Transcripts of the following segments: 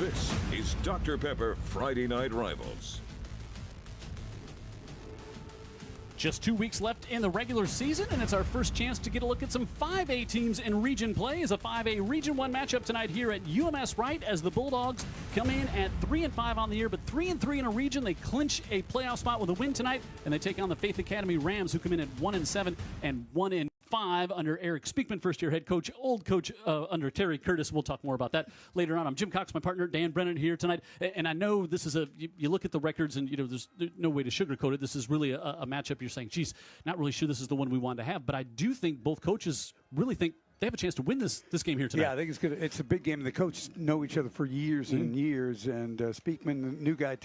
This is Dr. Pepper Friday Night Rivals. Just 2 weeks left in the regular season, and it's our first chance to get a look at some 5A teams in Region play as a 5A Region 1 matchup tonight here at UMS-Wright as the Bulldogs come in at 3-5 on the year, but 3-3 in a region. They clinch a playoff spot with a win tonight, and they take on the Faith Academy Rams, who come in at 1-7 and 1-5 under Eric Speakman, first-year head coach, old coach under Terry Curtis. We'll talk more about that later on. I'm Jim Cox, my partner, Dan Brennan here tonight, and I know this is you look at the records, and there's no way to sugarcoat it. This is really a matchup you're saying, geez, not really sure this is the one we wanted to have, but I do think both coaches really think they have a chance to win this game here tonight. Yeah, I think it's good. It's a big game. The coaches know each other for years and years. And Speakman, the new guy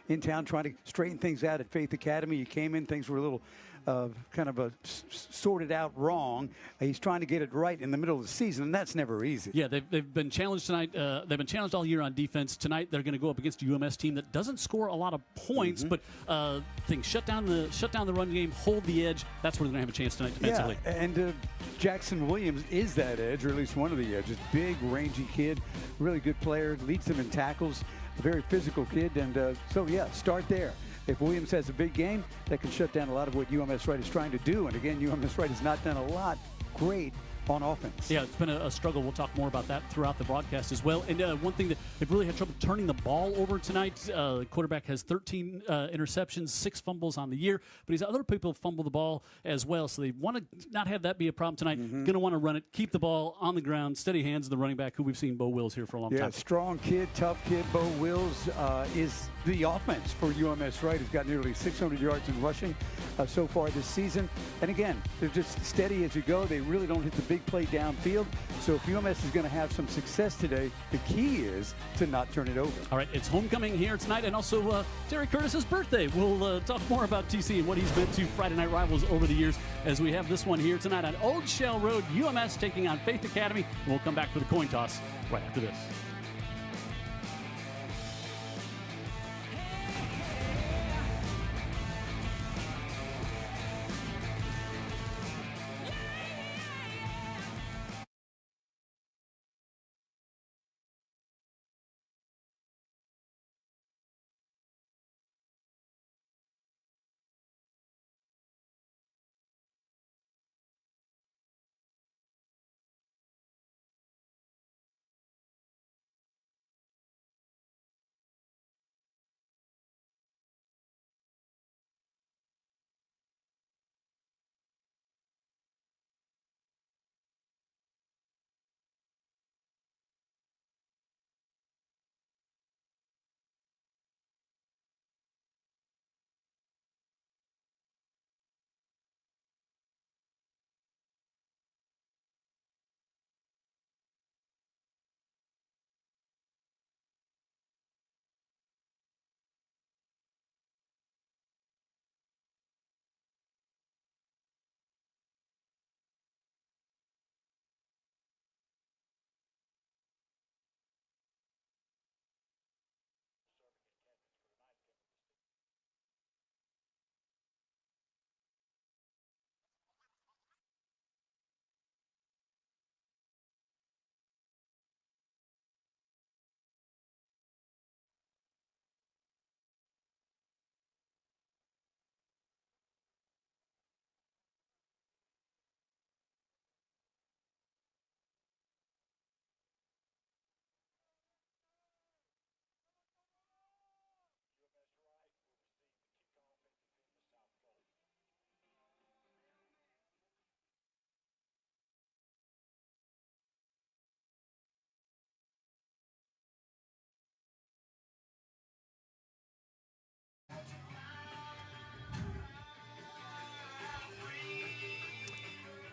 in town, trying to straighten things out at Faith Academy. He came in, things were a little sorted out wrong. He's trying to get it right in the middle of the season, and that's never easy. Yeah, they've been challenged tonight. They've been challenged all year on defense. Tonight they're going to go up against a UMS team that doesn't score a lot of points, but things shut down the run game, hold the edge. That's where they're going to have a chance tonight defensively. Yeah, and Jackson Williams is that edge, or at least one of the edges. Big, rangy kid, really good player, leads them in tackles, a very physical kid, and start there. If Williams has a big game, that can shut down a lot of what UMS-Wright is trying to do. And again, UMS-Wright has not done a lot great on offense. Yeah, it's been a struggle. We'll talk more about that throughout the broadcast as well. And one thing that they've really had trouble turning the ball over tonight. The quarterback has 13 interceptions, 6 fumbles on the year, but he's other people fumble the ball as well. So they want to not have that be a problem tonight. Going to want to run it, keep the ball on the ground, steady hands of the running back, who we've seen, Bo Wills, here for a long time. Yeah, strong kid, tough kid. Bo Wills is the offense for UMS-Wright. He's got nearly 600 yards in rushing so far this season. And again, they're just steady as you go. They really don't hit the big play downfield. So if UMS is going to have some success today, the key is to not turn it over. All right, it's homecoming here tonight, and also Terry Curtis's birthday. We'll talk more about TC and what he's meant to Friday Night Rivals over the years as we have this one here tonight on Old Shell Road. UMS taking on Faith Academy. And we'll come back for the coin toss right after this.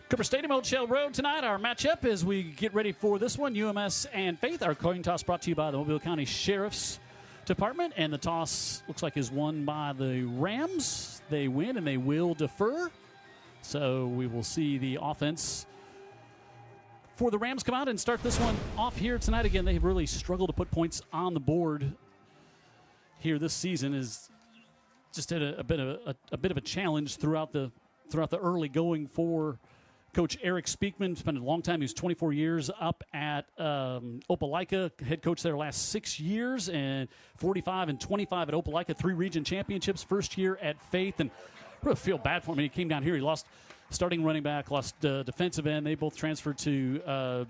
Cooper Stadium, Old Shell Road tonight. Our matchup as we get ready for this one, UMS and Faith. Our coin toss brought to you by the Mobile County Sheriff's Department, and the toss looks like is won by the Rams. They win, and they will defer. So we will see the offense for the Rams come out and start this one off here tonight. Again, they've really struggled to put points on the board here this season. Is just had a bit of a challenge throughout the early going for Coach Eric Speakman spent a long time. He was 24 years up at Opelika, head coach there last 6 years, and 45 and 25 at Opelika, 3 region championships, first year at Faith. And I really feel bad for him. He came down here. He lost starting running back, lost defensive end. They both transferred to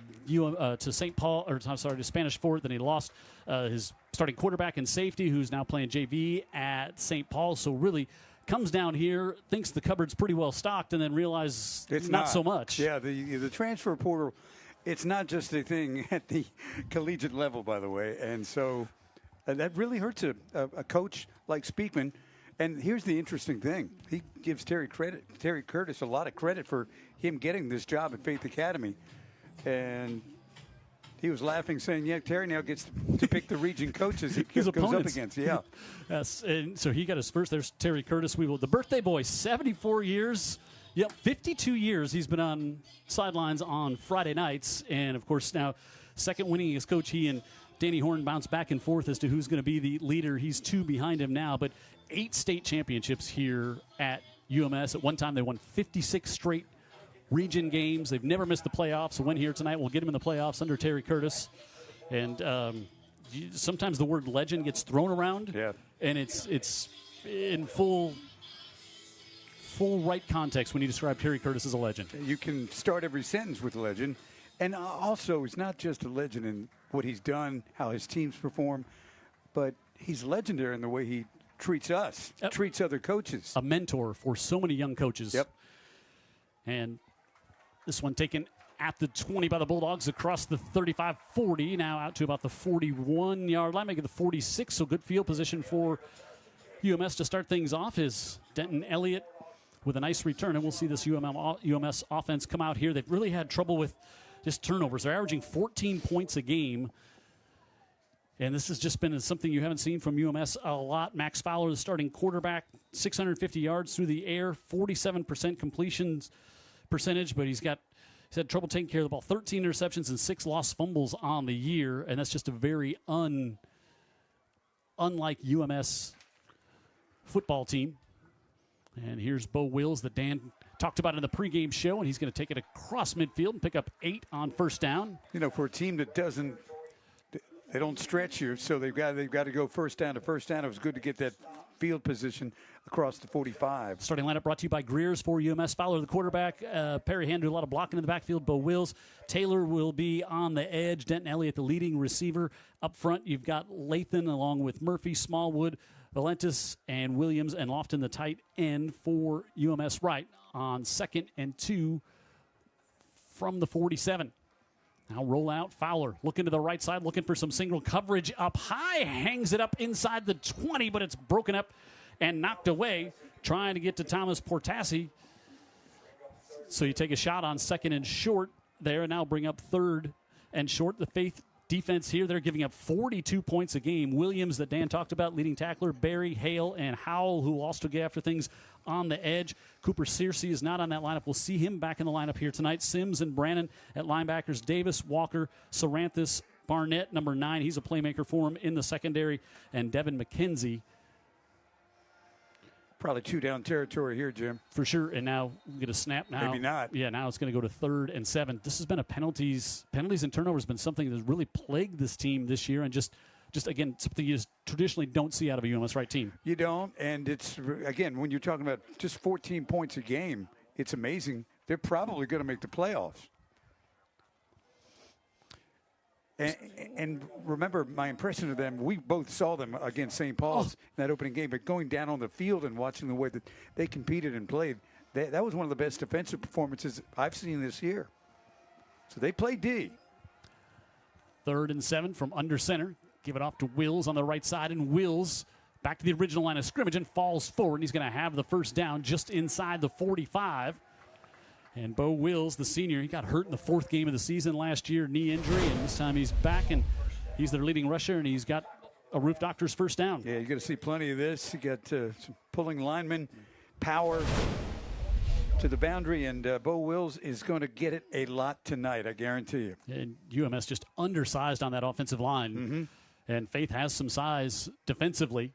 St. Paul, or I'm sorry, to Spanish Fort. Then he lost his starting quarterback and safety, who's now playing JV at St. Paul. So really comes down here, thinks the cupboard's pretty well stocked, and then realizes it's not so much. Yeah, the transfer portal, it's not just a thing at the collegiate level, by the way. And so that really hurts a coach like Speakman. And here's the interesting thing. He gives Terry Curtis a lot of credit for him getting this job at Faith Academy. And he was laughing, saying, yeah, Terry now gets to pick the region coaches he goes up against. Yeah. Yes, and so he got his first. There's Terry Curtis. The birthday boy, 74 years. Yep, 52 years he's been on sidelines on Friday nights. And, of course, now second winningest coach. He and Danny Horn bounce back and forth as to who's going to be the leader. He's 2 behind him now. But 8 state championships here at UMS. At one time, they won 56 straight region games. They've never missed the playoffs. A win here tonight will get them in the playoffs under Terry Curtis. And sometimes the word legend gets thrown around, and it's in full right context when you describe Terry Curtis as a legend. You can start every sentence with legend. And also, he's not just a legend in what he's done, how his teams perform, but he's legendary in the way he treats us, treats other coaches. A mentor for so many young coaches. Yep. And this one taken at the 20 by the Bulldogs across the 35-40, now out to about the 41-yard line, making the 46, so good field position for UMS to start things off is Denton Elliott with a nice return, and we'll see this UMS offense come out here. They've really had trouble with just turnovers. They're averaging 14 points a game, and this has just been something you haven't seen from UMS a lot. Max Fowler, the starting quarterback, 650 yards through the air, 47% completions percentage, but he's had trouble taking care of the ball. 13 interceptions and 6 lost fumbles on the year, and that's just a very unlike UMS football team. And here's Bo Wills that Dan talked about in the pregame show, and he's going to take it across midfield and pick up 8 on first down. You know, for a team that they don't stretch you, so they've got to go first down to first down. It was good to get that field position across the 45. Starting lineup brought to you by Greer's for UMS. Fowler, the quarterback. Perry Hand, do a lot of blocking in the backfield. Bo Wills. Taylor will be on the edge. Denton Elliott, the leading receiver. Up front, you've got Lathan along with Murphy, Smallwood, Valentis, and Williams, and Lofton, the tight end for UMS-Wright on 2nd and 2 from the 47. Now roll out Fowler, looking to the right side, looking for some single coverage up high, hangs it up inside the 20, but it's broken up and knocked away, trying to get to Thomas Portassi. So you take a shot on 2nd and short there, and now bring up 3rd and short. The Faith defense here, they're giving up 42 points a game. Williams, that Dan talked about, leading tackler, Barry, Hale, and Howell, who will also get after things on the edge. Cooper Searcy is not on that lineup. We'll see him back in the lineup here tonight. Sims and Brannon at linebackers. Davis, Walker, Saranthus, Barnett, number 9. He's a playmaker for him in the secondary. And Devin McKenzie. Probably 2-down territory here, Jim. For sure. And now we get a snap now. Maybe not. Yeah, now it's going to go to 3rd and 7. This has been a penalties and turnovers has been something that's really plagued this team this year, and just again, something you just traditionally don't see out of a UMS-Wright team. You don't, and it's, again, when you're talking about just 14 points a game, it's amazing. They're probably going to make the playoffs. And remember, my impression of them, we both saw them against St. Paul's in that opening game, but going down on the field and watching the way that they competed and played, that was one of the best defensive performances I've seen this year. So they play D. 3rd and 7 from under center. Give it off to Wills on the right side, and Wills back to the original line of scrimmage and falls forward, and he's going to have the first down just inside the 45. And Bo Wills, the senior, he got hurt in the 4th game of the season last year, knee injury, and this time he's back, and he's their leading rusher, and he's got a Roof Doctor's first down. Yeah, you're going to see plenty of this. You got some pulling linemen, power to the boundary, and Bo Wills is going to get it a lot tonight, I guarantee you. And UMS just undersized on that offensive line. Mm-hmm. And Faith has some size defensively.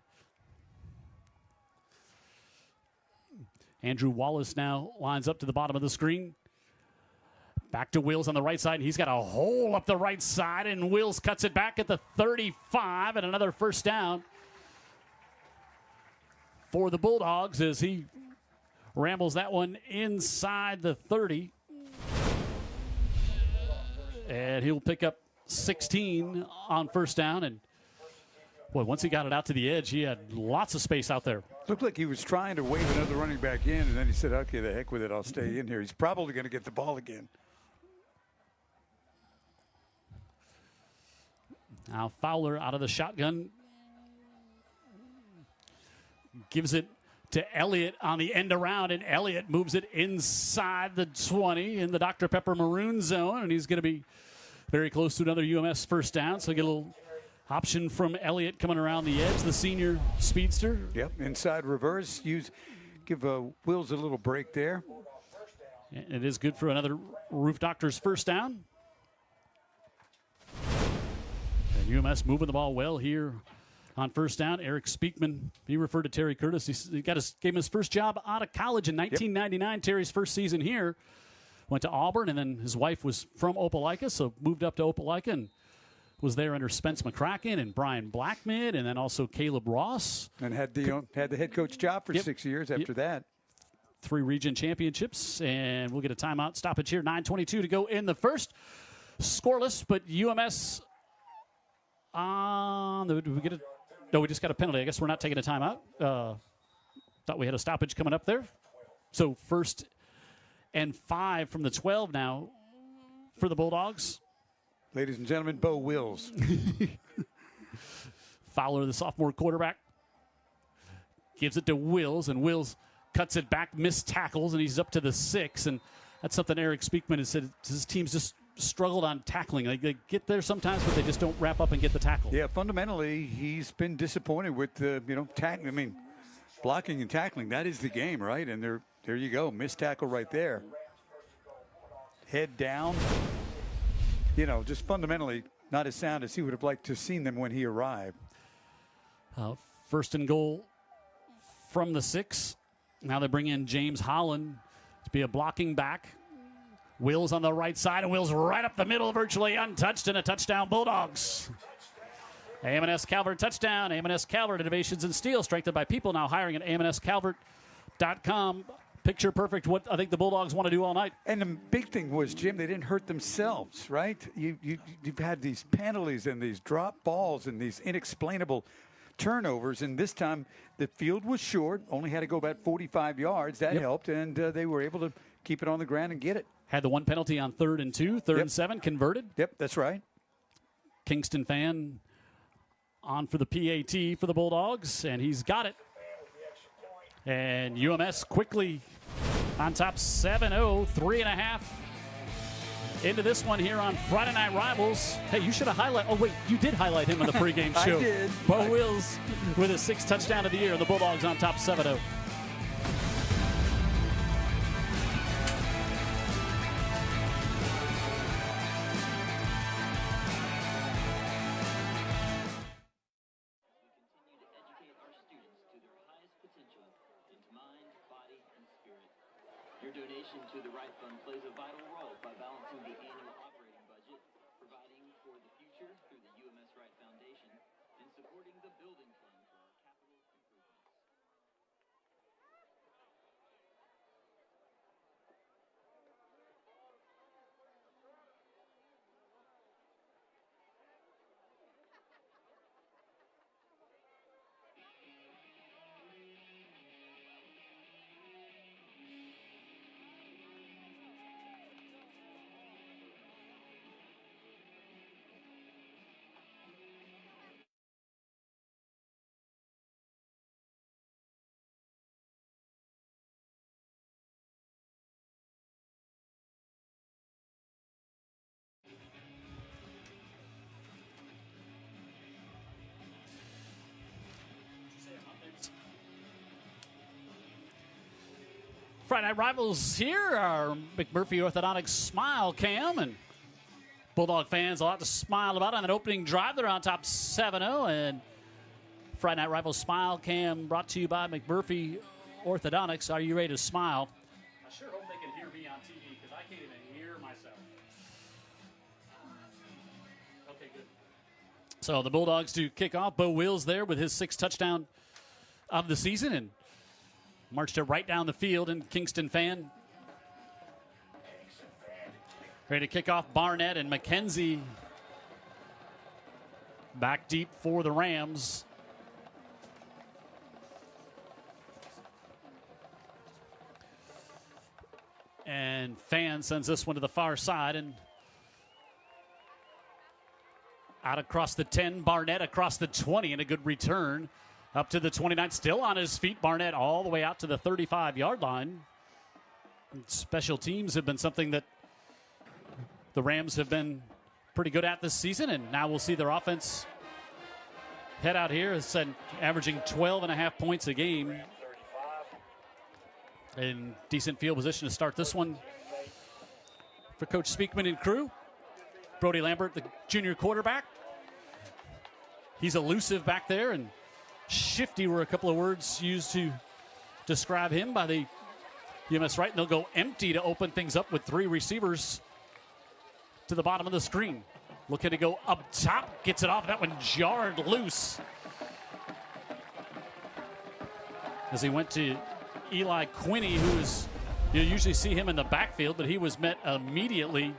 Andrew Wallace now lines up to the bottom of the screen. Back to Wills on the right side. He's got a hole up the right side, and Wills cuts it back at the 35, and another first down for the Bulldogs as he rambles that one inside the 30. And he'll pick up 16 on first down. And, boy, once he got it out to the edge, he had lots of space out there. Looked like he was trying to wave another running back in, and then he said, okay, the heck with it, I'll stay in here. He's probably going to get the ball again. Now Fowler out of the shotgun. Gives it to Elliott on the end around, and Elliott moves it inside the 20 in the Dr. Pepper maroon zone, and he's going to be very close to another UMS first down. So get a little option from Elliott coming around the edge, the senior speedster. Yep, inside reverse. Give Wills a little break there. And it is good for another Roof Doctors first down. And UMS moving the ball well here on first down. Eric Speakman, he referred to Terry Curtis. He gave him his first job out of college in 1999, yep. Terry's first season here. Went to Auburn, and then his wife was from Opelika, so moved up to Opelika and was there under Spence McCracken and Brian Blackmid, and then also Caleb Ross. And had the head coach job for 6 years after that. 3 region championships, and we'll get a timeout stoppage here. 9:22 to go in the first. Scoreless, but UMS we just got a penalty. I guess we're not taking a timeout. Thought we had a stoppage coming up there. So 1st and 5 from the 12 now for the Bulldogs. Ladies and gentlemen, Bo Wills. Fowler, the sophomore quarterback, gives it to Wills, and Wills cuts it back, missed tackles, and he's up to the 6. And that's something Eric Speakman has said. His team's just struggled on tackling. Like, they get there sometimes, but they just don't wrap up and get the tackle. Yeah, fundamentally, he's been disappointed with tackling. I mean, blocking and tackling. That is the game, right? And there you go, missed tackle right there. Head down. Just fundamentally not as sound as he would have liked to have seen them when he arrived. 1st and goal from the 6. Now they bring in James Holland to be a blocking back. Wills on the right side, and Wills right up the middle, virtually untouched, and a touchdown Bulldogs. AM&S Calvert touchdown. AM&S Calvert, innovations in steel, strengthened by people, now hiring at amnscalvert.com. Picture perfect what I think the Bulldogs want to do all night. And the big thing was, Jim, they didn't hurt themselves, right? You've had these penalties and these drop balls and these inexplainable turnovers, and this time the field was short, only had to go about 45 yards. That helped, and they were able to keep it on the ground and get it. Had the one penalty on 3rd and 2, 3rd and 7, converted. Yep, that's right. Kingston fan on for the PAT for the Bulldogs, and he's got it. And UMS quickly on top 7-0, 3.5 into this one here on Friday Night Rivals. Hey, you should have highlighted. Oh, wait, you did highlight him in the pregame show. I did. Bo Wills with his 6th touchdown of the year, and the Bulldogs on top 7-0. Your donation to the Wright Fund plays a vital role by balancing the annual operating budget, providing for the future through the UMS-Wright Foundation, and supporting the building fund for our capital improvements. Friday Night Rivals here, our McMurphy Orthodontics Smile Cam, and Bulldog fans a lot to smile about on that opening drive. They're on top 7-0, and Friday Night Rivals Smile Cam brought to you by McMurphy Orthodontics. Are you ready to smile? I sure hope they can hear me on TV because I can't even hear my Okay, good. So the Bulldogs to kick off. Bo Wills there with his 6th touchdown of the season and marched it right down the field. And Kingston fan ready to kick off. Barnett and McKenzie back deep for the Rams. And Fan sends this one to the far side and out across the 10. Barnett across the 20 and a good return up to the 29. Still on his feet. Barnett all the way out to the 35-yard line. And special teams have been something that the Rams have been pretty good at this season, and now we'll see their offense head out here. As said, averaging 12.5 points a game. In decent field position to start this one for Coach Speakman and crew. Brody Lambert, the junior quarterback. He's elusive back there, and shifty were a couple of words used to describe him by the UMS-Wright. And they'll go empty to open things up with 3 receivers to the bottom of the screen. Looking to go up top, gets it off. That one jarred loose as he went to Eli Quinney, who is, you usually see him in the backfield, but he was met immediately.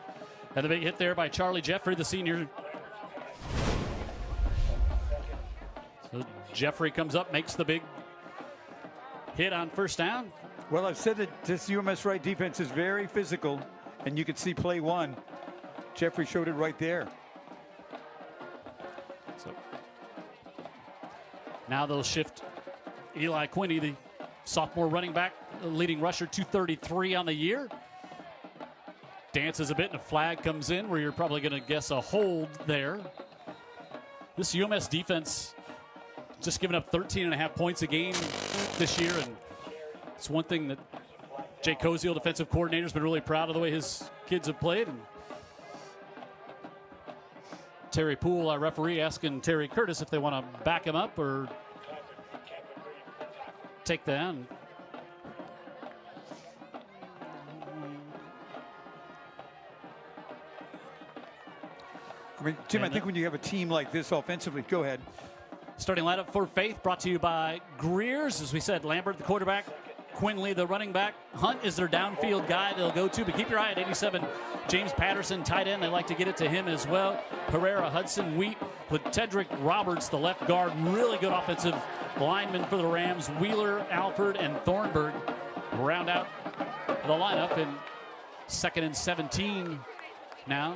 And the big hit there by Charlie Jeffrey, the senior. So Jeffrey comes up, makes the big hit on first down. Well, I've said that this UMS-Wright defense is very physical, and you can see play 1. Jeffrey showed it right there. So now they'll shift Eli Quinney, the sophomore running back, leading rusher, 233 on the year. Dances a bit and a flag comes in where you're probably going to guess a hold there. This UMS defense just giving up 13.5 points a game this year, and it's one thing that Jay Koziel, defensive coordinator, has been really proud of the way his kids have played. And Terry Poole, our referee, asking Terry Curtis if they want to back him up or take down. I mean, Jim, I think when you have a team like this offensively, go ahead. Starting lineup for Faith brought to you by Greer's. As we said, Lambert, the quarterback, Quinley, the running back. Hunt is their downfield guy they'll go to, but keep your eye at 87. James Patterson, tight end. They like to get it to him as well. Herrera, Hudson, Wheat with Tedrick Roberts, the left guard. Really good offensive lineman for the Rams. Wheeler, Alford, and Thornburg round out the lineup in 2nd and 17 now.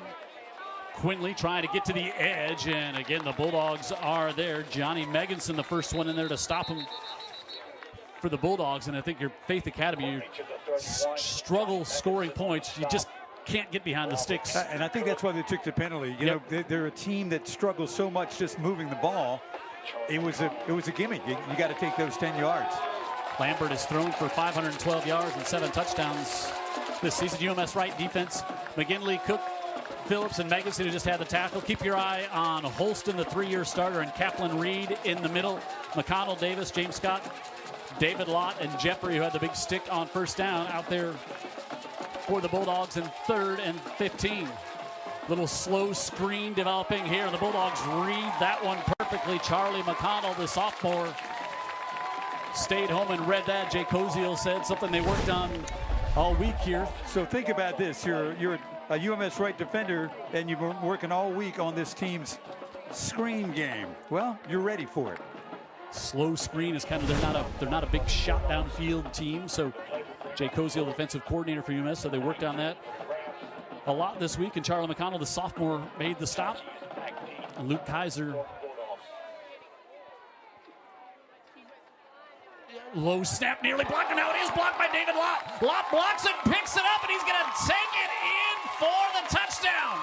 Quinley trying to get to the edge, and again, the Bulldogs are there. Johnny Meganson, the first one in there to stop him for the Bulldogs, and I think your Faith Academy, you struggle scoring points. You just can't get behind the sticks. And I think that's why they took the penalty. You know, they're a team that struggles so much just moving the ball. It was a gimmick. You got to take those 10 yards. Lambert has thrown for 512 yards and 7 touchdowns this season. UMS-Wright defense, McGinley, Cook, Phillips, and Meganson, who just had the tackle. Keep your eye on Holston, the 3-year starter, and Kaplan Reed in the middle. McConnell, Davis, James Scott, David Lott, and Jeffrey, who had the big stick on first down, out there for the Bulldogs in 3rd and 15. Little slow screen developing here. The Bulldogs read that one perfectly. Charlie McConnell, the sophomore, stayed home and read that. Jay Koziel said something they worked on all week here. So think about this. You're a UMS-Wright defender, and you've been working all week on this team's screen game. Well, you're ready for it. Slow screen is kind of, they're not a big shot downfield team. So Jay Koziel, defensive coordinator for UMS, so they worked on that a lot this week. And Charlie McConnell, the sophomore, made the stop. And Luke Kaiser, low snap, nearly blocked, and now it is blocked by David Lott. Lott blocks it, picks it up, and he's going to take it in for the touchdown.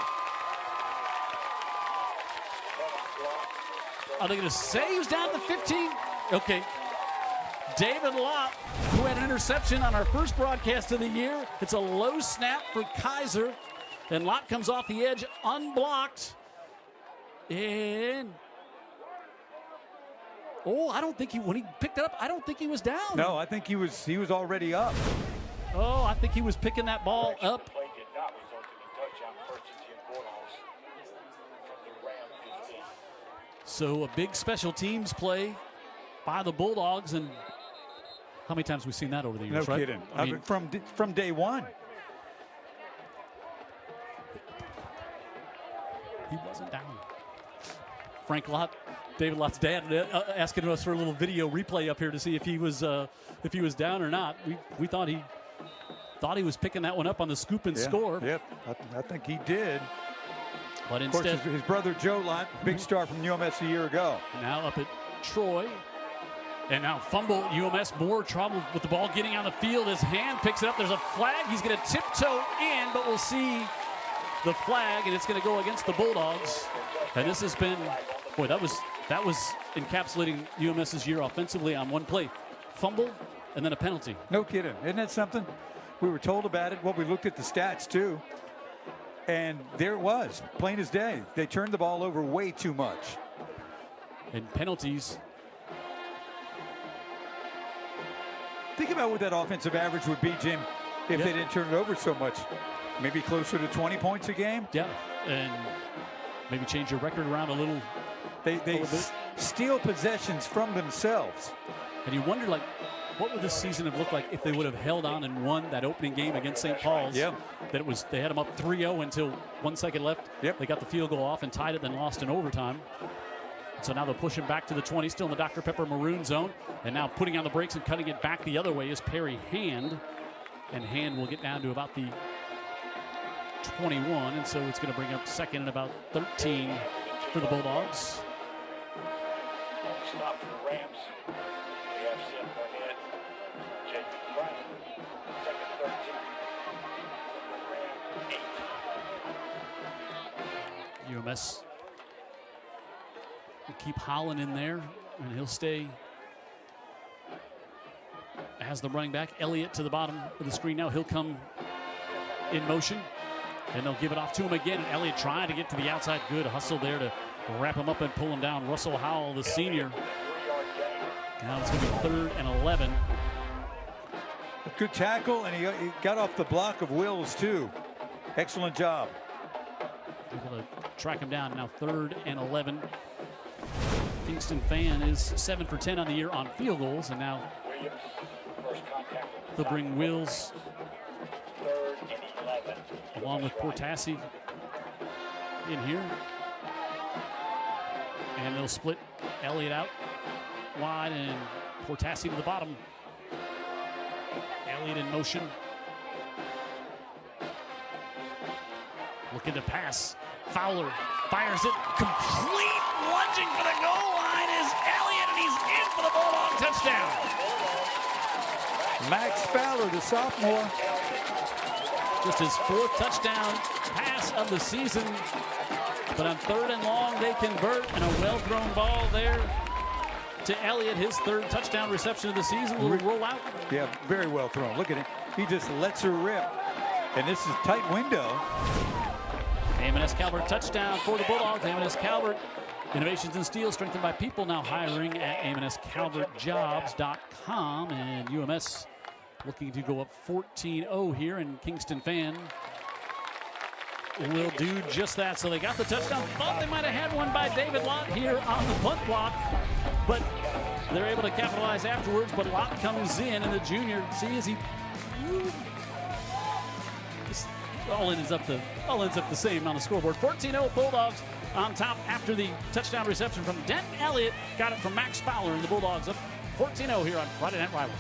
Are they going to say he was down to 15? Okay. David Lott, who had an interception on our first broadcast of the year. It's a low snap for Kaiser, and Lott comes off the edge unblocked. And I don't think when he picked it up, I don't think he was down. No, I think he was already up. I think he was picking that ball up So a big special teams play by the Bulldogs, and how many times have we seen that over the years, No right? kidding. I mean, From day one. he wasn't down. Frank Lott, David Lott's dad, asking us for a little video replay up here to see if he was down or not. We thought he was picking that one up on the scoop and score. Yep, I think he did. But Of course, instead, his brother Joe Lott, big star from UMS a year ago. now up at Troy. And now fumble, UMS, more trouble with the ball getting on the field. His hand picks it up. There's a flag. He's going to tiptoe in, but we'll see the flag, and it's going to go against the Bulldogs. And this has been, boy, that was encapsulating UMS's year offensively on one play. Fumble and then a penalty. No kidding. Isn't that something? We were told about it. Well, we looked at the stats, too. And there it was, plain as day. They turned the ball over way too much. And penalties. Think about what that offensive average would be, Jim, if they didn't turn it over so much. Maybe closer to 20 points a game. Yeah, and maybe change your record around a little. They little bit. steal possessions from themselves. And you wonder, like, what would this season have looked like if they would have held on and won that opening game against St. Paul's? Yeah. They had them up 3-0 until 1 second left. Yep. They got the field goal off and tied it, then lost in overtime. So now they're pushing back to the 20, still in the Dr. Pepper maroon zone. And now putting on the brakes and cutting it back the other way is Perry Hand. And Hand will get down to about the 21. And so it's going to bring up second and about 13 for the Bulldogs. Stop for the Rams. We have Sam Barnett, Jake Bryant, second 13. Ram 8. UMS will keep Holland in there, and he'll stay as the running back. Elliott to the bottom of the screen now. He'll come in motion, and they'll give it off to him again. And Elliott trying to get to the outside. Good hustle there to wrap him up and pull him down. Russell Howell, the senior. Now it's going to be 3rd and 11. A good tackle, and he got off the block of Wills, too. Excellent job. Able to track him down. Now 3rd and 11. Kingston Fan is 7 for 10 on the year on field goals, and now Williams, first contact. they'll bring Wills 3rd and 11. along with Portassi in here. And they'll split Elliott out wide and Portassi to the bottom. Elliott in motion. Looking to pass. Fowler fires it. Complete, lunging for the goal line is Elliott, and he's in for the Bulldog touchdown. Max Fowler, the sophomore. Just his 4th touchdown pass of the season. But on 3rd and long, they convert, and a well-thrown ball there to Elliott. His 3rd touchdown reception of the season will roll out. Yeah, very well thrown. Look at it. He just lets her rip. And this is a tight window. M&S Calvert touchdown for the Bulldogs. M&S Calvert, innovations in steel strengthened by people, now hiring at mnscalvertjobs.com. And UMS looking to go up 14-0 here, and Kingston Fan will do just that. So they got the touchdown. Thought they might have had one by David Lott here on the punt block, but they're able to capitalize afterwards. But Lott comes in, and the junior, see, as he all ends up the same on the scoreboard. 14-0 Bulldogs on top after the touchdown reception from Denton Elliott. Got it from Max Fowler, and the Bulldogs up 14-0 here on Friday Night Rivals.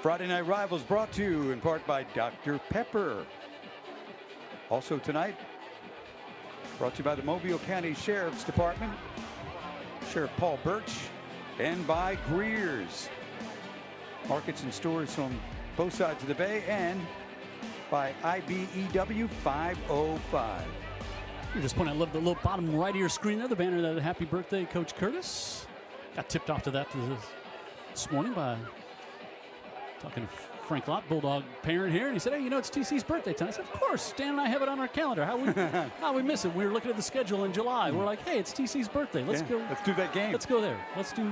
Friday Night Rivals brought to you in part by Dr. Pepper. Also tonight, brought to you by the Mobile County Sheriff's Department, Sheriff Paul Birch, and by Greer's. Markets and stores from both sides of the bay, and by IBEW 505. We just point out, I love the little bottom right of your screen there, the banner that happy birthday, Coach Curtis. Got tipped off to that this morning by talking to Frank Lott, Bulldog parent here, and he said, hey, you know, it's TC's birthday tonight. I said, of course, Stan and I have it on our calendar. How we miss it? We were looking at the schedule in July. We're like, hey, it's TC's birthday. Let's go. Let's do that game. Let's go there. Let's do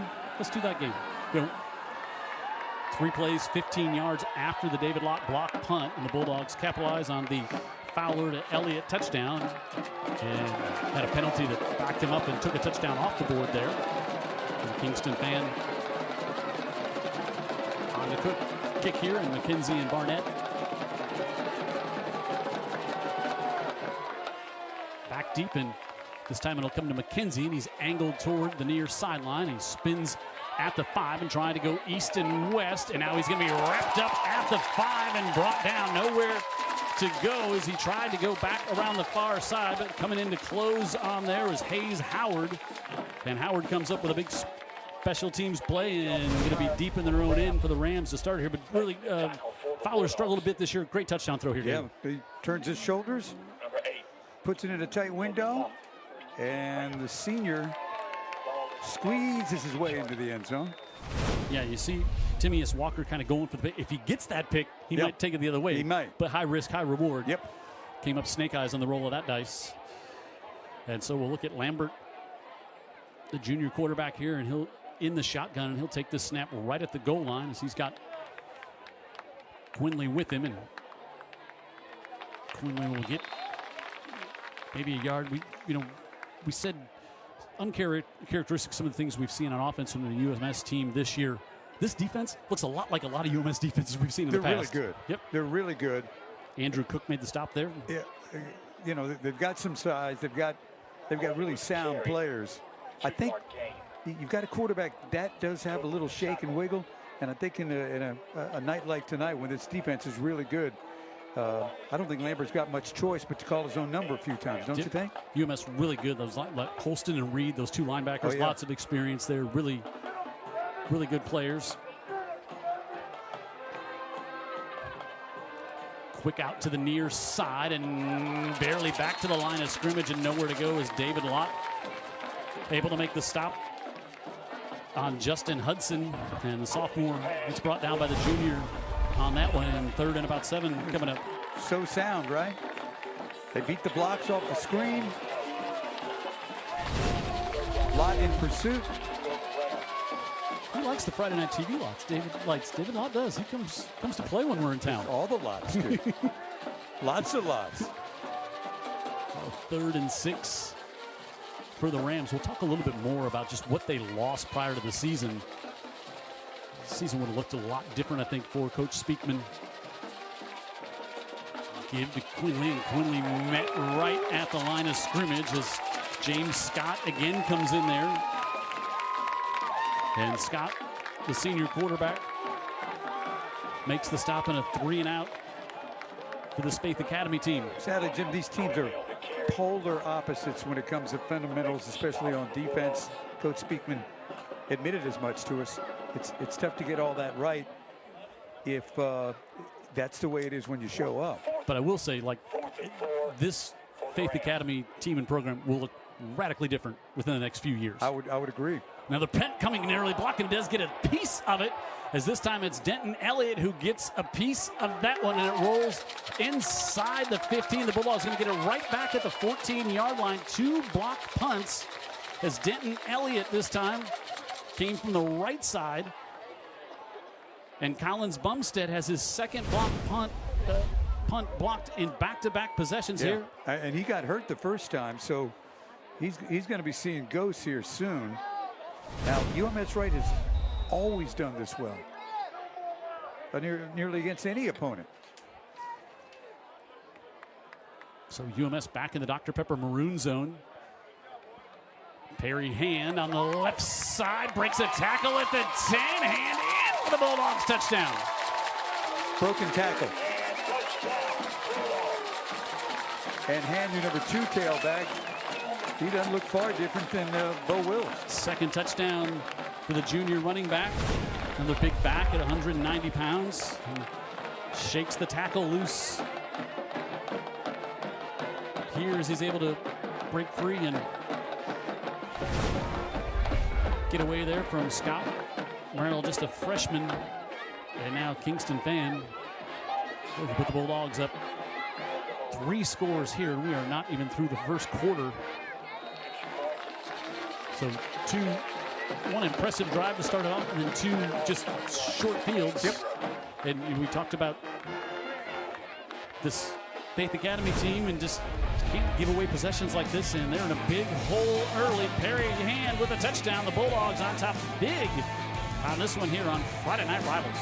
that game. You know, 3 plays, 15 yards after the David Lott block punt, and the Bulldogs capitalize on the Fowler to Elliott touchdown, and had a penalty that backed him up and took a touchdown off the board there. And the Kingston fan on the Cook kick here, and McKenzie and Barnett back deep, and this time it'll come to McKenzie, and he's angled toward the near sideline. He spins at the 5 and trying to go east and west, and now he's going to be wrapped up at the 5 and brought down. Nowhere to go as he tried to go back around the far side, but coming in to close on there was Hayes Howard, and Howard comes up with a big special teams play and going to be deep in their own end for the Rams to start here. But really, Fowler struggled a bit this year. Great touchdown throw here. Yeah, he turns his shoulders, puts it in a tight window, and the senior squeezes his way into the end zone. Yeah, you see Timaeus Walker kind of going for the pick. If he gets that pick, he might take it the other way. He might. But high risk, high reward. Yep. Came up snake eyes on the roll of that dice. And so we'll look at Lambert, the junior quarterback here, and he'll in the shotgun, and he'll take this snap right at the goal line as he's got Quinley with him, and Quinley will get maybe a yard. We said uncharacteristic some of the things we've seen on offense from the UMS team this year. This defense looks a lot like a lot of UMS defenses we've seen in the past. They're really good. Yep. They're really good. Andrew Cook made the stop there. Yeah, you know, they've got some size. They've got really sound players. I think you've got a quarterback that does have a little shake and wiggle, and I think in a night like tonight when this defense is really good, I don't think Lambert's got much choice but to call his own number a few times, don't you think? UMS really good. Those like Holston and Reed, those 2 linebackers, lots of experience there. Really, really good players. Quick out to the near side and barely back to the line of scrimmage, and nowhere to go is David Lott able to make the stop on Justin Hudson, and the sophomore gets brought down by the junior on that one, and 3rd and about 7 coming up. So sound, right? They beat the blocks off the screen. Lott in pursuit. He likes the Friday Night TV lots. David Lott does. He comes to play when we're in town. All the lots do. Lots of lots. 3rd and 6 for the Rams. We'll talk a little bit more about just what they lost prior to the season. The season would have looked a lot different, I think, for Coach Speakman. Give to Quinley, and Quinley met right at the line of scrimmage as James Scott again comes in there. And Scott, the senior quarterback, makes the stop in a 3-and-out for the Spaeth Academy team. Sadly, Jim, these teams are polar opposites when it comes to fundamentals, especially on defense. Coach Speakman admitted as much to us. It's tough to get all that right if that's the way it is when you show up. But I will say, like, this Faith Academy team and program will look radically different within the next few years. I would agree. Now the Pent coming narrowly blocked and does get a piece of it, as this time it's Denton Elliott who gets a piece of that one, and it rolls inside the 15. The Bulldogs going to get it right back at the 14-yard line. 2 block punts as Denton Elliott this time came from the right side. And Collins Bumstead has his 2nd block punt blocked in back-to-back possessions here. And he got hurt the first time, so he's going to be seeing ghosts here soon. Now, UMS-Wright has always done this well, nearly against any opponent. So UMS back in the Dr. Pepper maroon zone. Perry Hand on the left side breaks a tackle at the 10. Hand in for the Bulldogs touchdown. Broken tackle. And hand your number 2 tailback. He doesn't look far different than Bo Wills. Second touchdown for the junior running back. Another big back at 190 pounds. And shakes the tackle loose. Here as he's able to break free and get away there from Scott Merrill, just a freshman. And now Kingston fan. Put the Bulldogs up 3 scores here. We are not even through the first quarter. So 1 impressive drive to start it off, and then 2 just short fields. Yep. And we talked about this Faith Academy team and just can't give away possessions like this, and they're in a big hole early. Perry Hand with a touchdown. The Bulldogs on top big on this one here on Friday Night Rivals.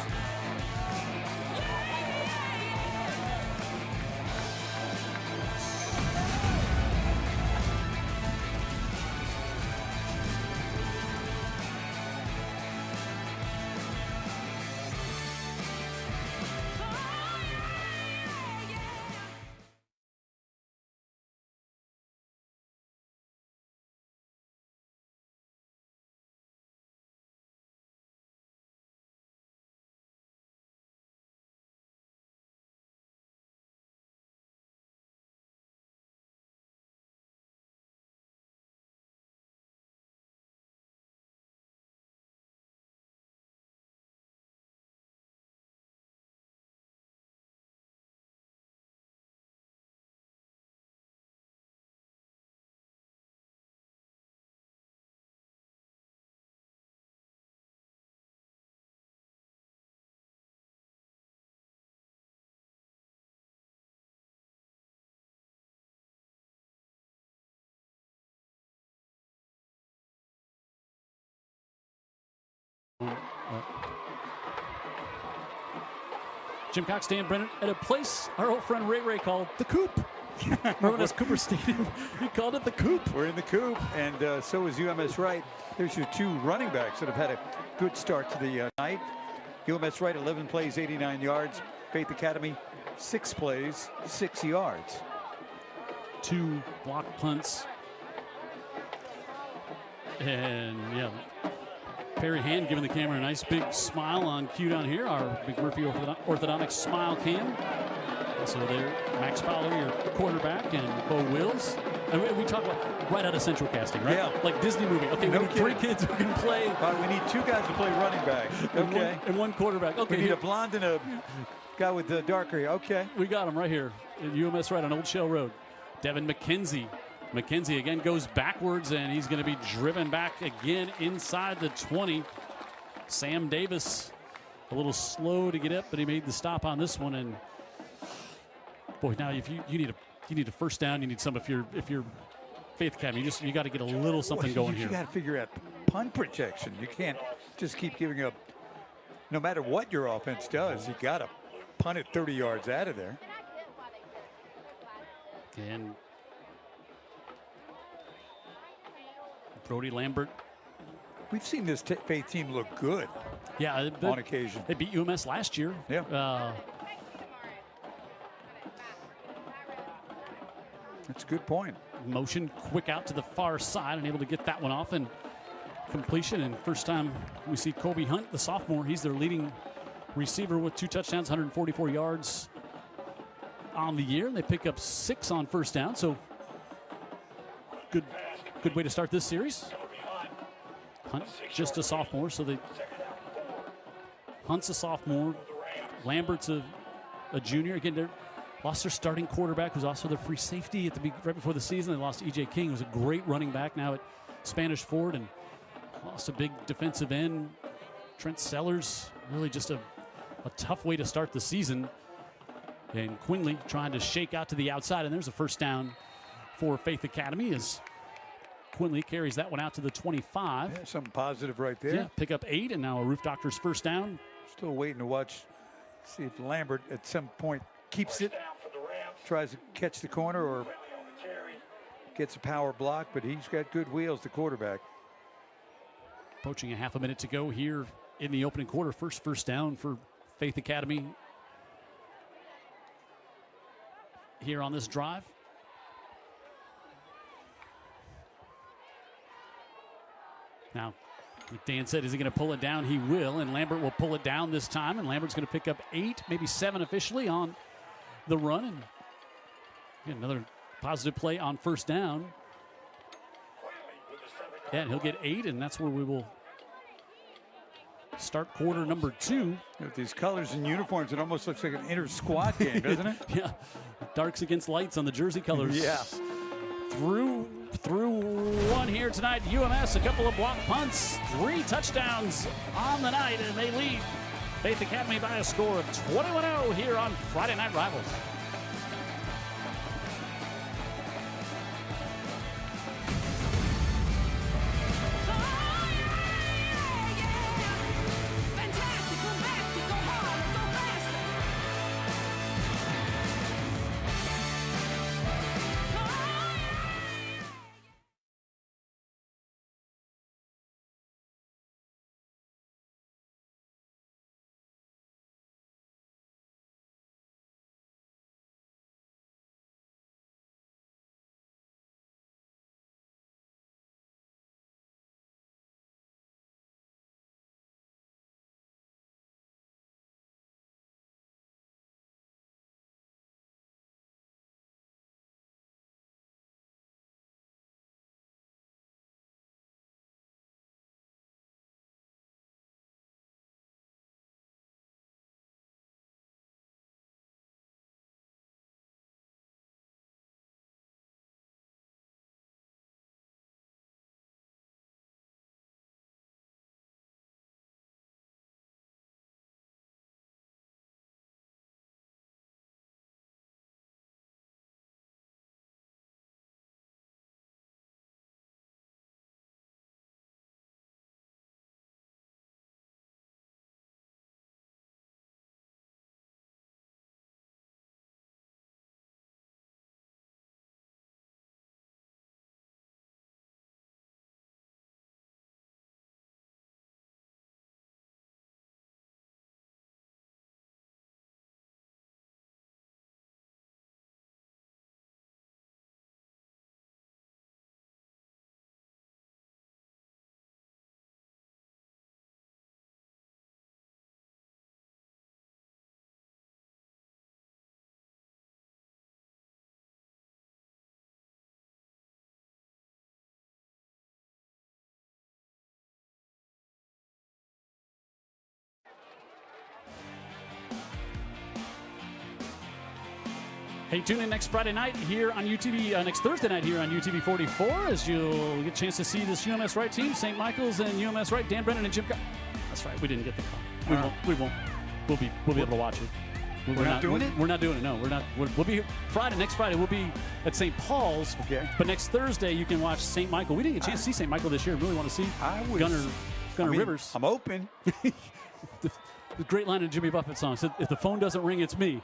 Jim Cox, Dan Brennan, at a place our old friend Ray called the Coop. Remember when that's Cooper Stadium? He called it the Coop. We're in the Coop, and so is UMS-Wright. There's your 2 running backs that have had a good start to the night. UMS-Wright, 11 plays, 89 yards. Faith Academy, 6 plays, 6 yards. 2 block punts. And, yeah, Perry Hand giving the camera a nice big smile on cue down here. Our big Murphy Orthodontics smile cam. So there, Max Fowler, your quarterback, and Bo Wills. And we talk about right out of Central Casting, right? Yeah. Like Disney movie. Okay, No we need 3 kids who can play. We need 2 guys to play running back. Okay. And one quarterback. Okay. We need a blonde and a guy with the darker hair. Okay. We got him right here at UMS-Wright on Old Shell Road. Devin McKenzie. McKenzie again goes backwards, and he's going to be driven back again inside the 20. Sam Davis a little slow to get up, but he made the stop on this one. And boy, now if you need a first down, you need some if you're Faith Academy. You got to get a little something going here. You got to figure out punt protection. You can't just keep giving up. No matter what your offense does, you got to punt it 30 yards out of there. And Brody Lambert. We've seen this Faith team look good. Yeah, on occasion. They beat UMS last year. Yeah. That's a good point. Motion quick out to the far side and able to get that one off and completion. And first time we see Kobe Hunt, the sophomore. He's their leading receiver with 2 touchdowns, 144 yards on the year. And they pick up 6 on first down. So good way to start this series. Hunt, just a sophomore, so Hunt's a sophomore. Lambert's a junior. Again, they lost their starting quarterback, who's also their free safety right before the season. They lost E.J. King, who's a great running back now at Spanish Ford, and lost a big defensive end. Trent Sellers, really just a tough way to start the season. And Quinley trying to shake out to the outside, and there's a first down for Faith Academy as Quinley carries that one out to the 25. Yeah, something positive right there. Yeah, pick up 8, and now a Roof Doctor's first down. Still waiting to watch, see if Lambert at some point keeps it, tries to catch the corner or gets a power block, but he's got good wheels, the quarterback. Approaching a half a minute to go here in the opening quarter. First down for Faith Academy here on this drive. Now, like Dan said, is he going to pull it down? He will, and Lambert will pull it down this time, and Lambert's going to pick up 8, maybe 7 officially on the run, and again, another positive play on first down. Yeah, and he'll get 8, and that's where we will start quarter number 2. With these colors and uniforms, it almost looks like an inter-squad game, doesn't it? Yeah, darks against lights on the jersey colors. Yeah. Through one here tonight. UMS, a couple of block punts, 3 touchdowns on the night, and they lead Faith Academy by a score of 21-0 here on Friday Night Rivals. Hey, tune in next Friday night here on UTV, next Thursday night here on UTV 44 as you'll get a chance to see this UMS-Wright team, St. Michael's and UMS-Wright, Dan Brennan and Jim That's right, we didn't get the call. We won't. We'll be able to watch it. We're not doing it? We're not doing it, no. We're not. We'll be next Friday, we'll be at St. Paul's. Okay. But next Thursday, you can watch St. Michael. We didn't get a chance to see St. Michael this year. Really want to see Gunner Rivers. I'm open. The great line in Jimmy Buffett song said, if the phone doesn't ring, it's me.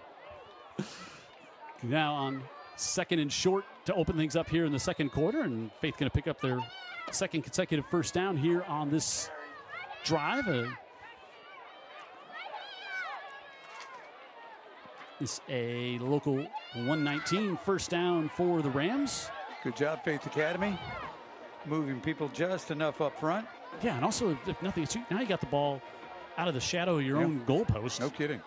Now on 2nd and short to open things up here in the second quarter, and Faith going to pick up their 2nd consecutive first down here on this drive. It's a local 119 first down for the Rams. Good job, Faith Academy. Moving people just enough up front. Yeah, and also, if nothing, now you got the ball out of the shadow of your own goalpost. No kidding.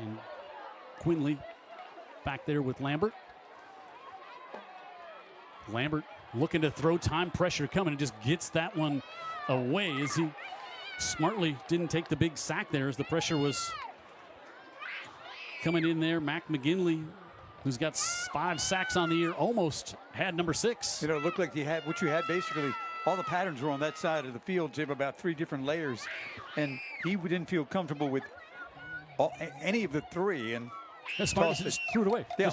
And Quinley back there with Lambert. Lambert looking to throw, time pressure coming, and just gets that one away as he smartly didn't take the big sack there as the pressure was coming in there. Mac McGinley, who's got 5 sacks on the year, almost had number 6. You know, it looked like you had basically all the patterns were on that side of the field, Jim, about 3 different layers, and he didn't feel comfortable with any of the 3, and just threw it away. Yeah,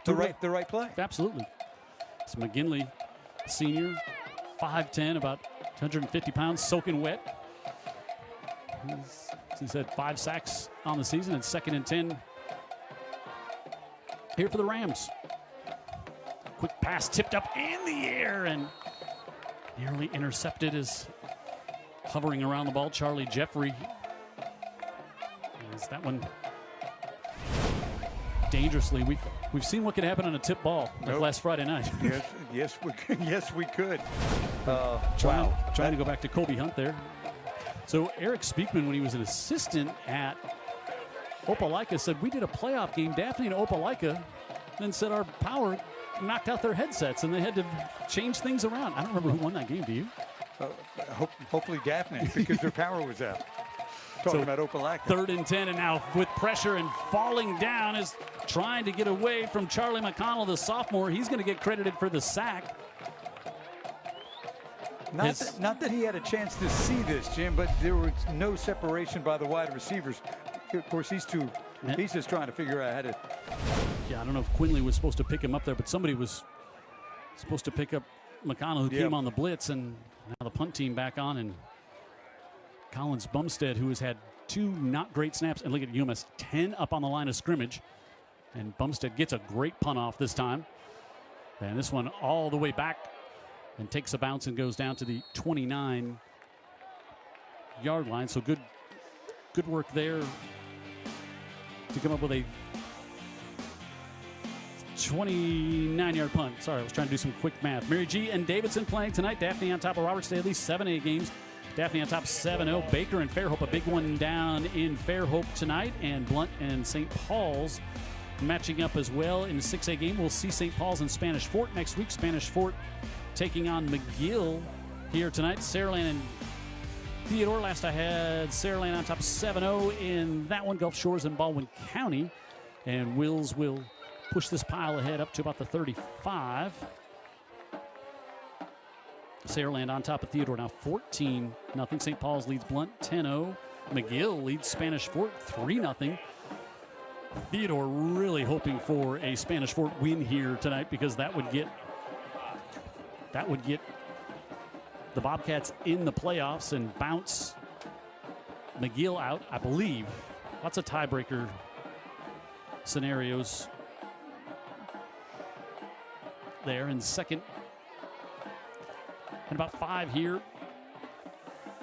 the right play. Absolutely. It's McGinley, senior, 5'10", about 150 pounds, soaking wet. He's had 5 sacks on the season, and 2nd and 10 here for the Rams. Quick pass tipped up in the air and nearly intercepted as hovering around the ball. Charlie Jeffrey. Is that one dangerously? We've seen what could happen on a tip ball like last Friday night. Yes, we could. Trying to go back to Kobe Hunt there. So Eric Speakman, when he was an assistant at Opelika, said we did a playoff game, Daphne and Opelika, then said our power knocked out their headsets and they had to change things around. I don't remember who won that game. Do you? Hopefully Daphne, because their power was out. Talking about Opelika. 3rd and 10, and now with pressure and falling down is trying to get away from Charlie McConnell, the sophomore. He's going to get credited for the sack. Not that he had a chance to see this, Jim, but there was no separation by the wide receivers. Of course, he's just trying to figure out how to. Yeah, I don't know if Quinley was supposed to pick him up there, but somebody was supposed to pick up McConnell, who came on the blitz, and now the punt team back on, and Collins Bumstead, who has had 2 not great snaps, and look at UMS, 10 up on the line of scrimmage, and Bumstead gets a great punt off this time, and this one all the way back and takes a bounce and goes down to the 29-yard line. So good work there to come up with a 29-yard punt. Sorry, I was trying to do some quick math. Mary G. and Davidson playing tonight. Daphne on top of Robert Staley, 7A games. Daphne on top 7-0. Baker and Fairhope, a big one down in Fairhope tonight. And Blunt and St. Paul's matching up as well in the 6A game. We'll see St. Paul's and Spanish Fort next week. Spanish Fort taking on McGill here tonight. Saraland and Theodore. Last I had Saraland on top 7-0 in that one. Gulf Shores and Baldwin County. And Wills will push this pile ahead up to about the 35. Saraland on top of Theodore now 14-0. St. Paul's leads Blunt 10-0. McGill leads Spanish Fort 3-0. Theodore really hoping for a Spanish Fort win here tonight, because that would get the Bobcats in the playoffs and bounce McGill out, I believe. Lots of tiebreaker scenarios there in second. And about 5 here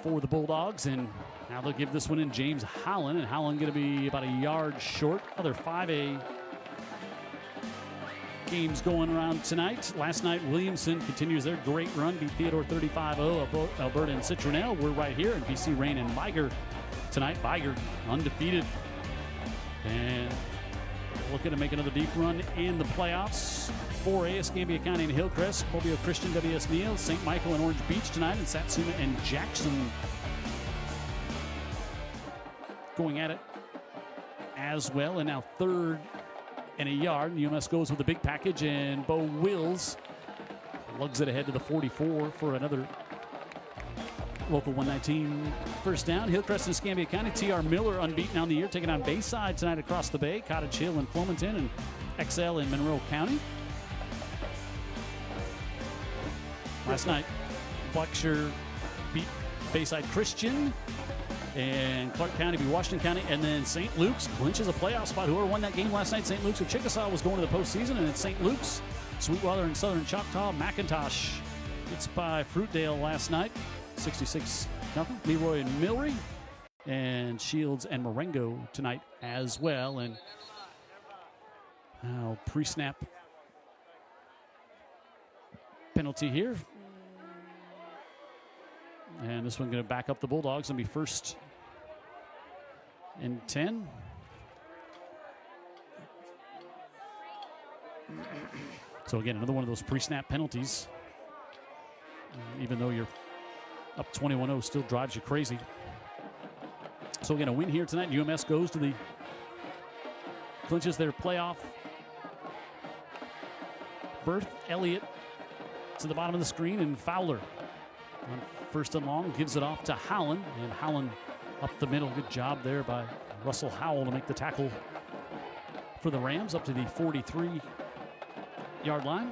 for the Bulldogs. And now they'll give this one in James Howland. And Howland going to be about a yard short. Other 5A games going around tonight. Last night, Williamson continues their great run. Beat Theodore 35-0. Alberta and Citronelle. We're right here in BC Rain and Viger tonight. Viger undefeated. And looking to make another deep run in the playoffs. 4A, Escambia County and Hillcrest, Mobile Christian, W.S. Neal, St. Michael and Orange Beach tonight, and Satsuma and Jackson going at it as well. And now 3rd and a yard. UMS goes with the big package, and Bo Wills lugs it ahead to the 44 for another local 119 first down. Hillcrest and Escambia County. T.R. Miller unbeaten on the year, taking on Bayside tonight across the bay. Cottage Hill and Flomaton, and XL in Monroe County. Last night, Blackshear beat Bayside Christian, and Clark County beat Washington County, and then St. Luke's clinches a playoff spot. Whoever won that game last night, St. Luke's or Chickasaw, was going to the postseason, and it's St. Luke's, Sweetwater and Southern Choctaw. McIntosh gets by Fruitdale last night, 66-0. Leroy and Milry, and Shields and Marengo tonight as well. And now pre-snap penalty here. And this one going to back up the Bulldogs and be 1st and 10. So again, another one of those pre-snap penalties. Even though you're up 21-0, still drives you crazy. So again, a win here tonight. UMS goes to the clinches their playoff berth. Elliott to the bottom of the screen, and Fowler on 1st and long gives it off to Howland, and Howland up the middle. Good job there by Russell Howell to make the tackle for the Rams up to the 43-yard line.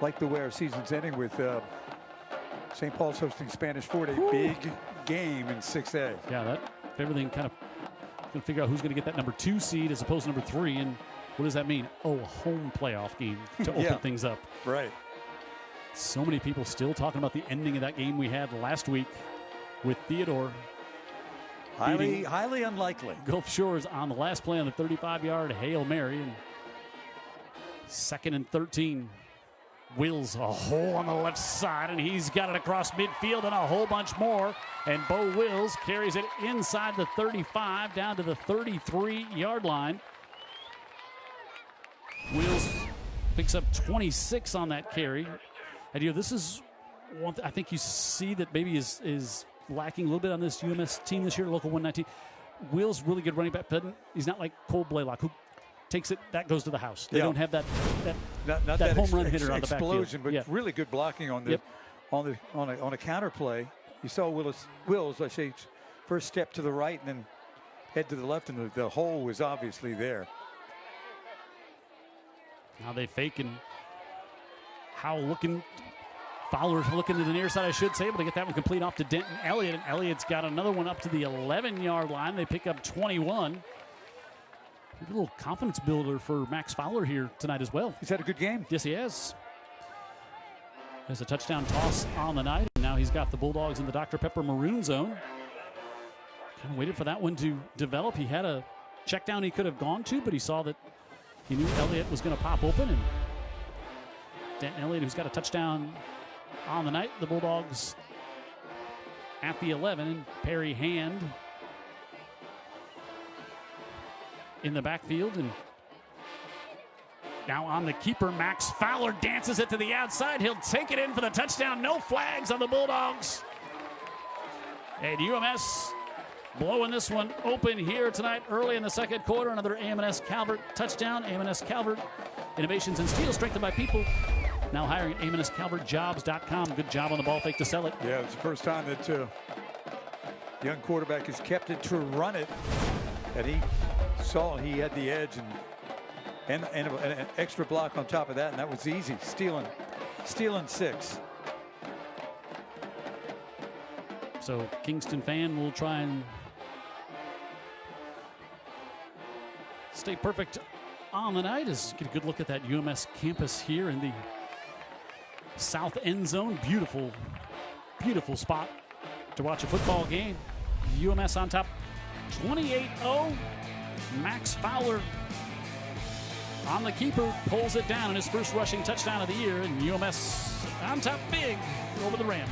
Like the way our season's ending with St. Paul's hosting Spanish Fort, a big game in 6A. Yeah, that everything kind of going to figure out who's going to get that number 2 seed as opposed to number 3, and what does that mean? Oh, a home playoff game to open things up. Right. So many people still talking about the ending of that game we had last week with Theodore. Highly unlikely. Gulf Shores on the last play on the 35-yard Hail Mary. And 2nd and 13. Wills a hole on the left side, and he's got it across midfield and a whole bunch more. And Bo Wills carries it inside the 35 down to the 33-yard line. Wills picks up 26 on that carry. And this is one I think you see that maybe is lacking a little bit on this UMS team this year, local 119. Will's really good running back, but he's not like Cole Blaylock, who takes it, that goes to the house. They don't have that home run hitter on the explosion, backfield. But really good blocking on the on a counter play. You saw Wills, I say, first step to the right and then head to the left, and the hole was obviously there. Now they fake, and Fowler's looking to the near side, I should say, able to get that one complete off to Denton Elliott. And Elliott's got another one up to the 11-yard line. They pick up 21. A little confidence builder for Max Fowler here tonight as well. He's had a good game. Yes, he has. There's a touchdown toss on the night, and now he's got the Bulldogs in the Dr. Pepper maroon zone. Kind of waited for that one to develop. He had a check down he could have gone to, but he saw that he knew Elliott was going to pop open. And Denton Elliott, who's got a touchdown on the night, the Bulldogs at the 11, and Perry Hand in the backfield. And now on the keeper, Max Fowler dances it to the outside. He'll take it in for the touchdown. No flags on the Bulldogs. And UMS blowing this one open here tonight early in the second quarter. Another AM&S Calvert touchdown. AM&S Calvert, innovations in steel, strengthened by people. Now hiring at AMSCalvertJobs.com. Good job on the ball fake to sell it. Yeah, it's the first time that young quarterback has kept it to run it. And he saw he had the edge and an extra block on top of that, and that was easy. Stealing 6. So Kingston fan will try and stay perfect on the night. As get a good look at that UMS campus here in the south end zone. Beautiful, beautiful spot to watch a football game. UMS on top 28-0. Max Fowler on the keeper, pulls it down in his first rushing touchdown of the year, and UMS on top big over the Rams.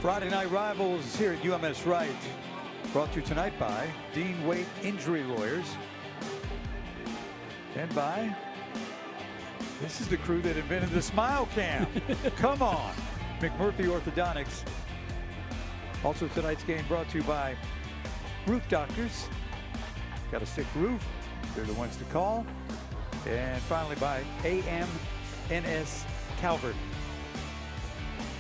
Friday night rivals here at UMS-Wright, brought to you tonight by Dean Waite Injury Lawyers, and by, this is the crew that invented the Smile Cam. Come on, McMurphy Orthodontics. Also tonight's game brought to you by Roof Doctors. Got a sick roof, they're the ones to call. And finally by AM&S Calvert.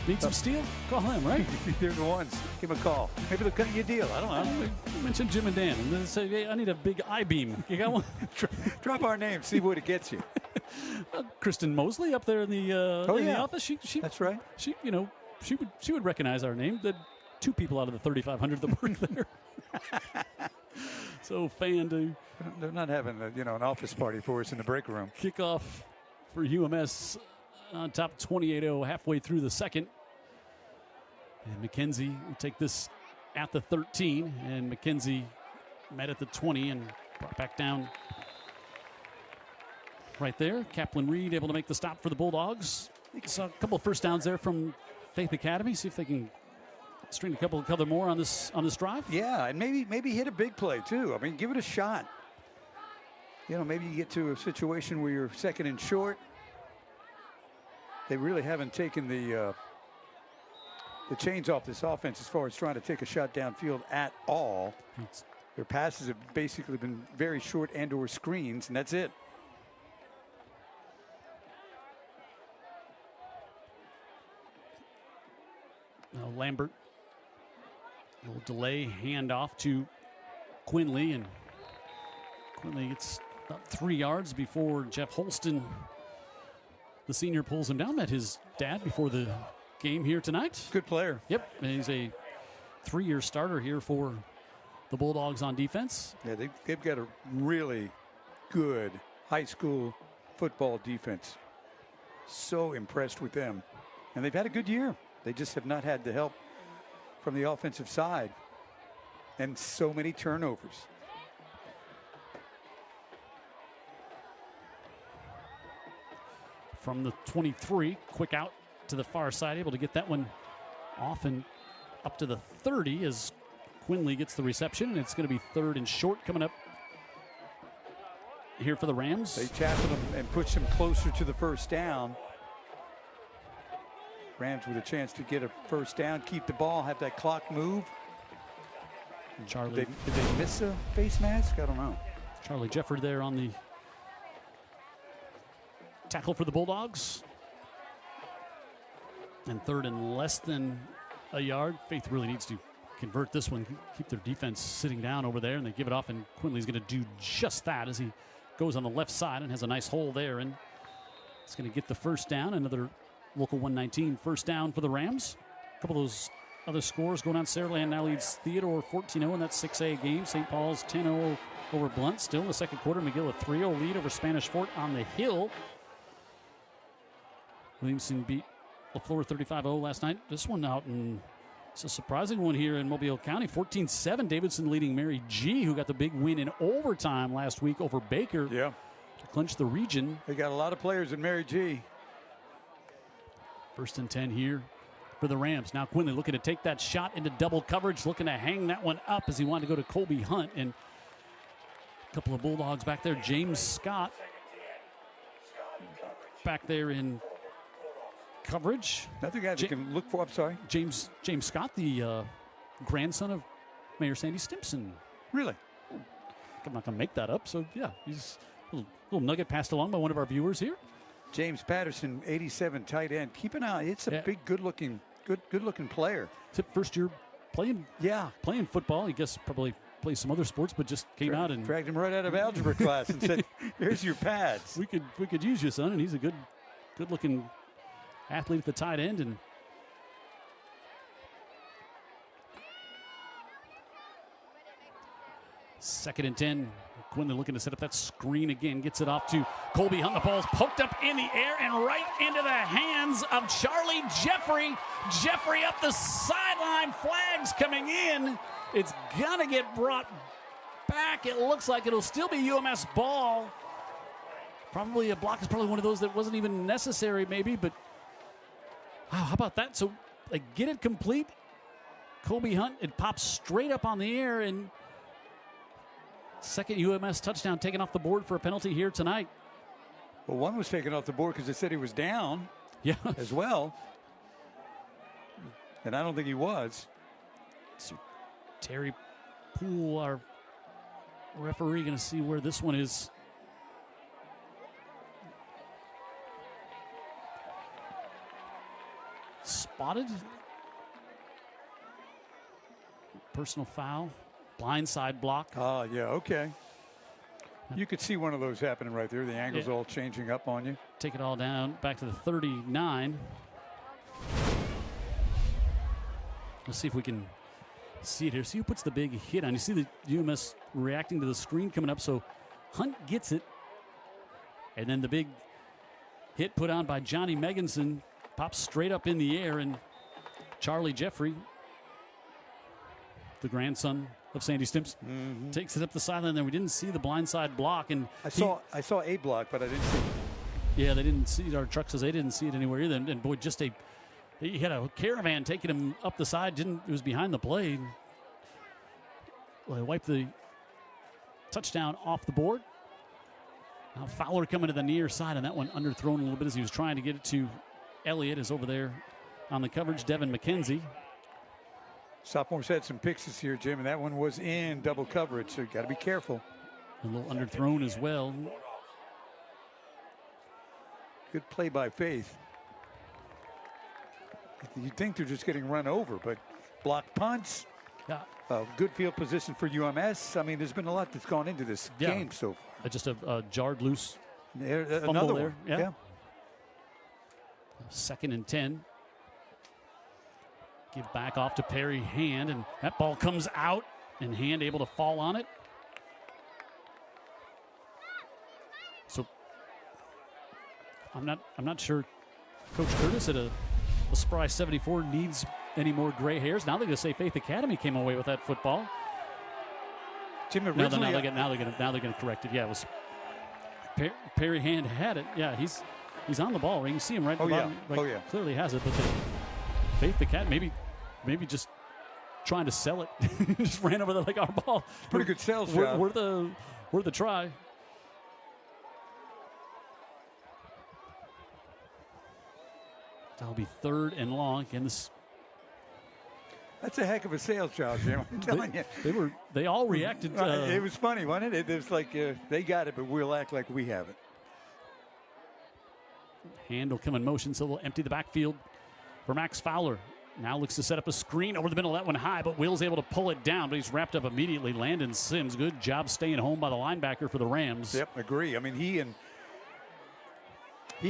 Need some steel? Call him, right? They're the ones. Give them a call. Maybe they'll cut you a deal. I don't know. You mentioned Jim and Dan, and then say, hey, I need a big I-beam. You got one? Drop our name. See what it gets you. Kristen Mosley up there in the the office. She that's right. She would recognize our name. The 2 people out of the 3,500 that work there. So they're not having an office party for us in the break room. Kickoff for UMS on top 28-0 halfway through the second. And McKenzie will take this at the 13, and McKenzie met at the 20 and Brought back down right there. Kaplan Reed able to make the stop for the Bulldogs. Saw a couple of first downs there from Faith Academy. See if they can string a couple more on this drive. Yeah, and maybe hit a big play too. I mean, give it a shot. You know, maybe you get to a situation where you're second and short. They really haven't taken the chains off this offense as far as trying to take a shot downfield at all. Their passes have basically been very short and/or screens, and that's it. Now Lambert, a little delay, handoff to Quinley, and Quinley gets about 3 yards before Jeff Holston, the senior, pulls him down. Met his dad before the game here tonight. Good player. Yep, and he's a 3-year starter here for the Bulldogs on defense. Yeah, they've got a really good high school football defense. So impressed with them. And they've had a good year. They just have not had the help from the offensive side. And so many turnovers. From the 23, quick out to the far side, able to get that one off and up to the 30 as Quinley gets the reception, and it's going to be 3rd and short coming up here for the Rams. They tackle them and push them closer to the first down. Rams with a chance to get a first down, keep the ball, have that clock move. Charlie, Did they miss a face mask? I don't know. Charlie Jefford there on the tackle for the Bulldogs. And 3rd and less than a yard. Faith really needs to convert this one, keep their defense sitting down over there, and they give it off, and Quinley's going to do just that as he goes on the left side and has a nice hole there, and it's going to get the first down. Another local 119 first down for the Rams. A couple of those other scores going on. Saraland now leads Theodore 14-0 in that 6A game. St. Paul's 10-0 over Blunt. Still in the second quarter, McGill a 3-0 lead over Spanish Fort on the Hill. Williamson beat LaFleur 35-0 last night. This one out, and it's a surprising one here in Mobile County. 14-7, Davidson leading Mary G., who got the big win in overtime last week over Baker. Yeah. To clinch the region. They got a lot of players in Mary G. 1st and 10 here for the Rams. Now Quinley looking to take that shot into double coverage, looking to hang that one up as he wanted to go to Colby Hunt. And a couple of Bulldogs back there. James Scott back there in coverage. Another guy that can look for, I'm sorry. James Scott, the grandson of Mayor Sandy Stimpson. Really? I'm not going to make that up. So, yeah, he's a little nugget passed along by one of our viewers here. James Patterson, 87, tight end. Keep an eye. It's a big, good-looking player. It's his first year playing football. I guess probably plays some other sports, but just came out and dragged him right out of algebra class and said, "Here's your pads. We could use you, son." And he's a good-looking athlete at the tight end. And second and 10. Quinley looking to set up that screen again. Gets it off to Colby Hunt. The ball's poked up in the air and right into the hands of Charlie Jeffrey. Jeffrey up the sideline. Flags coming in. It's going to get brought back. It looks like it'll still be UMS ball. Probably a block is probably one of those that wasn't even necessary maybe, but wow, how about that? So they get it complete. Colby Hunt, it pops straight up on the air, and second UMS touchdown taken off the board for a penalty here tonight. Well, one was taken off the board because they said he was down as well. And I don't think he was. So Terry Poole, our referee, going to see where this one is. Spotted. Personal foul. Blindside block. Oh, yeah, okay. You could see one of those happening right there. The angle's all changing up on you. Take it all down back to the 39. Let's see if we can see it here. See who puts the big hit on. You see the UMS reacting to the screen coming up. So Hunt gets it. And then the big hit put on by Johnny Meganson pops straight up in the air. And Charlie Jeffrey, the grandson of Sandy Stimps. Takes it up the sideline there. We didn't see the blindside block. And I saw a block, but I didn't see it. Yeah, they didn't see it. Our truck says they didn't see it anywhere either. And boy, he had a caravan taking him up the side. It was behind the play. Well, they wiped the touchdown off the board. Now Fowler coming to the near side, and that one underthrown a little bit as he was trying to get it to Elliott. Is over there on the coverage. Devin McKenzie. Sophomore's had some picks this year, Jim, and that one was in double coverage, so you got to be careful. A little underthrown as well. Good play by Faith. You'd think they're just getting run over, but block punts. Yeah. Good field position for UMS. I mean, there's been a lot that's gone into this game so far. Just a jarred loose Another fumble one. there. Yeah. 2nd and 10. Give back off to Perry Hand, and that ball comes out, and Hand able to fall on it. So I'm not sure Coach Curtis at a spry 74 needs any more gray hairs. Now they're going to say Faith Academy came away with that football. Jim, Now they're going to correct it. Yeah, it was Perry Hand had it. Yeah, he's on the ball. You can see him right at the bottom. Right, clearly has it, but Faith Academy maybe just trying to sell it. Just ran over there like our ball. Pretty good sales job. Worth the try. That'll be 3rd and long. Again, that's a heck of a sales job, Jim. I'm telling you. They all reacted. It was funny, wasn't it? It was like they got it, but we'll act like we have it. Hand will come in motion, so they'll empty the backfield for Max Fowler. Now looks to set up a screen over the middle. That one high, but Will's able to pull it down, but he's wrapped up immediately. Landon Sims, good job staying home by the linebacker for the Rams. Yep, agree. I mean, he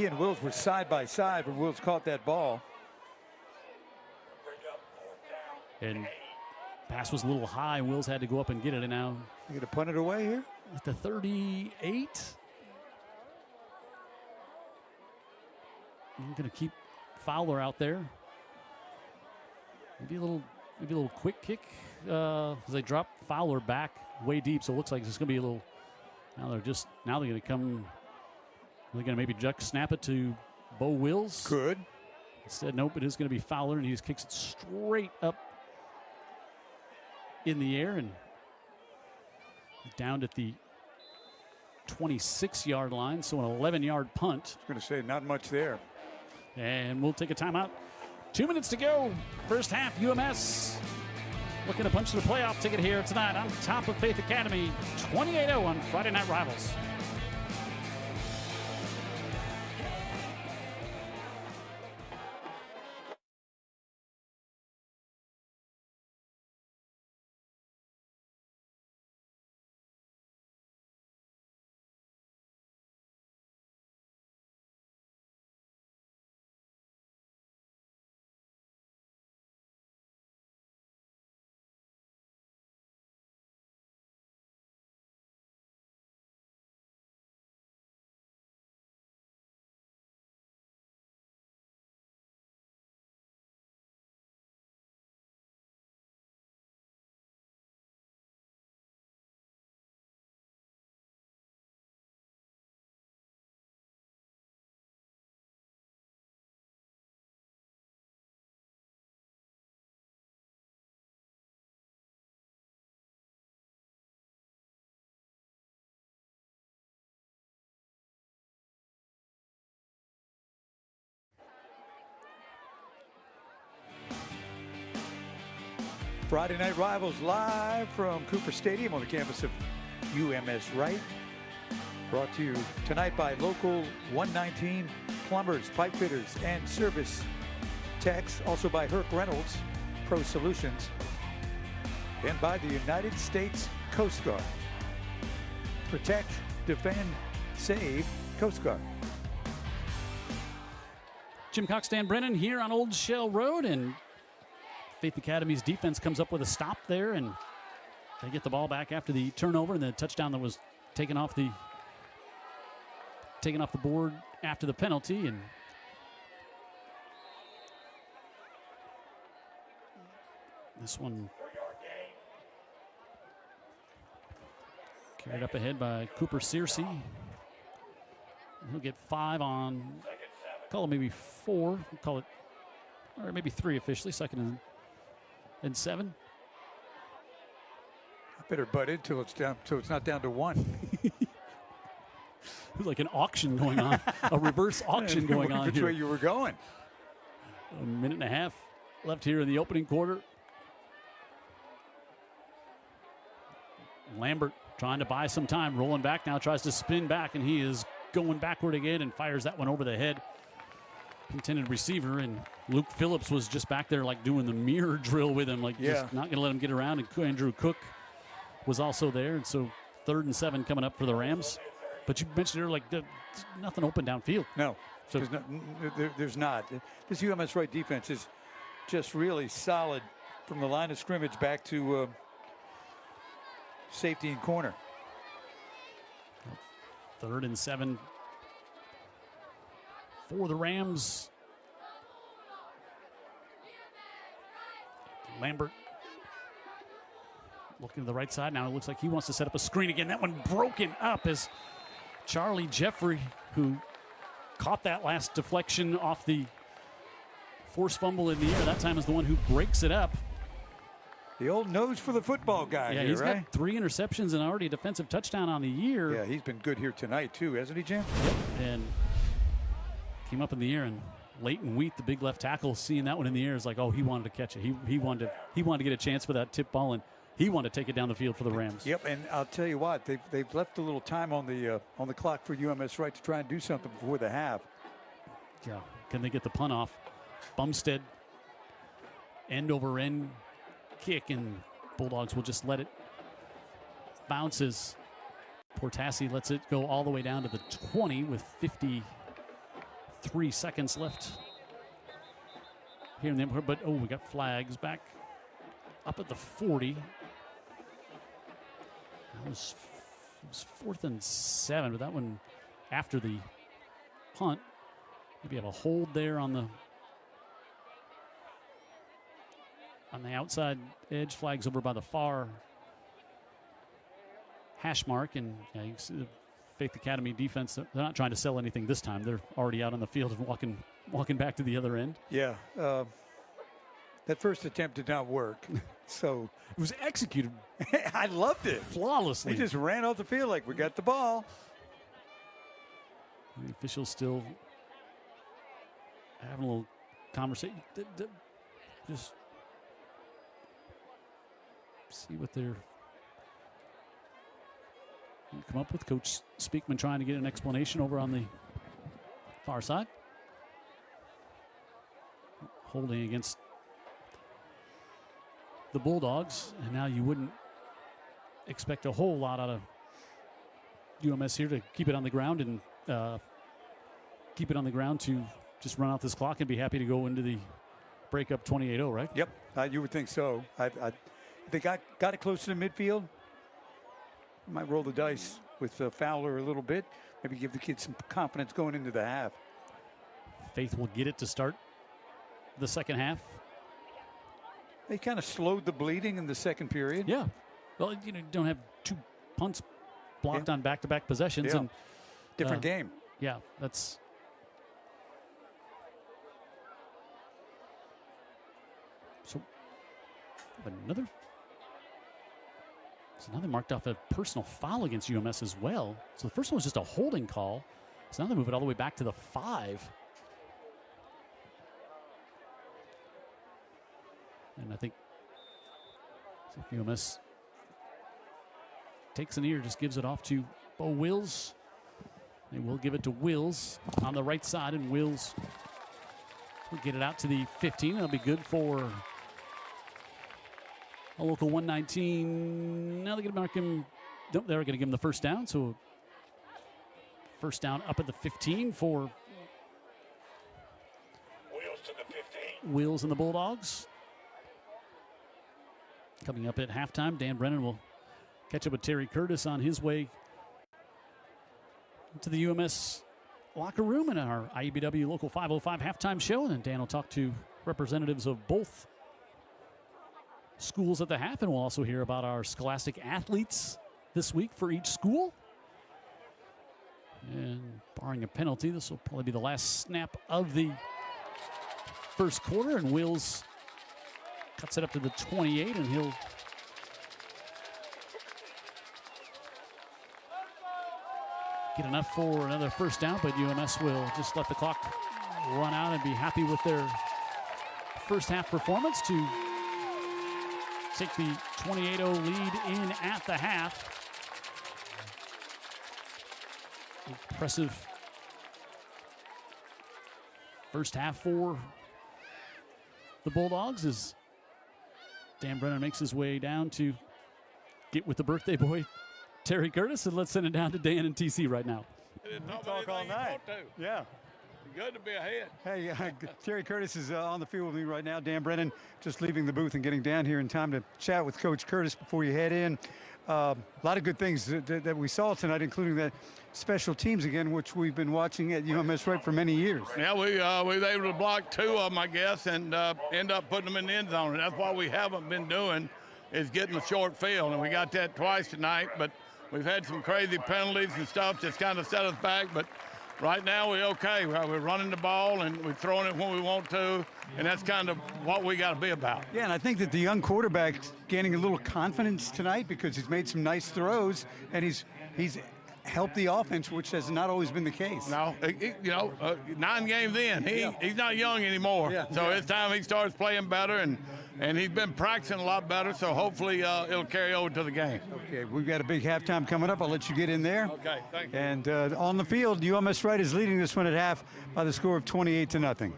and Wills were side by side when Wills caught that ball. And pass was a little high. Wills had to go up and get it, and now you going to punt it away here at the 38. I'm going to keep Fowler out there. Maybe a little quick kick as they drop Fowler back way deep. So it looks like it's going to be a little. Now they're going to come. They're going to maybe duck snap it to Bo Wills. Could. Instead, nope, it is going to be Fowler, and he just kicks it straight up in the air and down at the 26-yard line. So an 11-yard punt. I was going to say not much there. And we'll take a timeout. 2 minutes to go. First half, UMS looking to punch the playoff ticket here tonight on top of Faith Academy, 28-0 on Friday Night Rivals. Friday Night Rivals live from Cooper Stadium on the campus of UMS-Wright. Brought to you tonight by Local 119 Plumbers, Pipe Fitters, and Service Techs. Also by Herc Reynolds Pro Solutions. And by the United States Coast Guard. Protect, defend, save, Coast Guard. Jim Cox, Dan Brennan here on Old Shell Road, and Faith Academy's defense comes up with a stop there, and they get the ball back after the turnover and the touchdown that was taken off the board after the penalty. And this one Carried up ahead by Cooper Searcy. He'll get 5 on, call it maybe 4, we'll call it, or maybe 3 officially, 2nd and 7. I better butt in till it's down, so it's not down to 1. It was like an auction going on, a reverse auction going on Which here. way you were going? A minute and a half left here in the opening quarter. Lambert trying to buy some time, rolling back now, tries to spin back, and he is going backward again and fires that one over the head. Intended receiver, and Luke Phillips was just back there like doing the mirror drill with him, like just not going to let him get around. And Andrew Cook was also there, and so 3rd and 7 coming up for the Rams. But you mentioned there, like, there's nothing open downfield. No, So there's not. This UMS-Wright defense is just really solid from the line of scrimmage back to safety and corner. 3rd and 7 for the Rams. Lambert looking to the right side. Now it looks like he wants to set up a screen again. That one broken up as Charlie Jeffrey, who caught that last deflection off the forced fumble in the air. That time is the one who breaks it up. The old nose for the football guy. Yeah, here, he's right? got 3 interceptions and already a defensive touchdown on the year. Yeah, he's been good here tonight too, hasn't he, Jim? Yep. And came up in the air, and Leighton Wheat, the big left tackle, seeing that one in the air is like, oh, he wanted to catch it. He wanted to get a chance for that tip ball, and he wanted to take it down the field for the Rams. Yep, and I'll tell you what, they've left a little time on the clock for UMS-Wright to try and do something before the half. Yeah, can they get the punt off? Bumstead, end over end kick, and Bulldogs will just let it bounces. Portassi lets it go all the way down to the 20 with 53 seconds left here in the neighborhood. But, oh, we got flags back up at the 40. It was 4th and 7, but that one after the punt. Maybe have a hold there on the outside edge. Flags over by the far hash mark, and yeah, you can see the Faith Academy defense. They're not trying to sell anything this time. They're already out on the field and walking back to the other end. Yeah, that first attempt did not work. So it was executed. I loved it Flawlessly. He just ran off the field like we got the ball. The officials still having a little conversation. Just see what they're come up with. Coach Speakman trying to get an explanation over on the far side. Holding against the Bulldogs, and now you wouldn't expect a whole lot out of UMS here to keep it on the ground and keep it on the ground to just run out this clock and be happy to go into the breakup 28-0, right? Yep, you would think so. I think I got it close to the midfield. Might roll the dice with Fowler a little bit. Maybe give the kids some confidence going into the half. Faith will get it to start the second half. They kind of slowed the bleeding in the second period. Yeah. Well, you don't have 2 punts blocked on back-to-back possessions. Yeah. And Different game. Yeah, that's so another marked off a personal foul against UMS as well. So the first one was just a holding call. So now they move it all the way back to the 5. And I think UMS takes an ear, just gives it off to Bo Wills. They will give it to Wills on the right side, and Wills will get it out to the 15. That'll be good for a local 119. Now they're going to mark him. Nope, they're going to give him the first down. So first down up at the 15 for Wheels to the 15. Wills and the Bulldogs. Coming up at halftime, Dan Brennan will catch up with Terry Curtis on his way to the UMS locker room in our IEBW Local 505 halftime show. And then Dan will talk to representatives of both schools at the half, and we'll also hear about our Scholastic athletes this week for each school. And barring a penalty, this will probably be the last snap of the first quarter. And Wills cuts it up to the 28, and he'll get enough for another first down, but UMS will just let the clock run out and be happy with their first half performance to take the 28-0 lead in at the half. Impressive first half for the Bulldogs as Dan Brennan makes his way down to get with the birthday boy, Terry Curtis, and let's send it down to Dan and TC right now. Talk all night. Yeah. Good to be ahead. Hey, Terry Curtis is on the field with me right now. Dan Brennan just leaving the booth and getting down here in time to chat with Coach Curtis before you head in. A lot of good things that we saw tonight, including that special teams again, which we've been watching at UMS-Wright for many years. Yeah, we was able to block 2 of them, I guess, and end up putting them in the end zone. And that's what we haven't been doing, is getting the short field. And we got that twice tonight, but we've had some crazy penalties and stuff that's kind of set us back. But right now we're okay. We're running the ball and we're throwing it when we want to, and that's kind of what we got to be about. Yeah, and I think that the young quarterback's gaining a little confidence tonight because he's made some nice throws and he's helped the offense, which has not always been the case. No, 9 games in, he's not young anymore. Yeah. So it's time he starts playing better, and he's been practicing a lot better, so hopefully it'll carry over to the game. Okay, we've got a big halftime coming up. I'll let you get in there. Okay, thank you. And on the field, UMS-Wright is leading this one at half by the score of 28-0.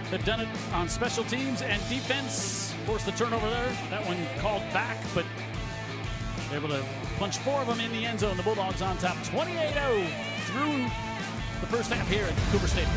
They've done it on special teams and defense. Forced the turnover there. That one called back, but able to punch 4 of them in the end zone. The Bulldogs on top 28-0 through the first half here at Cooper Stadium.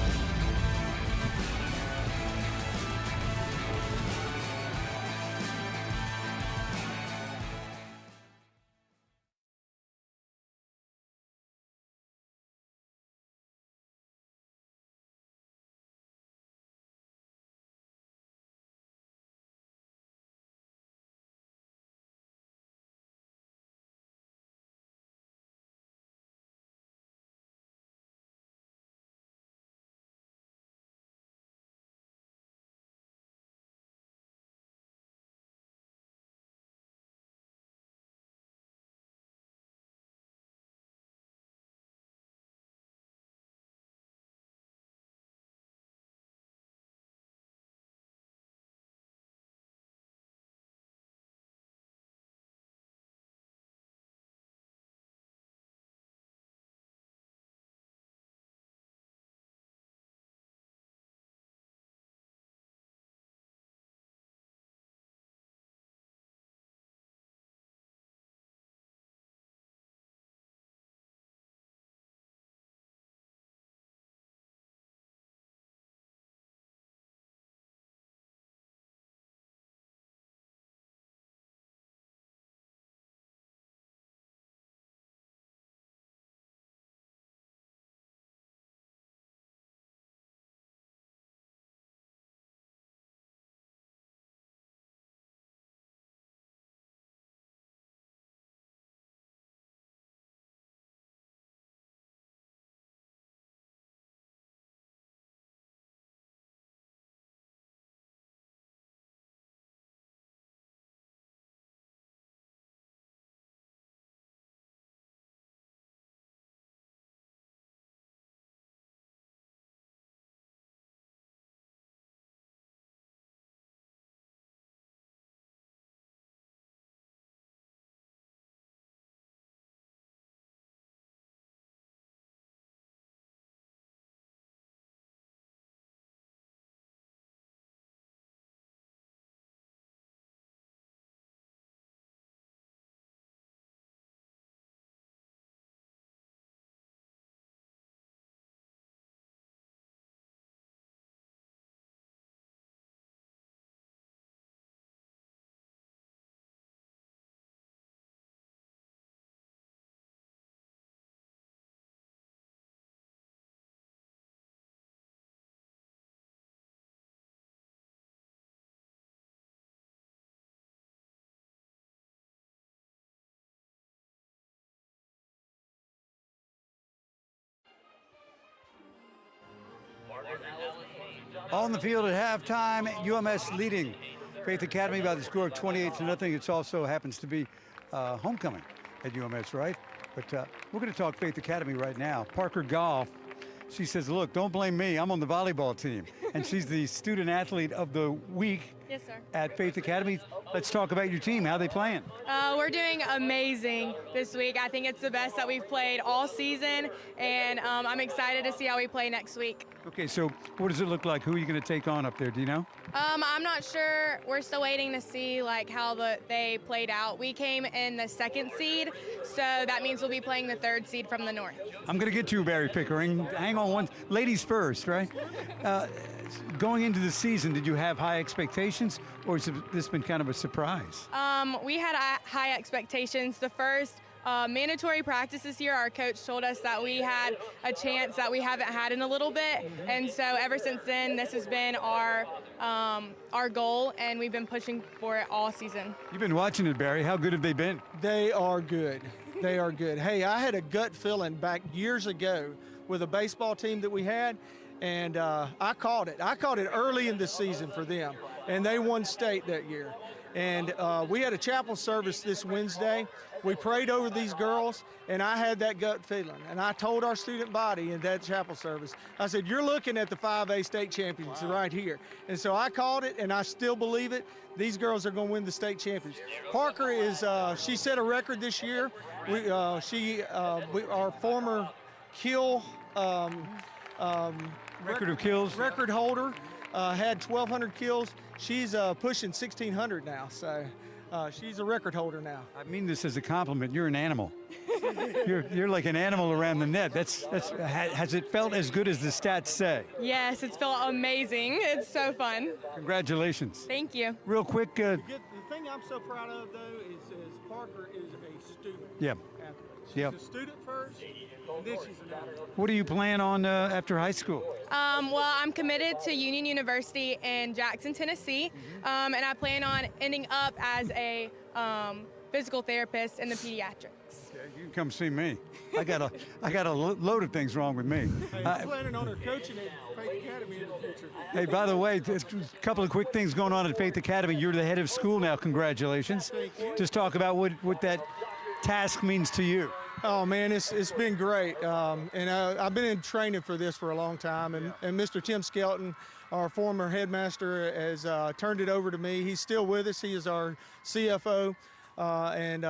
On the field at halftime, UMS leading Faith Academy by the score of 28-0. It also happens to be homecoming at UMS, right? But we're going to talk Faith Academy right now. Parker Goff, she says, look, don't blame me. I'm on the volleyball team. And she's the student athlete of the week. Yes, sir. At Faith Academy. Let's talk about your team. How are they playing? We're doing amazing this week. I think it's the best that we've played all season, and I'm excited to see how we play next week. Okay, so what does it look like? Who are you going to take on up there? Do you know? I'm not sure. We're still waiting to see like how they played out. We came in the 2nd seed, so that means we'll be playing the 3rd seed from the north. I'm going to get you, Barry Pickering. Hang on one. Ladies first, right? Going into the season, did you have high expectations, or has this been kind of a surprise? We had high expectations. The first mandatory practice this year, our coach told us that we had a chance that we haven't had in a little bit, and so ever since then, this has been our goal, and we've been pushing for it all season. You've been watching it, Barry. How good have they been? They are good. They are good. Hey, I had a gut feeling back years ago with a baseball team that we had, and I called it. I called it early in the season for them, and they won state that year. And we had a chapel service this Wednesday. We prayed over these girls, and I had that gut feeling. And I told our student body in that chapel service, I said, you're looking at the 5A state champions right here. And so I called it, and I still believe it. These girls are going to win the state champions. Parker is, she set a record this year. Our former kill Record of kills. record holder had 1,200 kills. She's pushing 1,600 now, so she's a record holder now. I mean this as a compliment. You're an animal. you're like an animal around the net. Has it felt as good as the stats say? Yes, it's felt amazing. It's so fun. Congratulations. Thank you. Real quick. The thing I'm so proud of, though, is Parker is a student. Yeah. Athlete. She's Yep. a student first, and then she's an athlete. What do you plan on after high school? Well, I'm committed to Union University in Jackson, Tennessee, and I plan on ending up as a physical therapist in the pediatrics. Yeah, you can come see me. I got a load of things wrong with me. Hey, I'm planning on her coaching at Faith Academy in the future. Hey, by the way, there's a couple of quick things going on at Faith Academy. You're the head of school now. Congratulations. Thank you. Just talk about what that task means to you. Oh man, it's been great, and I've been in training for this for a long time. And Mr. Tim Skelton, our former headmaster, has turned it over to me. He's still with us. He is our CFO, and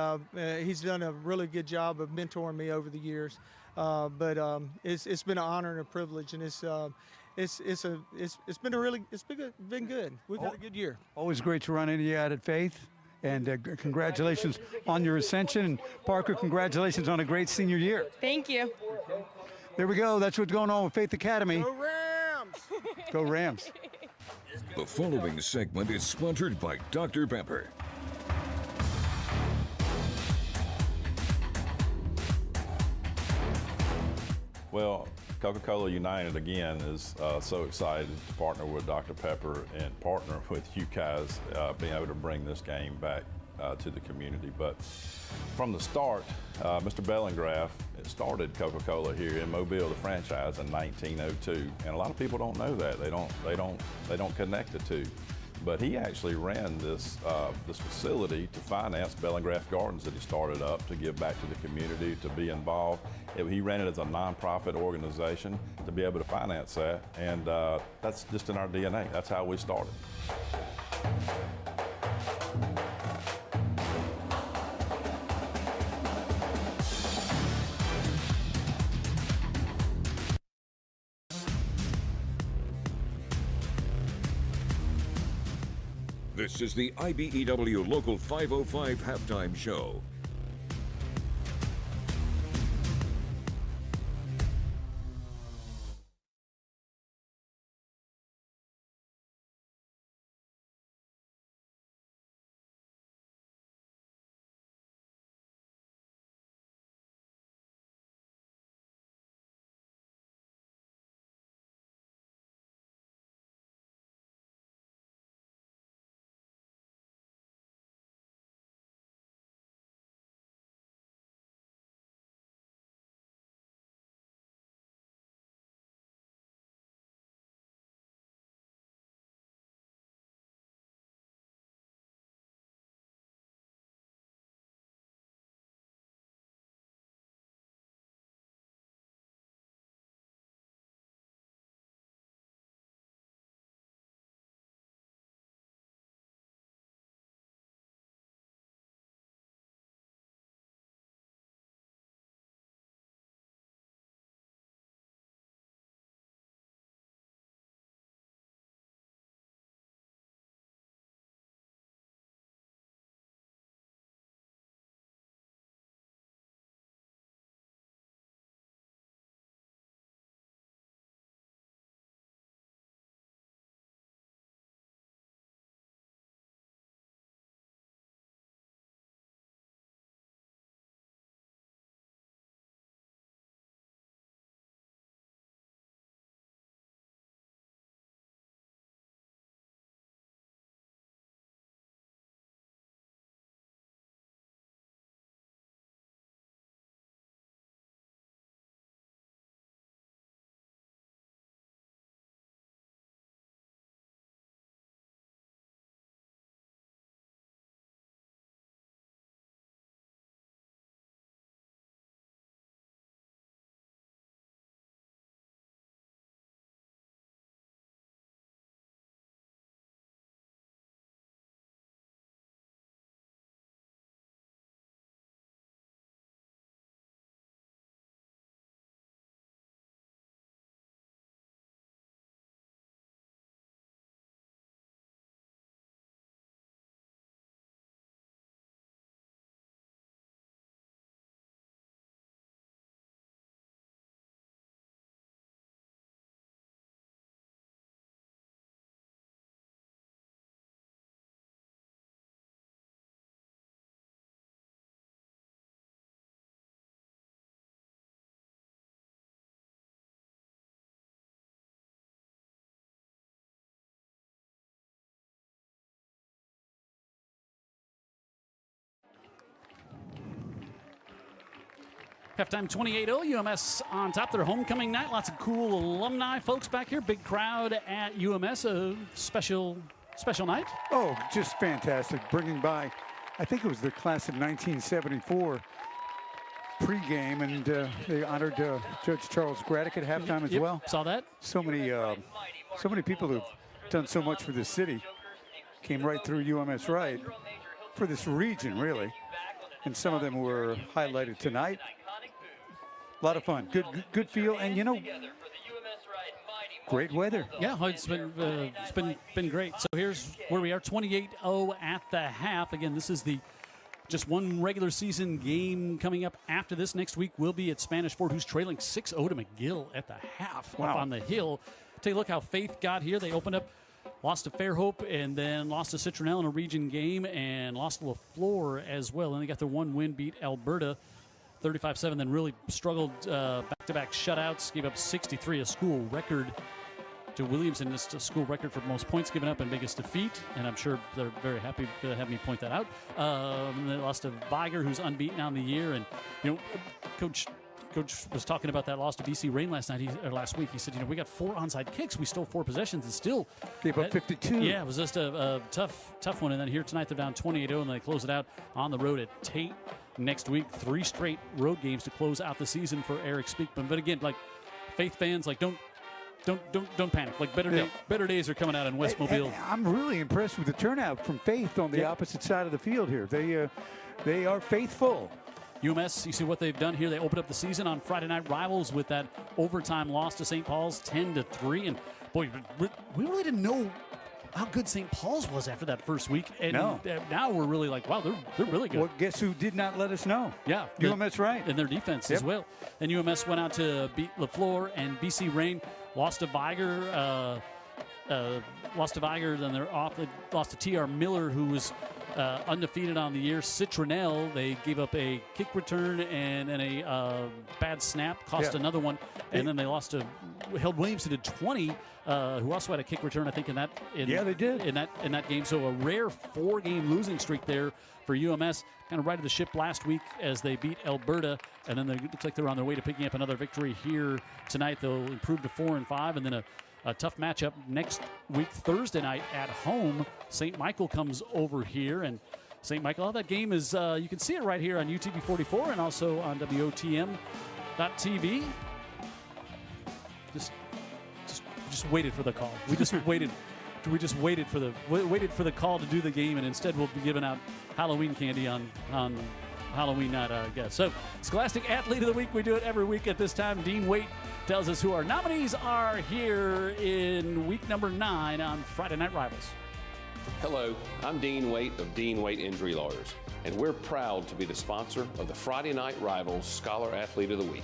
he's done a really good job of mentoring me over the years. But it's been an honor and a privilege, and it's been good. We've had a good year. Always great to run into you out at Faith. And congratulations on your ascension. And Parker, congratulations on a great senior year. Thank you. There we go. That's what's going on with Faith Academy. Go Rams! Go Rams. The following segment is sponsored by Dr. Pepper. Well, Coca-Cola United, again, is so excited to partner with Dr. Pepper and partner with you guys being able to bring this game back to the community. But from the start, Mr. Bellingraf started Coca-Cola here in Mobile, the franchise, in 1902. And a lot of people don't know that. They don't connect the two. But he actually ran this facility to finance Bellingraf Gardens that he started up to give back to the community, to be involved. He ran it as a nonprofit organization to be able to finance that, and that's just in our DNA. That's how we started. This is the IBEW Local 505 Halftime Show. Halftime 28-0, UMS on top. Their homecoming night. Lots of cool alumni folks back here. Big crowd at UMS. A special night. Oh, just fantastic. Bringing by, I think it was the class of 1974 pregame, and they honored Judge Charles Graddick at halftime as well. Saw that. So many people who've done so much for this city came right through UMS-Wright for this region, really. And some of them were highlighted tonight. A lot of fun, good feel, and great weather. Yeah, it's been great. So here's where we are, 28-0 at the half. Again, this is just one regular season game coming up after this. Next week we'll be at Spanish Fort, who's trailing 6-0 to McGill at the half. Wow. Up on the hill. Take a look how Faith got here. They opened up, lost to Fairhope, and then lost to Citronelle in a region game, and lost to LaFleur as well. And they got their one win, beat Alberta 35-7, then really struggled back-to-back shutouts, gave up 63, a school record to Williamson. It's a school record for most points given up in biggest defeat, and I'm sure they're very happy to have me point that out. They lost to Viger, who's unbeaten on the year, and Coach was talking about that loss to BC Rain last week. He said, we got 4 onside kicks. We stole 4 possessions and still gave up 52. Yeah, it was just a tough one. And then here tonight they're down 28-0, and they close it out on the road at Tate next week. 3 straight road games to close out the season for Eric Speakman. But again, Faith fans, don't panic. Better days are coming out in West Mobile. And I'm really impressed with the turnout from Faith on the opposite side of the field here. They are faithful. UMS, you see what they've done here. They opened up the season on Friday Night Rivals with that overtime loss to St. Paul's, 10-3. And boy, we really didn't know how good St. Paul's was after that first week. And now we're really like, wow, they're really good. Well, guess who did not let us know? Yeah. UMS-Wright. And their defense as well. And UMS went out to beat LaFleur, and BC Rain lost to Viger. Then they're off. They lost to T.R. Miller, who was undefeated on the year. Citronelle, they gave up a kick return and a bad snap, cost another one, and then they held Williamson to 20, who also had a kick return, I think, they did in that game. So a rare 4-game losing streak there for UMS. Kind of righted the ship last week as they beat Alberta, and then it looks like they're on their way to picking up another victory here tonight. They'll improve to 4-5, and then a tough matchup next week, Thursday night at home. St. Michael comes over here, and St. Michael, that game is, you can see it right here on UTV 44 and also on WOTM.tv. Just waited for the call. We just waited for the call to do the game, and instead we'll be giving out Halloween candy on Halloween night, I guess. So, Scholastic Athlete of the Week, we do it every week at this time. Dean Waite tells us who our nominees are here in week number 9 on Friday Night Rivals. Hello, I'm Dean Waite of Dean Waite Injury Lawyers, and we're proud to be the sponsor of the Friday Night Rivals Scholar Athlete of the Week.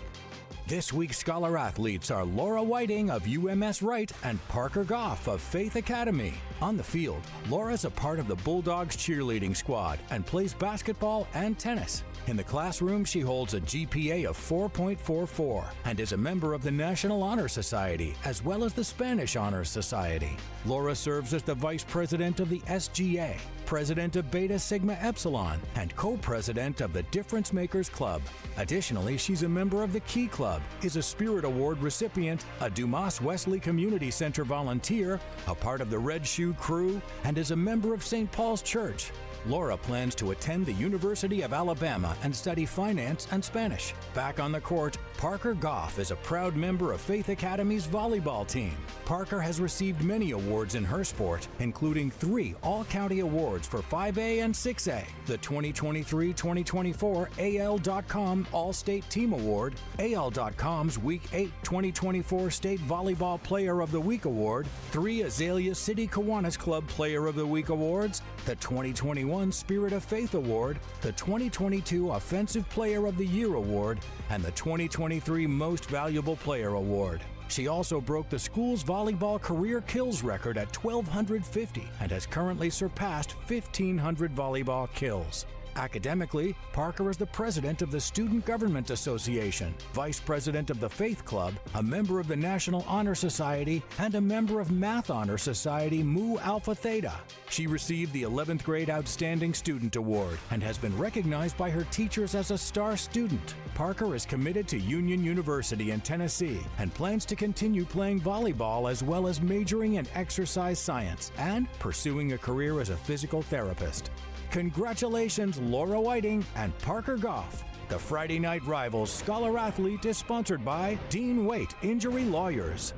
This week's Scholar Athletes are Laura Whiting of UMS-Wright and Parker Goff of Faith Academy. On the field, Laura's a part of the Bulldogs cheerleading squad and plays basketball and tennis. In the classroom, she holds a GPA of 4.44 and is a member of the National Honor Society as well as the Spanish Honor Society. Laura serves as the Vice President of the SGA, President of Beta Sigma Epsilon, and Co-President of the Difference Makers Club. Additionally, she's a member of the Key Club, is a Spirit Award recipient, a Dumas Wesley Community Center volunteer, a part of the Red Shoe Crew, and is a member of St. Paul's Church. Laura plans to attend the University of Alabama and study finance and Spanish. Back on the court, Parker Goff is a proud member of Faith Academy's volleyball team. Parker has received many awards in her sport, including 3 All-County Awards for 5A and 6A, the 2023-2024 AL.com All-State Team Award, AL.com's Week 8 2024 State Volleyball Player of the Week Award, 3 Azalea City Kiwanis Club Player of the Week Awards, the 2021 Spirit of Faith Award, the 2022 Offensive Player of the Year Award, and the 2023 Most Valuable Player Award. She also broke the school's volleyball career kills record at 1,250 and has currently surpassed 1,500 volleyball kills. Academically, Parker is the president of the Student Government Association, vice president of the Faith Club, a member of the National Honor Society, and a member of Math Honor Society Mu Alpha Theta. She received the 11th grade Outstanding Student Award and has been recognized by her teachers as a star student. Parker is committed to Union University in Tennessee and plans to continue playing volleyball as well as majoring in exercise science and pursuing a career as a physical therapist. Congratulations, Laura Whiting and Parker Goff. The Friday Night Rivals Scholar Athlete is sponsored by Dean Waite Injury Lawyers.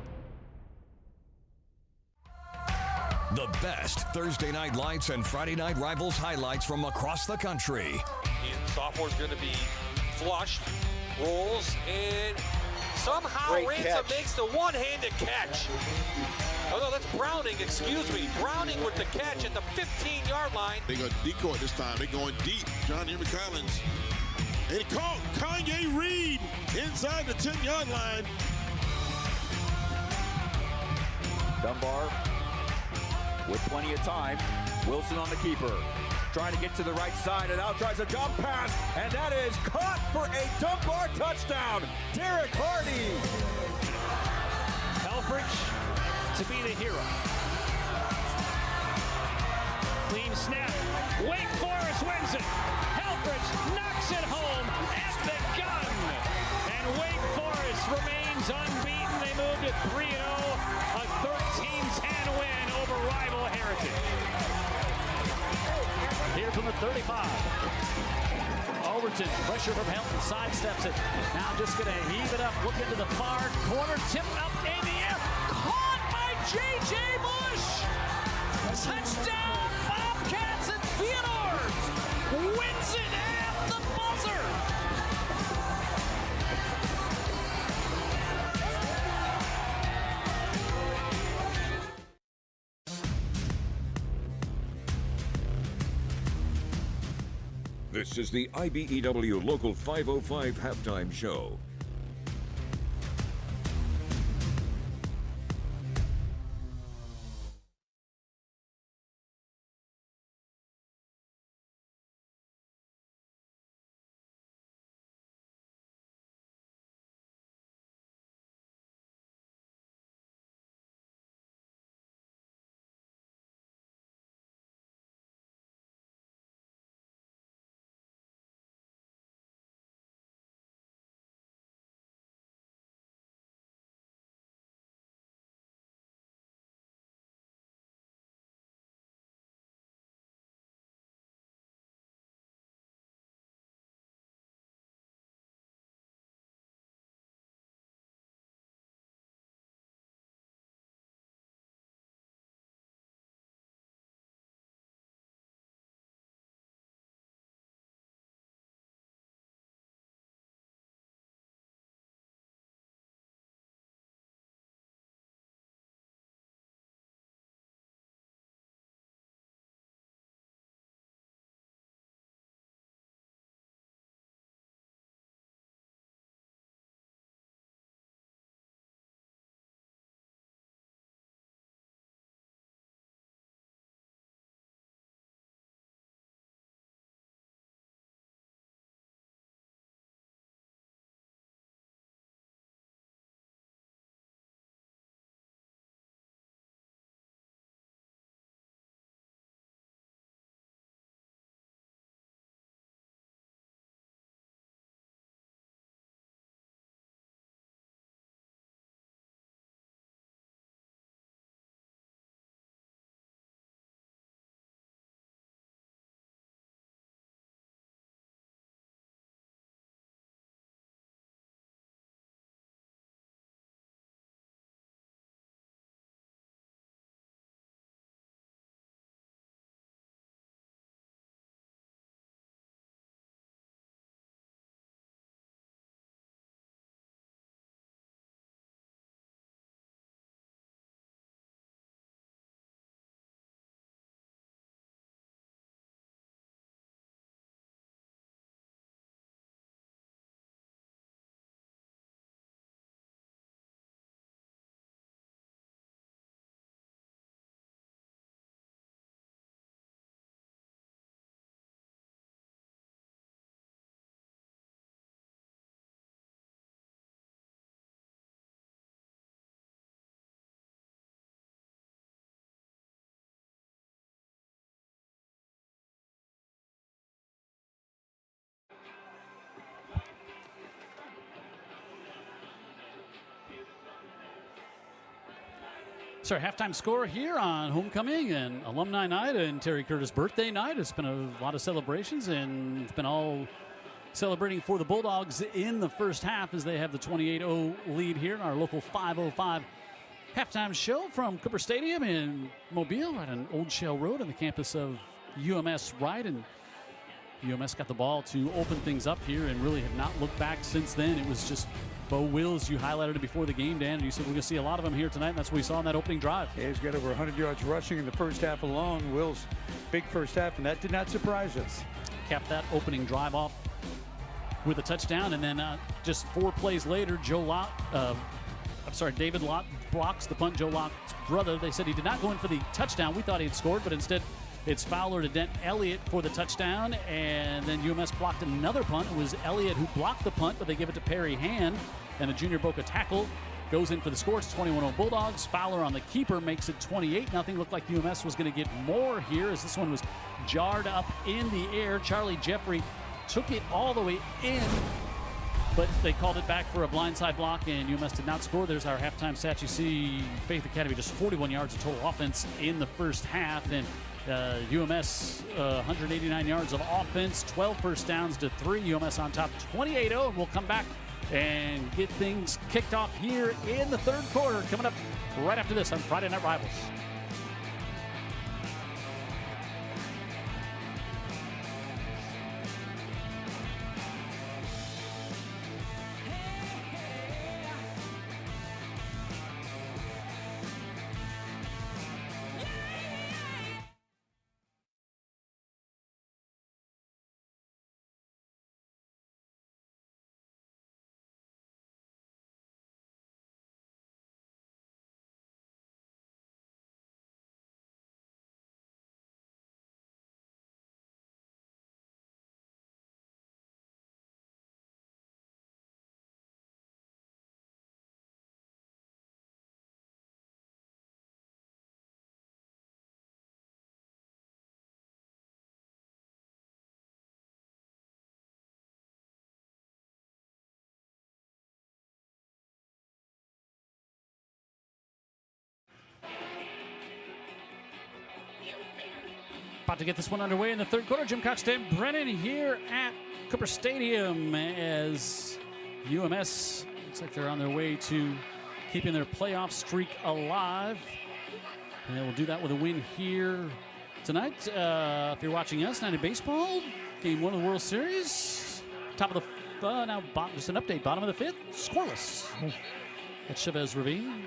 The best Thursday Night Lights and Friday Night Rivals highlights from across the country. And sophomore's going to be flushed, rolls, and somehow Ransom makes the one-handed catch. Oh, no, that's Browning, excuse me. Browning with the catch at the 15-yard line. They're going to decoy this time. They're going deep. John Henry Collins. And caught Kanye Reed inside the 10-yard line. Dunbar with plenty of time. Wilson on the keeper. Trying to get to the right side, and now tries a jump pass, and that is caught for a Dunbar touchdown. Derek Hardy. Helfrich to be the hero. Clean snap. Wake Forest wins it. Helfrich knocks it home at the gun. And Wake Forest remains unbeaten. They move to 3-0, a 13-10 win over rival Heritage. Here from the 35. Overton, pressure from Helton, sidesteps it. Now just going to heave it up, look into the far corner, tipped up in the air, caught by J.J. Bush. Touchdown, Bobcats, and Theodore wins it at the buzzer. This is the IBEW Local 505 Halftime Show. Sorry, halftime score here on homecoming and alumni night and Terry Curtis' birthday night. It's been a lot of celebrations, and it's been all celebrating for the Bulldogs in the first half as they have the 28-0 lead here in our local 5:05 halftime show from Cooper Stadium in Mobile at an Old Shell Road on the campus of UMS-Wright. And UMS got the ball to open things up here and really have not looked back since then. It was just Bo Wills, you highlighted it before the game, Dan, and you said we're going to see a lot of them here tonight, and that's what we saw in that opening drive. Yeah, he's got over 100 yards rushing in the first half alone. Wills, big first half, and that did not surprise us. Capped that opening drive off with a touchdown, and then just 4 plays later, David Lott blocks the punt. Joe Lott's brother, they said he did not go in for the touchdown. We thought he had scored, but instead it's Fowler to Dent Elliott for the touchdown, and then UMS blocked another punt. It was Elliott who blocked the punt, but they give it to Perry Hand, and the junior Boca tackle goes in for the score. It's 21-0 Bulldogs. Fowler on the keeper makes it 28-0. Looked like UMS was going to get more here as this one was jarred up in the air. Charlie Jeffrey took it all the way in, but they called it back for a blindside block, and UMS did not score. There's our halftime stat. You see Faith Academy just 41 yards of total offense in the first half, and UMS 189 yards of offense, 12 first downs to 3. UMS on top 28-0, and we'll come back and get things kicked off here in the third quarter. Coming up right after this on Friday Night Rivals. About to get this one underway in the third quarter. Jim Cox, Dan Brennan here at Cooper Stadium as UMS looks like they're on their way to keeping their playoff streak alive. And they will do that with a win here tonight. If you're watching us, Night of Baseball, Game 1 of the World Series. Top of the, now just an update, bottom of the 5th, scoreless at Chavez Ravine.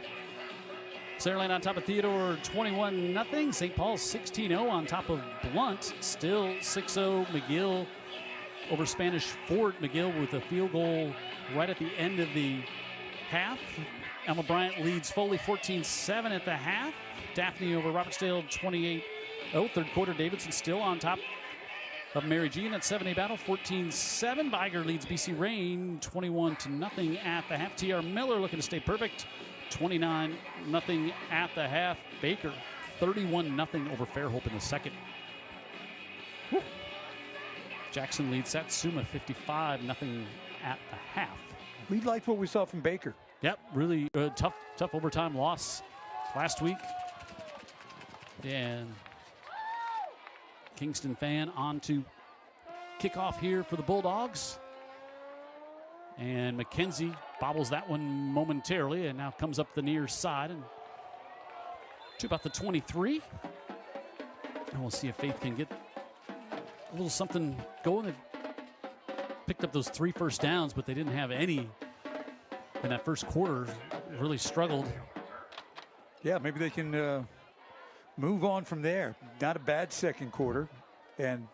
Saraland on top of Theodore, 21-0. St. Paul's 16-0 on top of Blunt, still 6-0. McGill over Spanish Fort. McGill with a field goal right at the end of the half. Elma Bryant leads Foley 14-7 at the half. Daphne over Robertsdale 28-0. Third quarter, Davidson still on top of Mary Jean at 7A battle, 14-7. Biger leads BC Rain 21-0 at the half. TR Miller looking to stay perfect. 29-0 at the half. Baker 31-0 over Fairhope in the second. Woo. Jackson leads Satsuma 55-0 at the half. We liked what we saw from Baker. Yep, really tough overtime loss last week. And Kingston fan on to kickoff here for the Bulldogs. And McKenzie bobbles that one momentarily and now comes up the near side and to about the 23. And we'll see if Faith can get a little something going. They've picked up those 3 first downs, but they didn't have any in that first quarter. Really struggled. Yeah, maybe they can move on from there. Not a bad second quarter. And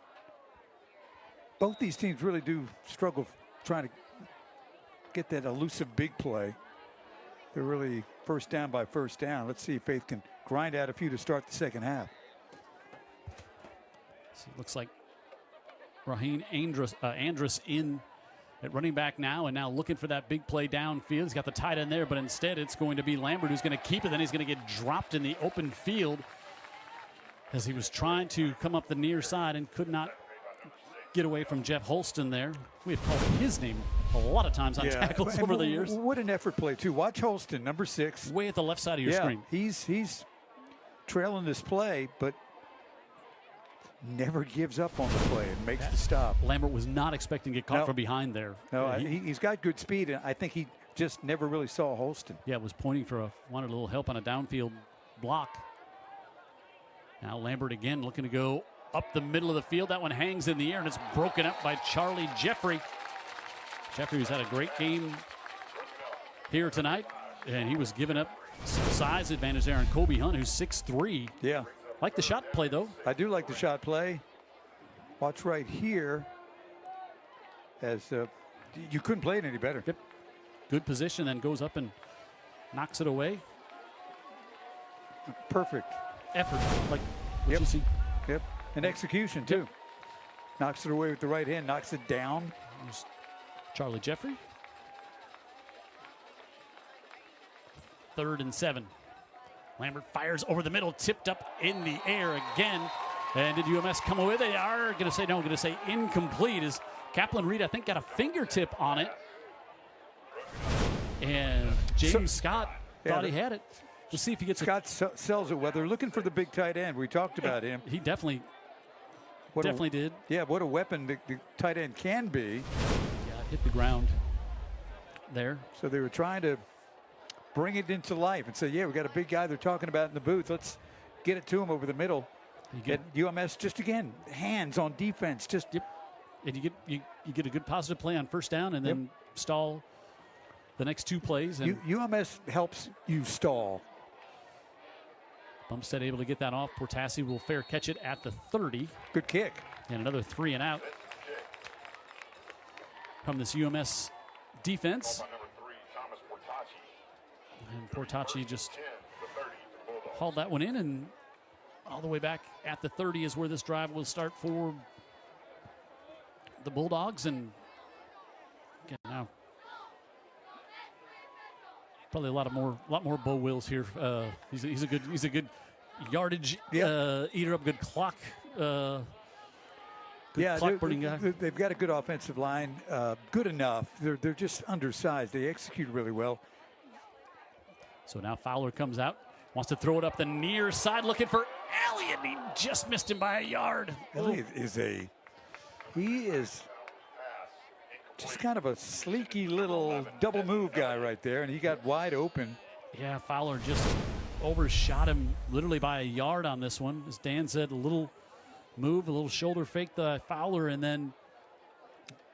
both these teams really do struggle trying to get that elusive big play. They're really first down by first down. Let's see if Faith can grind out a few to start the second half. So it looks like Raheem Andrus in at running back now, and now looking for that big play downfield. He's got the tight end there, but instead it's going to be Lambert who's going to keep it. Then he's going to get dropped in the open field as he was trying to come up the near side and could not get away from Jeff Holston there. We have called his name a lot of times on tackles over the years. What an effort play, too. Watch Holston, number 6. Way at the left side of your screen. He's trailing this play, but never gives up on the play and makes the stop. Lambert was not expecting to get caught from behind there. No, he's got good speed, and I think he just never really saw Holston. Yeah, was pointing for wanted a little help on a downfield block. Now Lambert again looking to go up the middle of the field. That one hangs in the air, and it's broken up by Charlie Jeffrey. Jeffrey has had a great game here tonight, and he was giving up some size advantage there on Kobe Hunt, who's 6'3". Yeah. Like the shot play, though. I do like the shot play. Watch right here. As you couldn't play it any better. Yep. Good position, then goes up and knocks it away. Perfect effort, like what you see. Yep. And execution, too. Knocks it away with the right hand, knocks it down. There's Charlie Jeffrey. 3rd and 7. Lambert fires over the middle, tipped up in the air again. And did UMS come away? They are going to say incomplete as Kaplan Reed, I think, got a fingertip on it. And James Scott thought he had it. We'll see if he gets Scott sells it well. They're looking for the big tight end. We talked about him. He definitely did. Yeah, what a weapon the tight end can be. Yeah, hit the ground there. So they were trying to bring it into life and say, yeah, we got a big guy they're talking about in the booth. Let's get it to him over the middle. Get UMS just again, hands on defense. Just and you get a good positive play on first down and then stall the next 2 plays. And UMS helps you stall. Bumstead able to get that off. Portassi will fair catch it at the 30. Good kick. And another 3 and out from this UMS defense. And Portassi just hauled that one in, and all the way back at the 30 is where this drive will start for the Bulldogs. And again, now probably a lot more Bo Wills here. He's a good yardage eater up, good clock. Clock burning guy. They've got a good offensive line, good enough. They're just undersized. They execute really well. So now Fowler comes out, wants to throw it up the near side, looking for Elliott. He just missed him by a yard. Elliott is just kind of a sleeky little double move guy right there, and he got wide open. Yeah, Fowler just overshot him literally by a yard on this one. As Dan said, a little move, a little shoulder fake the Fowler, and then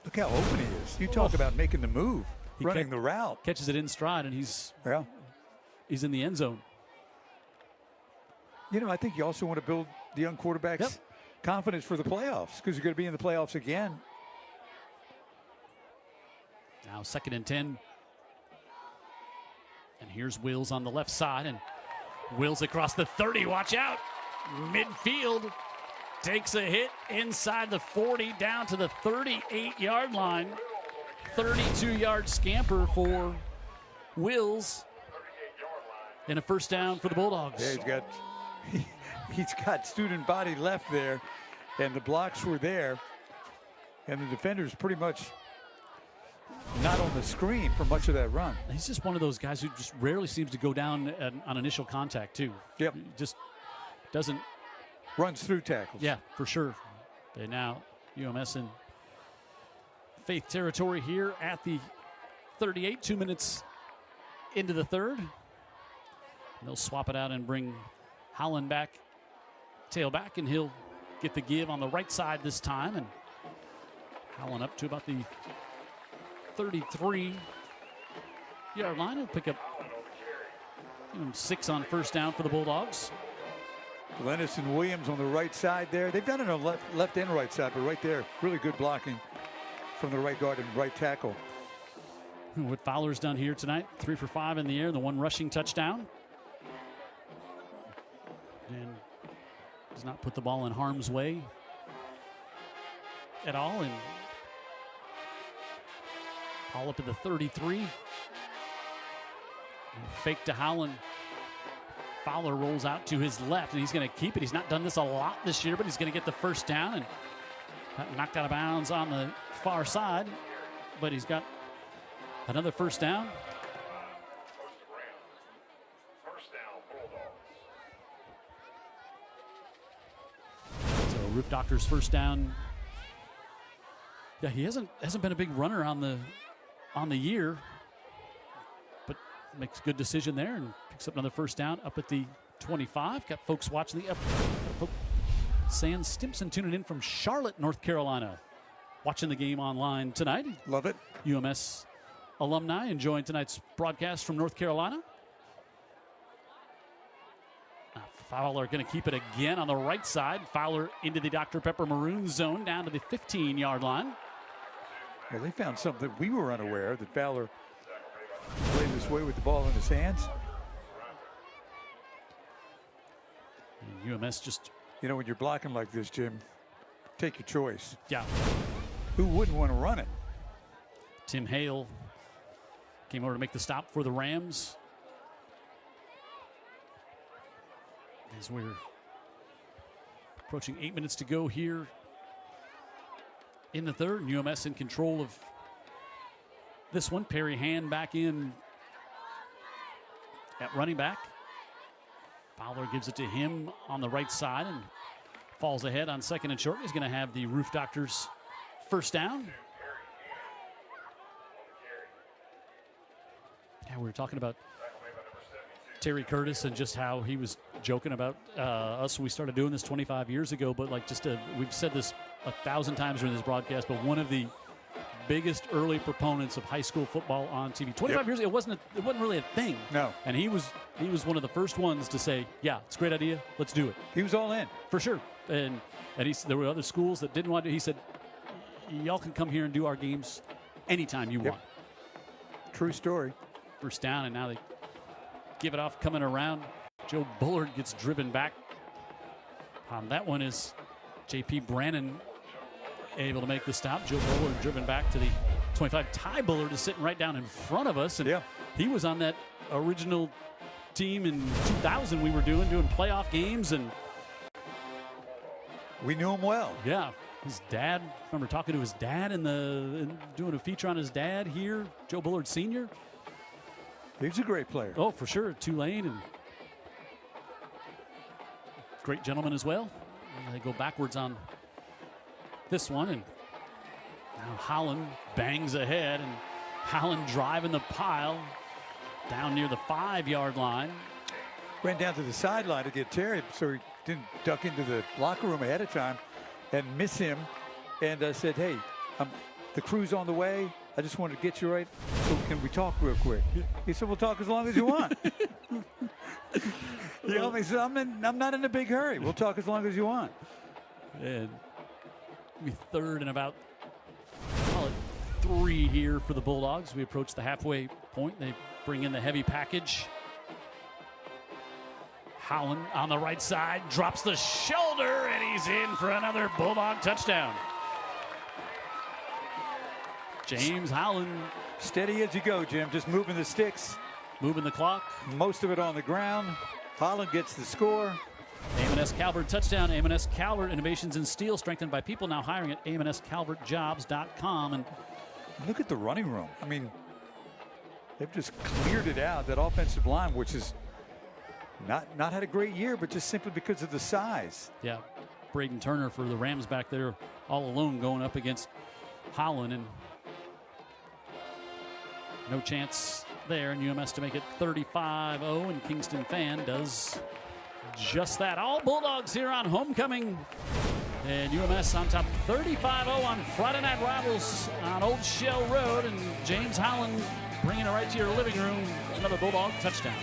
look how open he is. You talk about making the move, running the route. Catches it in stride, and he's in the end zone. You know, I think you also want to build the young quarterback's confidence for the playoffs, because you're going to be in the playoffs again. Now 2nd and 10. And here's Wills on the left side, and Wills across the 30. Watch out. Midfield takes a hit inside the 40 down to the 38-yard line. 32-yard scamper for Wills. And a first down for the Bulldogs. Yeah, he's got student body left there, and the blocks were there, and the defender's pretty much not on the screen for much of that run. He's just one of those guys who just rarely seems to go down on initial contact, too. Yep. Just doesn't. Runs through tackles. Yeah, for sure. And now UMS in Faith territory here at the 38, 2 minutes into the third. And they'll swap it out and bring Howland back, tail back, and he'll get the give on the right side this time. And Howland up to about the 33-yard line. He'll pick up 6 on first down for the Bulldogs. Lennis and Williams on the right side there. They've done it on left and right side, but right there, really good blocking from the right guard and right tackle. What Fowler's done here tonight, 3 for 5 in the air, the 1 rushing touchdown. And does not put the ball in harm's way at all. And Paul up to the 33. Fake to Howland. Fowler rolls out to his left, and he's going to keep it. He's not done this a lot this year, but he's going to get the first down, and got knocked out of bounds on the far side. But he's got Another first down. So Roof Doctor's first down. Yeah, he hasn't been a big runner on the year, but makes a good decision there and picks up another first down up at the 25. Got folks watching the Sam Stimson tuning in from Charlotte, North Carolina, watching the game online tonight. Love it. UMS alumni enjoying tonight's broadcast from North Carolina. Fowler going to keep it again on the right side. Fowler into the Dr. Pepper Maroon zone down to the 15-yard line. Well, they found something we were unaware, that Fowler played this way with the ball in his hands. And UMS just... You know, when you're blocking like this, Jim, take your choice. Yeah. Who wouldn't want to run it? Tim Hale came over to make the stop for the Rams. As we're approaching 8 minutes to go here in the third, and UMS in control of this one. Perry Hand back in at running back. Fowler gives it to him on the right side and falls ahead on second and short. He's going to have the Roof Doctors first down. Yeah, we were talking about Terry Curtis and just how he was joking about us when we started doing this 25 years ago. But like we've said this 1,000 times during this broadcast, but one of the biggest early proponents of high school football on TV. 25 years ago, it wasn't really a thing. No. And he was one of the first ones to say, yeah, it's a great idea. Let's do it. He was all in. For sure. And there were other schools that didn't want to. He said, y'all can come here and do our games anytime you want. True story. First down, and now they give it off coming around. Joe Bullard gets driven back. On that one is J.P. Brannon able to make the stop. Joe Bullard driven back to the 25. Ty Bullard is sitting right down in front of us, and he was on that original team in 2000 we were doing playoff games, and we knew him well. Yeah, his dad. Remember talking to his dad and doing a feature on his dad here, Joe Bullard Sr. He's a great player. Oh, for sure, Tulane, and great gentleman as well. And they go backwards on this one, and now Holland bangs ahead, and Holland driving the pile down near the 5-yard line. Ran down to the sideline to get Terry, so he didn't duck into the locker room ahead of time and miss him. And said, hey, the crew's on the way. I just wanted to get you right. So can we talk real quick? He said, we'll talk as long as you want. He said, I'm not in a big hurry. We'll talk as long as you want. And we third and about, call it 3 here for the Bulldogs. We approach the halfway point. They bring in the heavy package. Howland on the right side drops the shoulder, and he's in for another Bulldog touchdown. James Howland. Steady as you go, Jim. Just moving the sticks. Moving the clock. Most of it on the ground. Holland gets the score. A&S Calvert touchdown. A&S Calvert, innovations in steel, strengthened by people, now hiring at amscalvertjobs.com. And look at the running room. I mean, they've just cleared it out. That offensive line, which is not had a great year, but just simply because of the size. Yeah, Braden Turner for the Rams back there all alone going up against Holland, and no chance there, and UMS to make it 35-0, and Kingston Fan does just that. All Bulldogs here on homecoming, and UMS on top 35-0 on Friday Night Rivals on Old Shell Road, and James Holland bringing it right to your living room. Another Bulldog touchdown.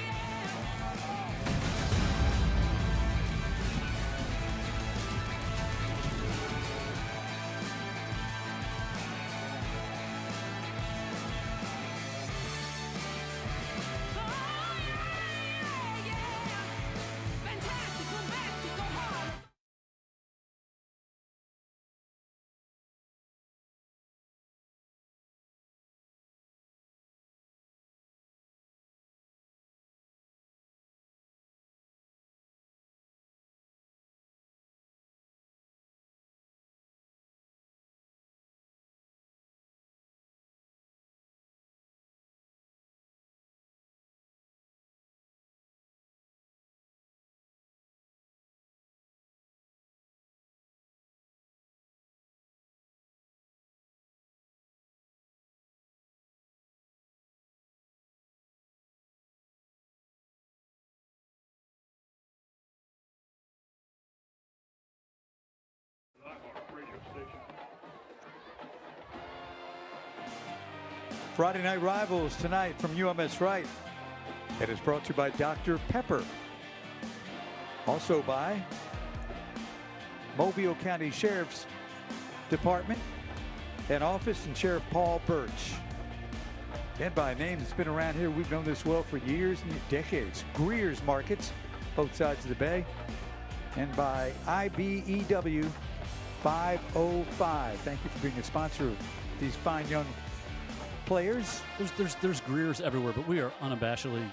Friday Night Rivals tonight from UMS-Wright. It is brought to you by Dr. Pepper. Also by Mobile County Sheriff's Department and Office and Sheriff Paul Birch. And by a name that's been around here, we've known this well for years and decades. Greer's Markets, both sides of the bay. And by IBEW 505. Thank you for being a sponsor of these fine young players. There's Greers everywhere, but we are unabashedly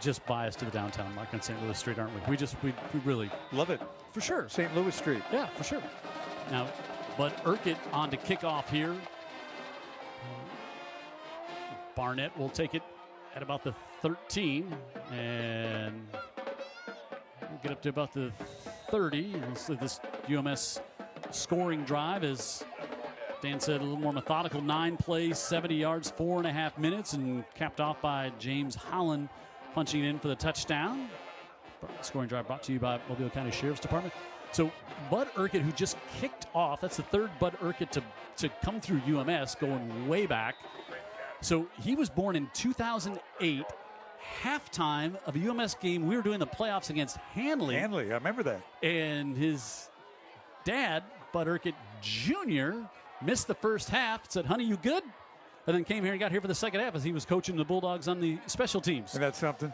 just biased to the downtown market on St. Louis Street, aren't we? We really love it. For sure. St. Louis Street. Yeah, for sure. Now, Bud Urquhart on to kick off here. Barnett will take it at about the 13 and we'll get up to about the 30. And so this UMS scoring drive is, Dan said, a little more methodical. 9 plays, 70 yards, 4.5 minutes, and capped off by James Holland punching in for the touchdown. Scoring drive brought to you by Mobile County Sheriff's Department. So Bud Urquhart, who just kicked off, that's the third Bud Urquhart to come through UMS, going way back. So he was born in 2008, halftime of a UMS game. We were doing the playoffs against Hanley. I remember that. And his dad, Bud Urquhart Jr., missed the first half, said, "Honey, you good?" And then came here and got here for the second half as he was coaching the Bulldogs on the special teams. And that's something.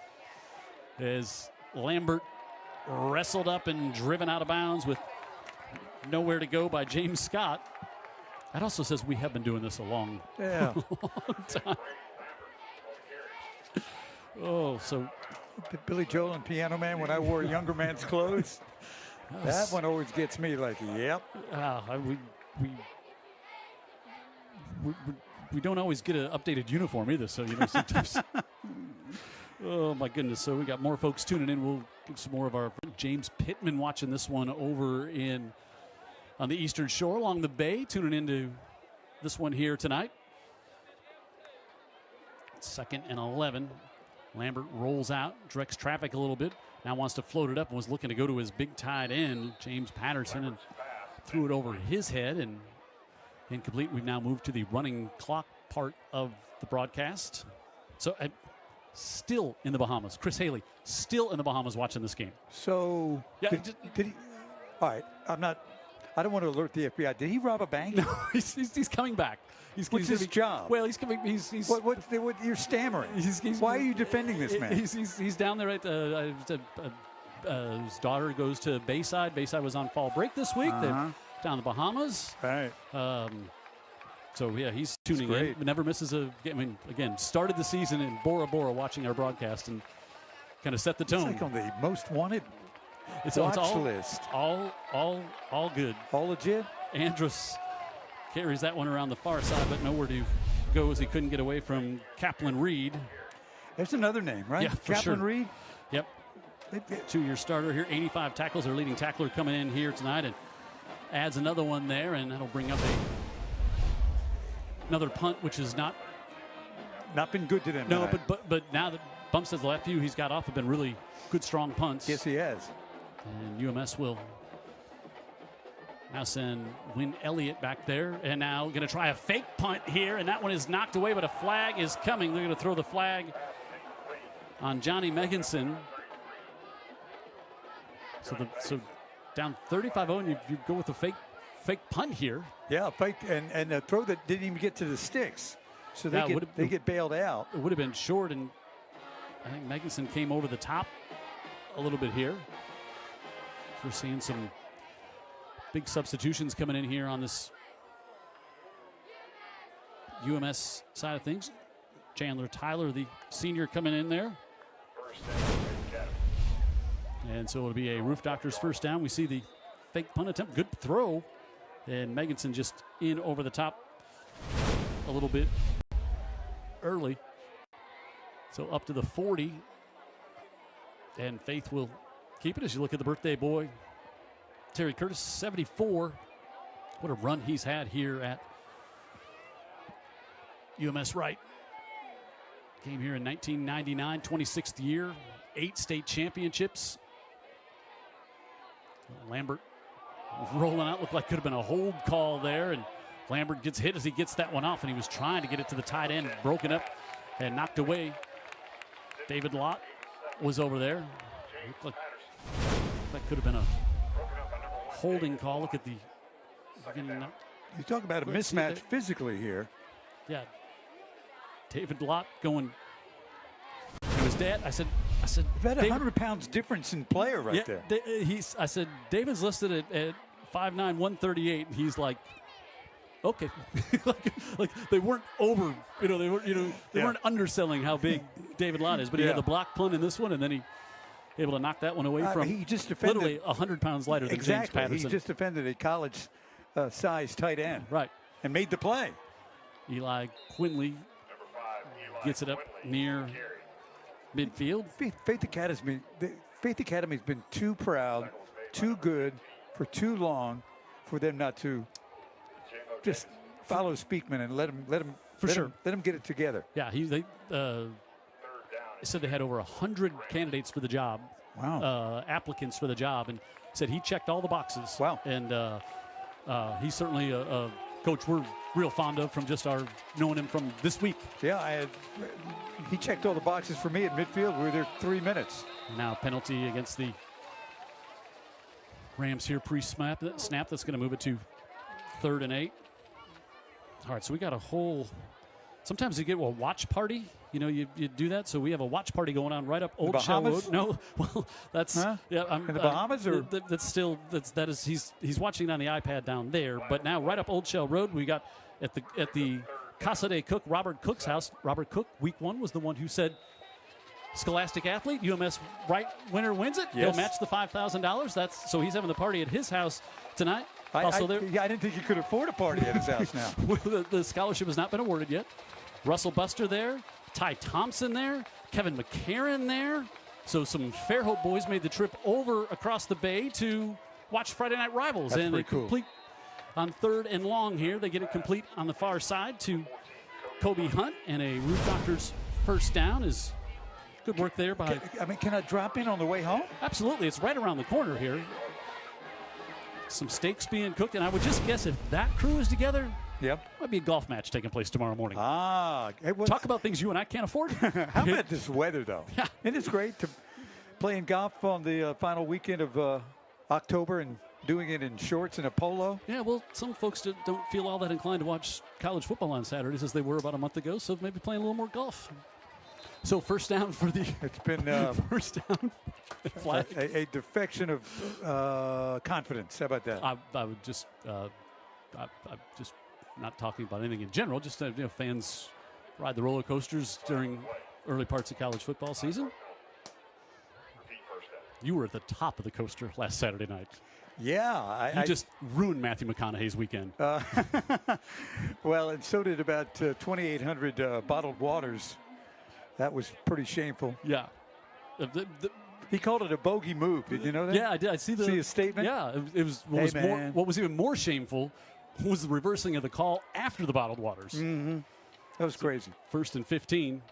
As Lambert wrestled up and driven out of bounds with nowhere to go by James Scott. That also says we have been doing this a long time. Oh, so Billy Joel and Piano Man, when I wore a younger man's clothes, that one always gets me like, yep. We don't always get an updated uniform either, so sometimes. Oh my goodness! So we got more folks tuning in. We'll give some more of our James Pittman watching this one over on the Eastern Shore along the bay, tuning into this one here tonight. 2nd and 11. Lambert rolls out, directs traffic a little bit. Now wants to float it up and was looking to go to his big tight end, James Patterson, and threw it over his head and incomplete. We've now moved to the running clock part of the broadcast. So still in the Bahamas. Chris Haley still in the Bahamas watching this game. So did he? All right, I don't want to alert the FBI. Did he rob a bank? No, he's coming back. What's his job? Well, he's coming. He's what you're stammering. Why are you defending this man? He's down there at his daughter goes to Bayside. Bayside was on fall break this week. They're down in the Bahamas. Right. So yeah, he's tuning in. Never misses a game. I mean, again, started the season in Bora Bora watching our broadcast and kind of set the tone. It's like on the most wanted. It's watch all list. All good. All legit. Andrus carries that one around the far side, but nowhere to go as he couldn't get away from Kaplan Reed. There's another name, right? Yeah, for Kaplan sure. Reed. Yep. 2-year starter here. 85 tackles. Our leading tackler coming in here tonight and adds another one there, and that'll bring up another punt, which has not been good to them. No, but now that Bumps has left you, he's got off. Have been really good, strong punts. Yes, he has. And UMS will now send Wynn Elliott back there. And now going to try a fake punt here. And that one is knocked away, but a flag is coming. They're going to throw the flag on Johnny Megginson. So down 35-0, and you go with a fake punt here. Yeah, fake and a throw that didn't even get to the sticks. So they get bailed out. It would have been short, and I think Megginson came over the top a little bit here. We're seeing some big substitutions coming in here on this UMS side of things. Chandler Tyler, the senior, coming in there. And so it'll be a Roof Doctors first down. We see the fake punt attempt. Good throw. And Megginson just in over the top a little bit early. So up to the 40. And Faith will keep it as you look at the birthday boy, Terry Curtis, 74. What a run he's had here at UMS-Wright. Came here in 1999, 26th year, 8 state championships. Lambert rolling out, looked like could have been a hold call there, and Lambert gets hit as he gets that one off, and he was trying to get it to the tight end, broken up and knocked away. David Lott was over there. Looked like that could have been a holding call. Look at the. You talk about a mismatch physically here. Yeah. David Lott going to his dad. I said. About 100 pounds difference in player right there. I said, David's listed at 5'9", 138. And he's like, okay. like they weren't over, they weren't underselling how big David Lott is, but he had the block punt in this one, and then he able to knock that one away from he just defended, literally 100 pounds lighter than James Patterson. He just defended a college size tight end. Right. And made the play. Eli Quinley gets it up near midfield. Faith Academy's been too proud, too good for too long for them not to just follow Speakman and let him get it together. Yeah, they said they had over 100 candidates for the job. Wow. Applicants for the job, and said he checked all the boxes. Wow. And he's certainly a coach we're real fond of from just our knowing him from this week. Yeah, he checked all the boxes for me at midfield. We were there 3 minutes. Now penalty against the Rams here pre-snap. That's going to move it to 3rd and 8. All right, so we got a whole. Sometimes you get a watch party. You do that. So we have a watch party going on right up Old Shell Road. No, well, that's in the Bahamas, or that is he's watching on the iPad down there. But now right up Old Shell Road, we got at the Casa de Cook, Robert Cook's house. Robert Cook, week 1, was the one who said, Scholastic athlete, UMS-Wright winner wins it. Yes. He'll match the $5,000. So he's having the party at his house tonight. I didn't think he could afford a party at his house now. The scholarship has not been awarded yet. Russell Buster there. Ty Thompson there. Kevin McCarron there. So some Fairhope boys made the trip over across the bay to watch Friday Night Rivals. That's and they cool. complete on 3rd and long here. They get it complete on the far side to Kobe Hunt. And a Roof Doctors first down is good work there by. Can I drop in on the way home? Absolutely. It's right around the corner here. Some steaks being cooked. And I would just guess if that crew is together, might be a golf match taking place tomorrow morning. Talk about things you and I can't afford. How about this weather, though? Yeah. It is great to playing golf on the final weekend of October and doing it in shorts and a polo. Yeah, well, some folks don't feel all that inclined to watch college football on Saturdays as they were about a month ago, so maybe playing a little more golf. So first down for the. It's been first down. Flag. A defection of confidence. How about that? I would just. I'm just not talking about anything in general. Just fans ride the roller coasters during early parts of college football season. You were at the top of the coaster last Saturday night. Yeah. You just ruined Matthew McConaughey's weekend. Well, and so did about 2,800 bottled waters. That was pretty shameful. Yeah. He called it a bogey move. Did you know that? Yeah, I did. I see his statement? Yeah. What was even more shameful was the reversing of the call after the bottled waters. Mm-hmm. That was crazy. 1st and 15.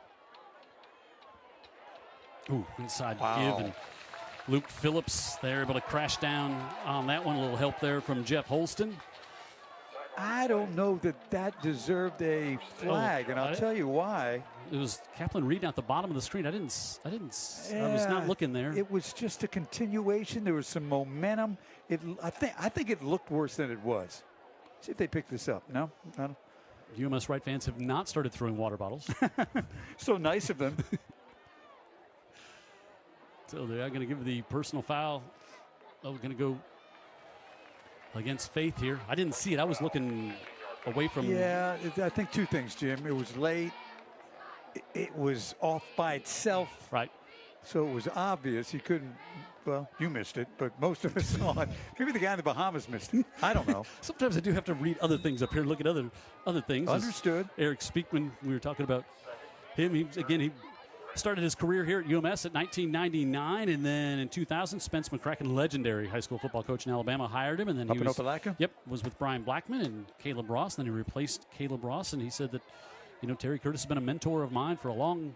Ooh, inside give. And Luke Phillips there able to crash down on that one. A little help there from Jeff Holston. I don't know that deserved a flag, and I'll tell you why. It was Kaplan reading at the bottom of the screen. I was not looking there. It was just a continuation. There was some momentum. I think it looked worse than it was. See if they pick this up. No? UMS-Wright fans have not started throwing water bottles. So nice of them. So they are going to give the personal foul. We're going to go against Faith here. I didn't see it. I was looking away from. Yeah, I think 2 things, Jim. It was late. It was off by itself. Right. So it was obvious he couldn't. Well, you missed it, but most of us saw it. Maybe the guy in the Bahamas missed it. I don't know. Sometimes I do have to read other things up here, look at other things. Understood. Eric Speakman, we were talking about him. He started his career here at UMS at 1999, and then in 2000, Spence McCracken, legendary high school football coach in Alabama, hired him. And then he was Opelika? Yep, was with Brian Blackman and Caleb Ross. And then he replaced Caleb Ross, and he said that, Terry Curtis has been a mentor of mine for a long,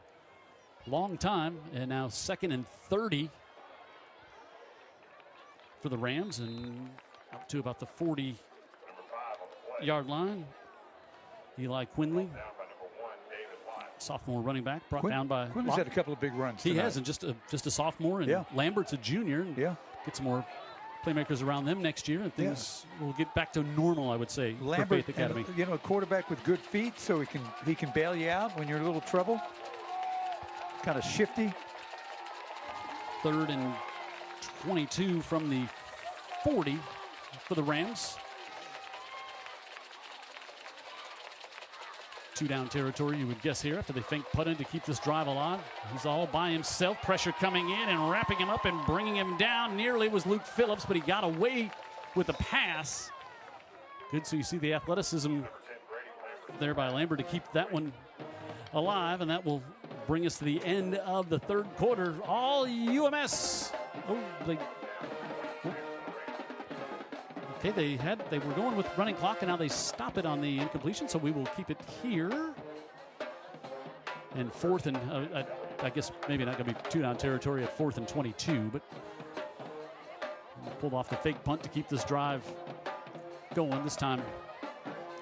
long time. And now 2nd and 30 for the Rams, and up to about the 40 yard line. Eli Quinley, sophomore running back, brought down by. Quinley's had a couple of big runs. He tonight. has, and just a sophomore, and Lambert's a junior. And get some more playmakers around them next year, and things will get back to normal, I would say, Lambert, for Faith Academy. And, a quarterback with good feet, so he can bail you out when you're in a little trouble. Kind of shifty. 3rd and 22 from the 40 for the Rams. 2-down territory, you would guess here, after they fake punted to keep this drive alive. He's all by himself. Pressure coming in and wrapping him up and bringing him down. Nearly was Luke Phillips, but he got away with the pass. Good, so you see the athleticism there by Lambert to keep that one alive, and that will bring us to the end of the 3rd quarter. All UMS. Okay, they were going with running clock, and now they stop it on the incompletion, so we will keep it here. And 4th and I guess maybe not going to be 2-down territory at 4th and 22, but pulled off the fake punt to keep this drive going. This time,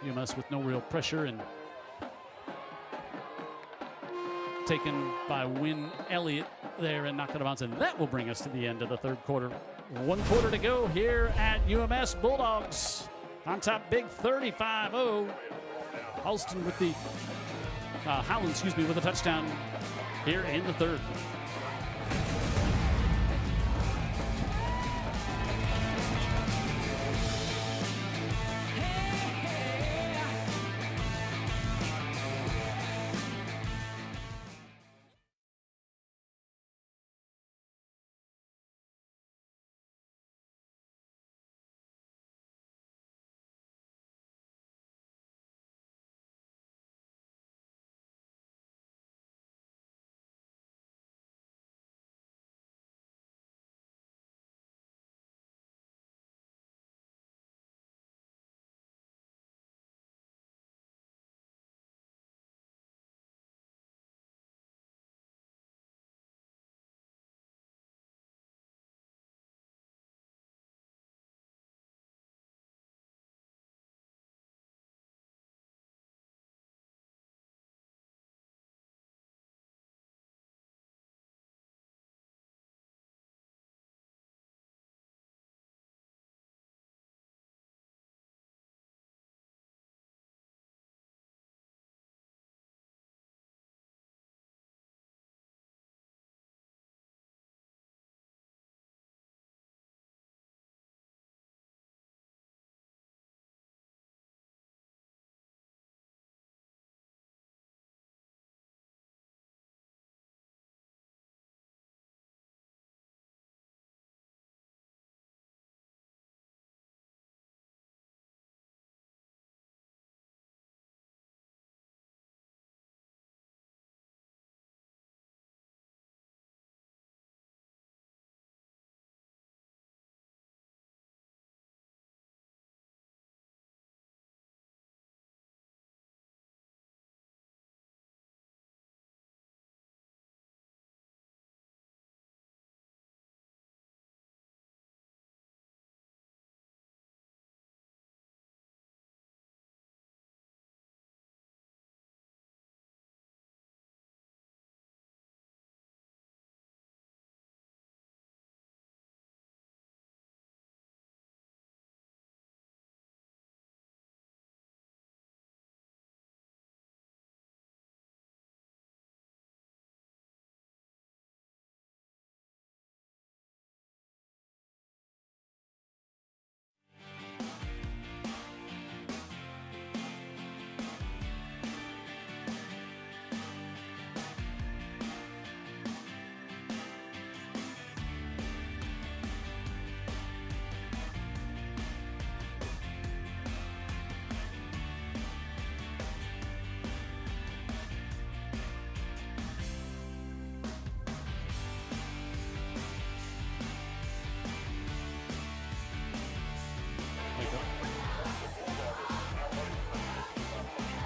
UMS with no real pressure and taken by Wynn Elliott there and knocked it out of bounds, and that will bring us to the end of the 3rd quarter. 1 quarter to go here at UMS. Bulldogs on top, big 35-0. Halston with the Howland, with a touchdown here in the 3rd.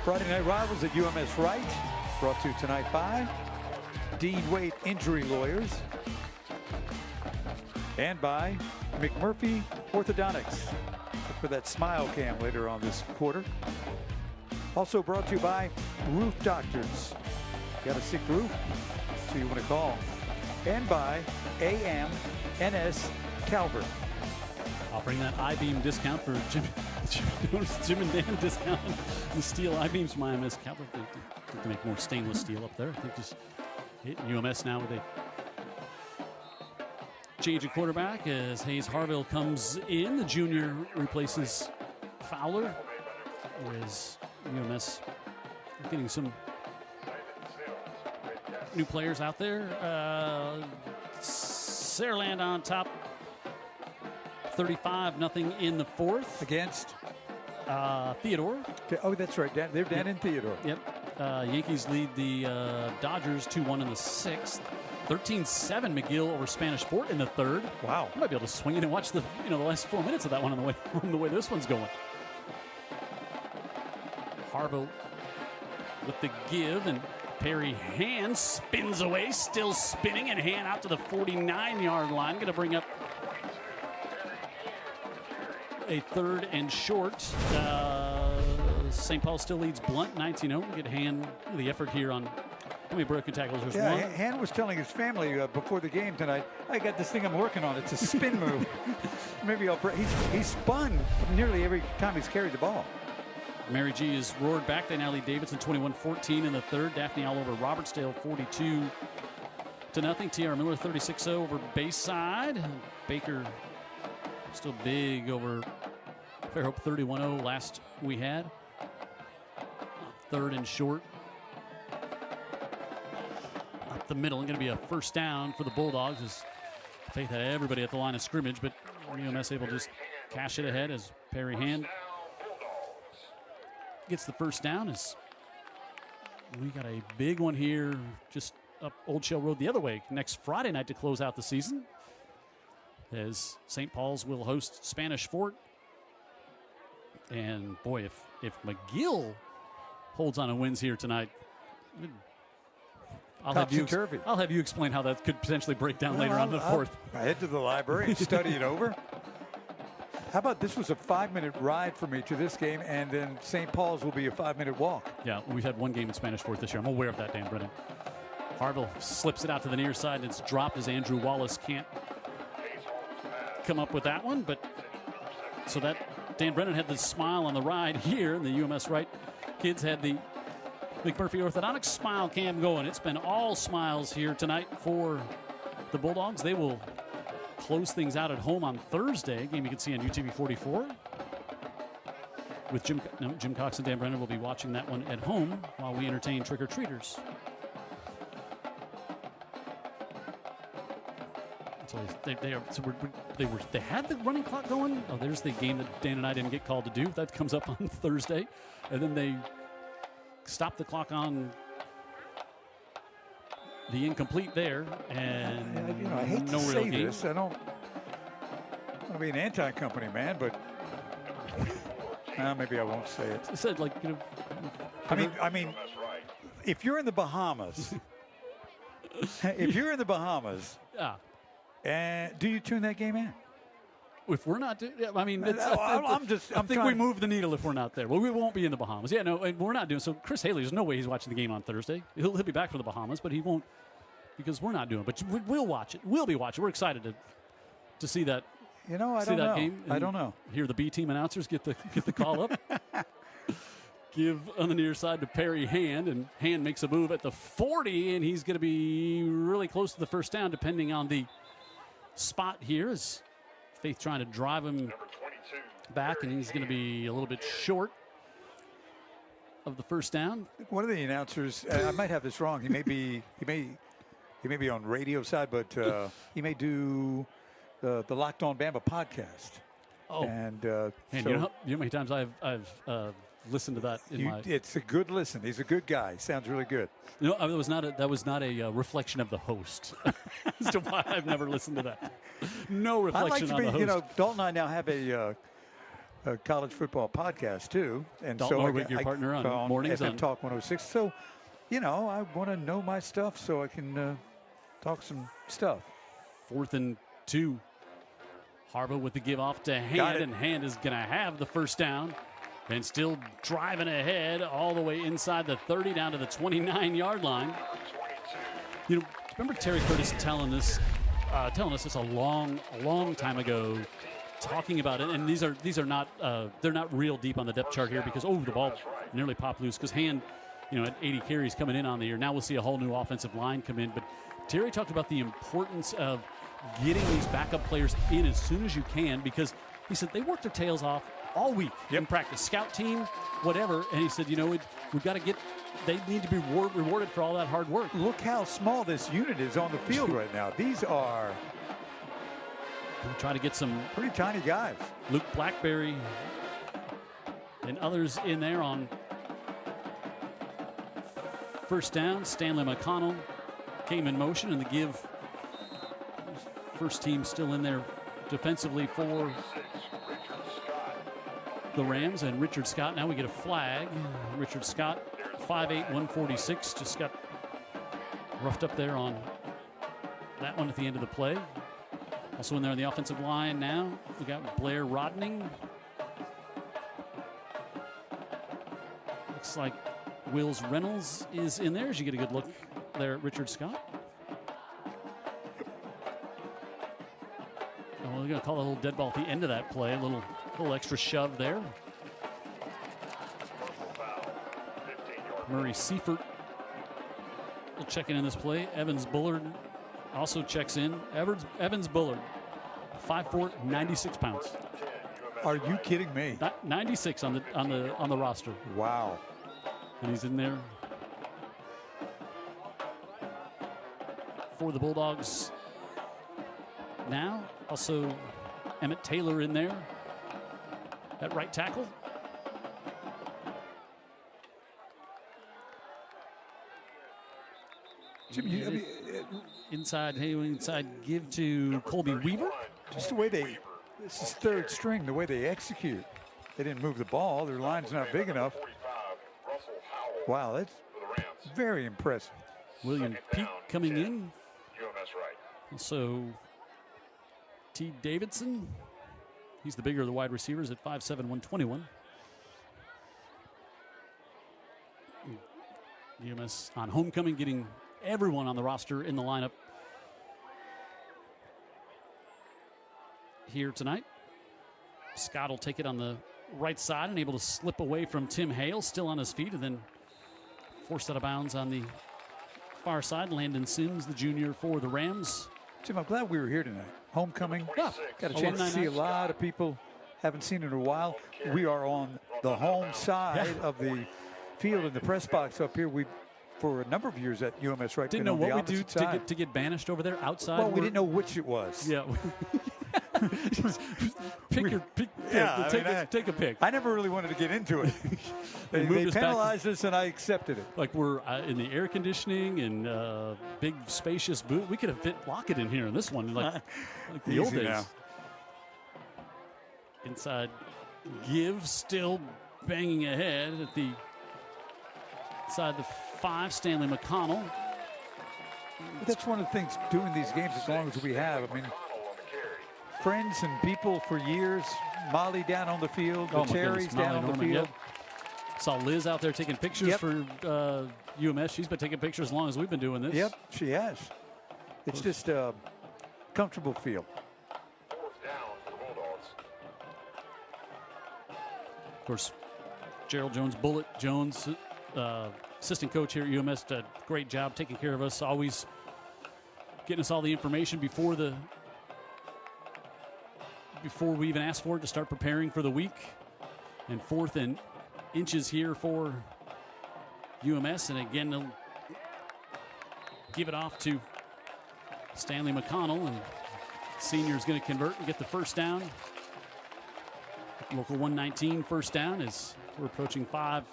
Friday Night Rivals at UMS-Wright, brought to you tonight by Dean Waite Injury Lawyers and by McMurphy Orthodontics. for that smile cam later on this quarter. Also brought to you by Roof Doctors. Got a sick roof? So you want to call. And by AMNS Calvert. Offering that I-beam discount for Jim and Dan discount. The steel I-beams from IMS Calvert. They think to make more stainless steel up there. I think just hitting UMS now with a change of quarterback as Hayes Harville comes in. The junior replaces Fowler. As UMS getting some new players out there. Saraland on top. 35-0 in the fourth. Against? Theodore. Oh, that's right. They're down in Theodore. Yep. Yankees lead the Dodgers 2-1 in the sixth. 13-7 McGill over Spanish Fort in the third. Wow. I might be able to swing it and watch the last 4 minutes of that one on the way this one's going. Harville with the give, and Perry Hand spins away, still spinning, and Hand out to the 49-yard line. Going to bring up a third and short. St. Paul still leads Blunt 19-0. Get Hand the effort here on how many broken tackles? There's one. Hand was telling his family before the game tonight, I got this thing I'm working on. It's a spin move. Maybe he's spun nearly every time he's carried the ball. Mary G is roared back. They now lead Davidson 21-14 in the third. Daphne all over Robertsdale 42-0. T.R. Miller 36-0 over Bayside. Baker still big over Fairhope 31-0 last we had. Third and short. Up the middle, and going to be a first down for the Bulldogs as Faith had everybody at the line of scrimmage, but UMS able to just cash it ahead as Perry Hand gets the first down. As we got a big one here just up Old Shell Road the other way next Friday night to close out the season, as St. Paul's will host Spanish Fort. And boy, if McGill holds on and wins here tonight, I'll have you explain how that could potentially break down later on in the fourth. I head to the library and study it over. How about this was a 5-minute ride for me to this game, and then St. Paul's will be a 5-minute walk. Yeah, we've had one game in Spanish Fort this year. I'm aware of that, Dan Brennan. Harville slips it out to the near side, and it's dropped as Andrew Wallace can't come up with that one. But so that Dan Brennan had the smile on the ride here, and the UMS-Wright kids had the McMurphy Orthodontics smile cam going. It's been all smiles here tonight for the Bulldogs. They will close things out at home on Thursday, game you can see on UTV 44. With Jim Cox and Dan Brennan will be watching that one at home while we entertain trick-or-treaters. So they had the running clock going. Oh, there's the game that Dan and I didn't get called to do. That comes up on Thursday, and then they stop the clock on the incomplete there, and I hate no to real say game. this. I don't want to be an anti-company man, but maybe I won't say it. I said, I mean, if you're in the Bahamas, do you tune that game in? If we're not, I mean, I think we move the needle if we're not there. Well, we won't be in the Bahamas. Yeah, no, we're not doing. So Chris Haley, there's no way he's watching the game on Thursday. He'll be back from the Bahamas, but he won't because we're not doing it. But we'll watch it. We'll be watching. We're excited to see that. I don't know. Game. I don't know. Hear the B team announcers get the call up. Give on the near side to Perry Hand, and Hand makes a move at the 40, and he's going to be really close to the first down, depending on the spot here. As Faith trying to drive him back, and he's going to be a little bit short of the first down. One of the announcers, I might have this wrong. He may be on radio side, but he may do the Locked On Bama podcast. Oh, and you know how many times I've listened to that it's a good listen. He's a good guy. Sounds really good. That was not a reflection of the host as to why I've never listened to that. No reflection on the host. Dalton and I now have a college football podcast too, and Dalton so Norwick, your partner on mornings FM on Talk 106. So, I want to know my stuff so I can talk some stuff. 4th and 2. Harbaugh with the give off to Hand, and Hand is going to have the first down and still driving ahead all the way inside the 30 down to the 29-yard line. You know, remember Terry Curtis telling us this a long time ago, talking about it, and these are not they're not real deep on the depth chart here because the ball nearly popped loose because Hand, at 80 carries coming in on the year. Now we'll see a whole new offensive line come in, but Terry talked about the importance of getting these backup players in as soon as you can because he said they work their tails off all week in practice, scout team, whatever, and he said, we've got to get. They need to be rewarded for all that hard work. Look how small this unit is on the field right now. These are. We'll try to get some pretty tiny guys. Luke Blackberry and others in there on first down. Stanley McConnell came in motion, and the give. First team still in there defensively for the Rams, and Richard Scott. Now we get a flag. Richard Scott, 5'8", 146, just got roughed up there on that one at the end of the play. Also in there on the offensive line now, we got Blair Rodning. Looks like Wills Reynolds is in there as you get a good look there at Richard Scott. Oh, we're going to call a little dead ball at the end of that play, a little extra shove there. Murray Seifert will check in this play. Evans Bullard also checks in. Evans Bullard, 5'4", 96 pounds. Are you kidding me? 96 on the roster. Wow. And he's in there for the Bulldogs now. Also, Emmett Taylor in there at right tackle. Jimmy, inside give to Colby Weaver. Just the way this is third string, the way they execute. They didn't move the ball. Their line's not big enough. Wow, that's very impressive. William Peak coming in. UMS-Wright. Also, T. Davidson. He's the bigger of the wide receivers at 5'7", 121. UMS on homecoming, getting everyone on the roster in the lineup here tonight. Scott will take it on the right side and able to slip away from Tim Hale, still on his feet, and then forced out of bounds on the far side. Landon Sims, the junior for the Rams. Jim, I'm glad we were here tonight. Homecoming. Yeah. Got a chance to see a lot of people. Haven't seen it in a while. We are on the home side of the field in the press box up here. We, for a number of years at UMS-Wright, didn't know what we do to get banished over there outside. Well, we didn't know which it was. Yeah. Take a pick. I never really wanted to get into it. They penalized us, and I accepted it. Like we're in the air conditioning and big spacious booth. We could have fit Lockett in here in this one, like the old days. Now. Inside give, still banging ahead at the inside the 5. Stanley McConnell. That's one of the things doing these games as long as we have. I mean, friends and people for years. Molly down on the field. The Terry's down on the field. Yep. Saw Liz out there taking pictures for UMS. She's been taking pictures as long as we've been doing this. Yep, she has. It's just a comfortable feel. Of course, Gerald Jones, Bullet Jones, assistant coach here at UMS, did a great job taking care of us, always getting us all the information before we even asked for it to start preparing for the week. And 4th and inches here for UMS. And again, they'll give it off to Stanley McConnell, and senior's going to convert and get the first down. Local 119 first down as we're approaching 5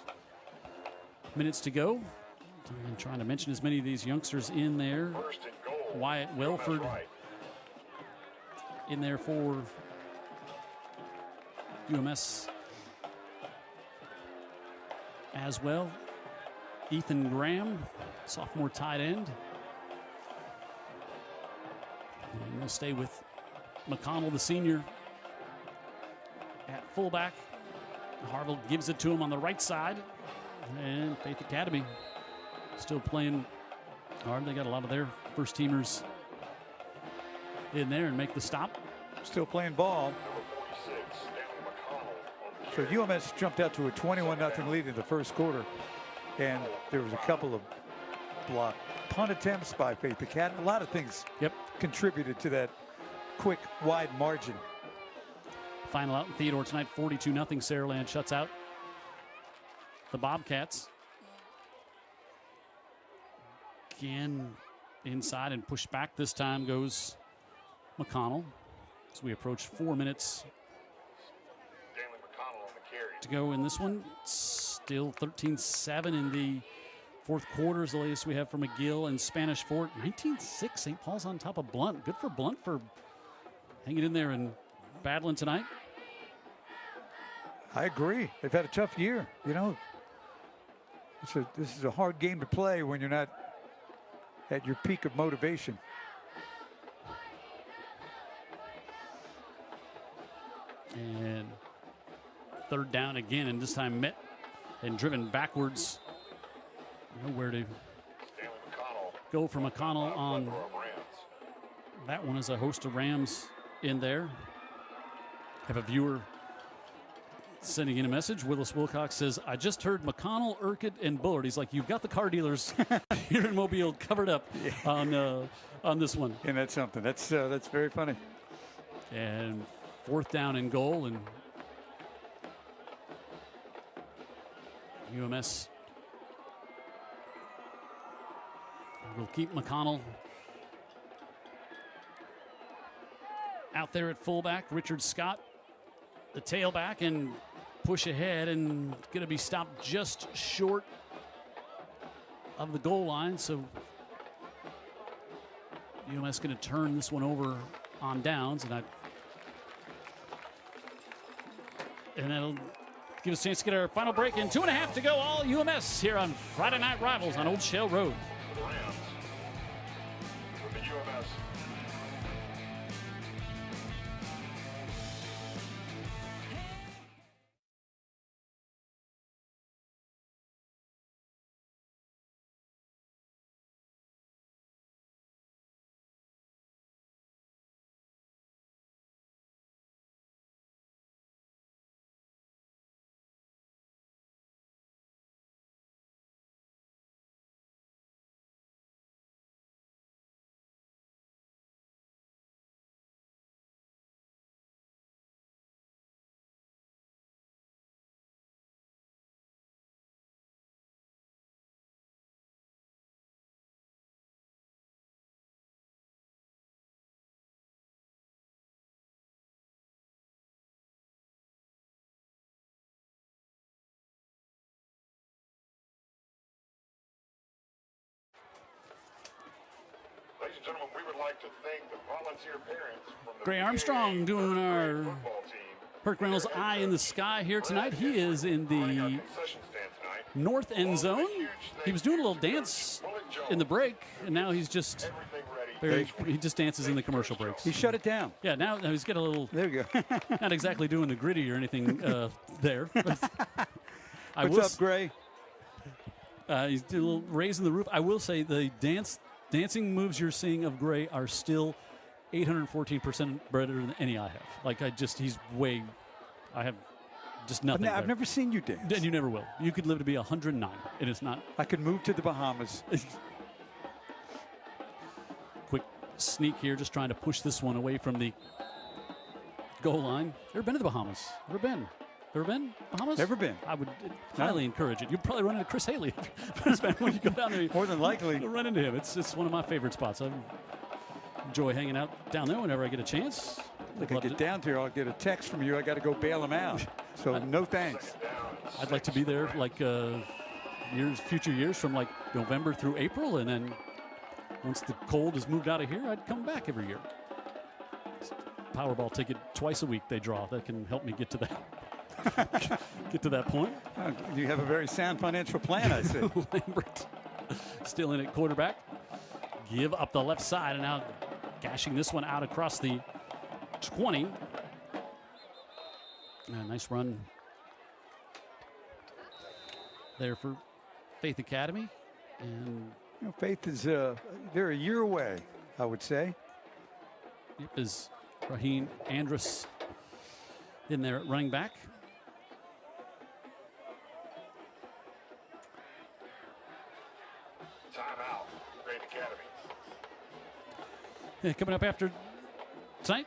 minutes to go. I'm trying to mention as many of these youngsters in there. Wyatt Welford in there for UMS as well. Ethan Graham, sophomore tight end. And they'll stay with McConnell, the senior, at fullback. Harville gives it to him on the right side. And Faith Academy still playing hard. They got a lot of their first teamers in there and make the stop. Still playing ball. So UMS jumped out to a 21-0 lead in the first quarter. And there was a couple of block punt attempts by Faith Academy. A lot of things contributed to that quick, wide margin. Final out in Theodore tonight, 42-0. Saraland shuts out the Bobcats. Again, inside and push back. This time goes McConnell. As we approach 4 minutes to go in this one. Still 13-7 in the fourth quarter is the latest we have for McGill and Spanish Fort. 19-6, St. Paul's on top of Blunt. Good for Blunt for hanging in there and battling tonight. I agree. They've had a tough year. You know, this is a hard game to play when you're not at your peak of motivation. And third down again, and this time met and driven backwards. Nowhere to go for McConnell on that one. Is a host of Rams in there. Have a viewer sending in a message. Willis Wilcox says, I just heard McConnell, Urquhart, and Bullard. He's like, you've got the car dealers here in Mobile covered up on this one. And that's something. That's very funny. And fourth down and goal, and UMS will keep McConnell out there at fullback. Richard Scott, the tailback, and push ahead, and going to be stopped just short of the goal line. So UMS going to turn this one over on downs, and that'll give us a chance to get our final break. And 2.5 to go, all UMS here on Friday Night Rivals on Old Shell Road. Ladies and gentlemen, we would like to thank the volunteer parents from the Gray Armstrong doing our Herc Reynolds Eye in the Sky here tonight. He is in the north end zone. He was doing a little dance in the break, and now he's just he just dances in the commercial breaks. He shut it down. Yeah, now he's got a little. There you go. Not exactly doing the gritty or anything there. What's up, Gray? He's doing a little raising the roof. I will say the dancing moves you're seeing of Gray are still 814% better than any I have. Like, I have just nothing. I've never seen you dance. And you never will. You could live to be 109, and it's not. I could move to the Bahamas. Quick sneak here, just trying to push this one away from the goal line. Ever been to the Bahamas? Ever been Bahamas? Never been. I would highly encourage it. You'd probably run into Chris Haley when you go down there. More than likely. You'll run into him. It's one of my favorite spots. I enjoy hanging out down there whenever I get a chance. If I get down here, I'll get a text from you. I got to go bail him out. So no thanks. I'd like to be there like future years from like November through April, and then once the cold is moved out of here, I'd come back every year. Powerball ticket twice a week they draw. That can help me get to that. Get to that point. You have a very sound financial plan, I see. Lambert still in at quarterback. Give up the left side, and now gashing this one out across the 20. Nice run there for Faith Academy. And Faith is they're a year away, I would say. Yep, is Raheem Andrus in there at running back. Timeout. Great Academy. Yeah, coming up after tonight,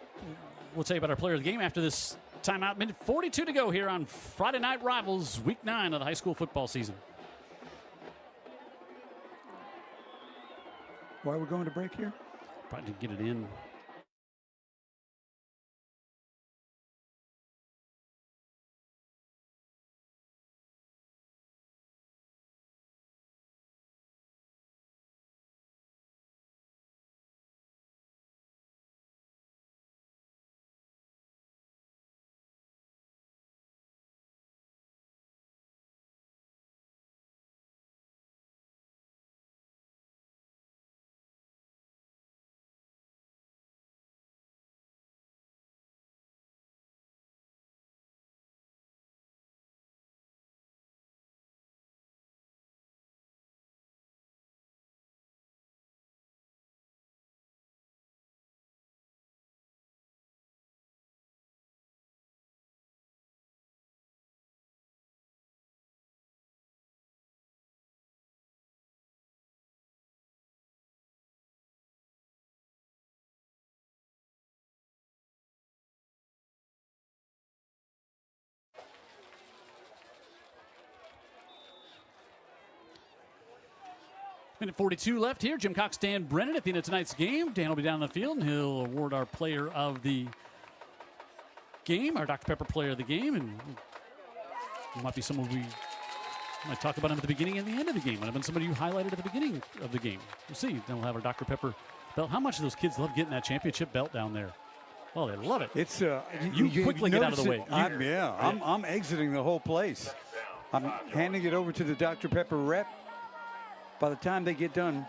we'll tell you about our player of the game after this timeout. Minute 42 to go here on Friday Night Rivals, Week 9 of the high school football season. Why are we going to break here? Probably to get it in. Minute 42 left here. Jim Cox, Dan Brennan at the end of tonight's game. Dan will be down on the field, and he'll award our player of the game, our Dr. Pepper player of the game. And it might be someone we might talk about him at the beginning and the end of the game. Might have been somebody you highlighted at the beginning of the game. We'll see. Then we'll have our Dr. Pepper belt. How much do those kids love getting that championship belt down there? Oh, they love it. It's you quickly get out of the way. I'm exiting the whole place. I'm handing it over to the Dr. Pepper rep. By the time they get done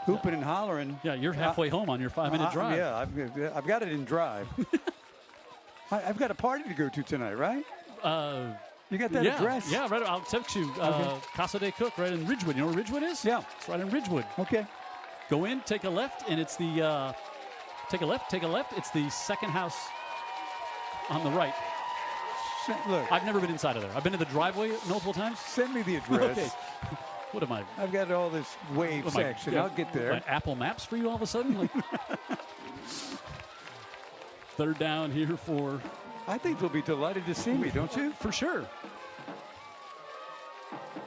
hooping and hollering. Yeah, you're halfway home on your 5-minute drive. Yeah, I've got it in drive. I've got a party to go to tonight, right? You got that address? Yeah, right. I'll text you. Okay. Casa de Cook, right in Ridgewood. You know where Ridgewood is? Yeah. It's right in Ridgewood. Okay. Go in, take a left, and it's the take a left. It's the second house on the right. Look, I've never been inside of there. I've been to the driveway multiple times. Send me the address. Okay. What am I? I've got all this wave section. I'll get there. Apple Maps for you all of a sudden? Like, third down here for... I think they'll be delighted to see me, don't you? For sure.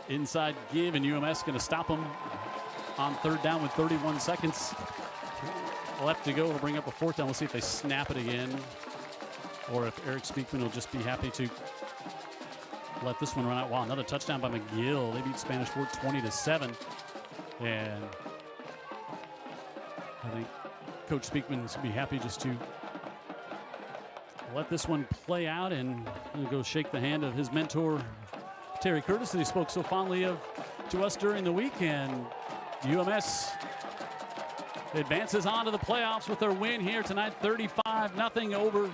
Inside give, and UMS going to stop them on third down with 31 seconds left to go. It'll bring up a fourth down. We'll see if they snap it again, or if Eric Speakman will just be happy to let this one run out. Wow, another touchdown by McGill. They beat Spanish Fort 20-7. And I think Coach Speakman's going to be happy just to let this one play out, and he'll go shake the hand of his mentor, Terry Curtis, that he spoke so fondly of to us during the week. And UMS advances on to the playoffs with their win here tonight, 35-0 over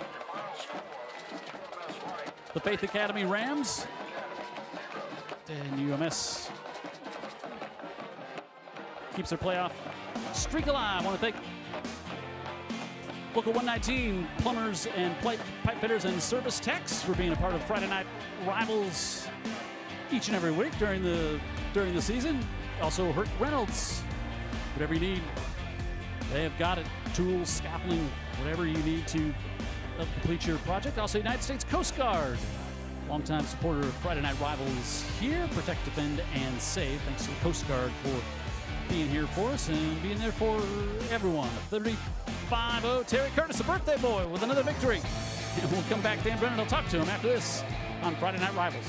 the Faith Academy Rams. And UMS keeps their playoff streak alive. I want to thank Local 119 plumbers and pipe fitters and service techs for being a part of Friday Night Rivals each and every week during the season. Also, Hurt Reynolds, whatever you need, they have got it. Tools, scaffolding, whatever you need to complete your project. Also, United States Coast Guard, longtime supporter of Friday Night Rivals here. Protect, defend, and save. Thanks to the Coast Guard for being here for us and being there for everyone. 35-0, Terry Curtis, a birthday boy, with another victory. And we'll come back. Dan Brennan will talk to him after this on Friday Night Rivals.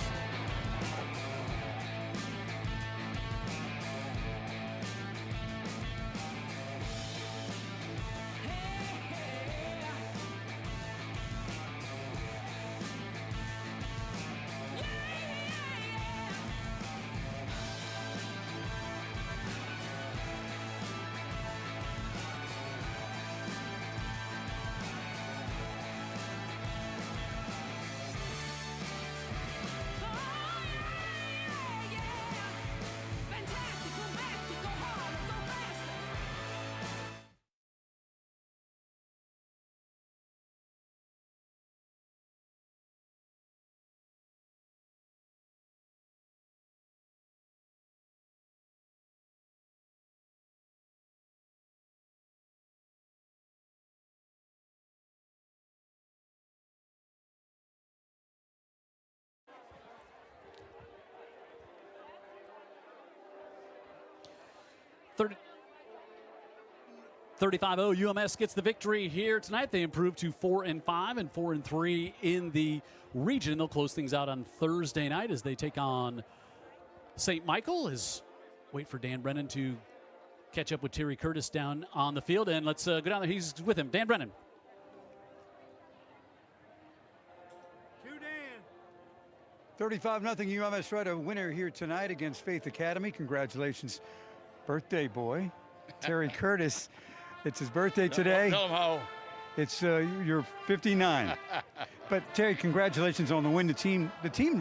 35-0, UMS gets the victory here tonight. They improve to 4-5 and 4-3 in the region. They'll close things out on Thursday night as they take on St. Michael. Wait for Dan Brennan to catch up with Terry Curtis down on the field. And let's go down there. He's with him. Dan Brennan. 35-0 UMS-Wright, a winner here tonight against Faith Academy. Congratulations, birthday boy, Terry Curtis. It's his birthday today. Tell him how. It's you're 59. But Terry, congratulations on the win. The team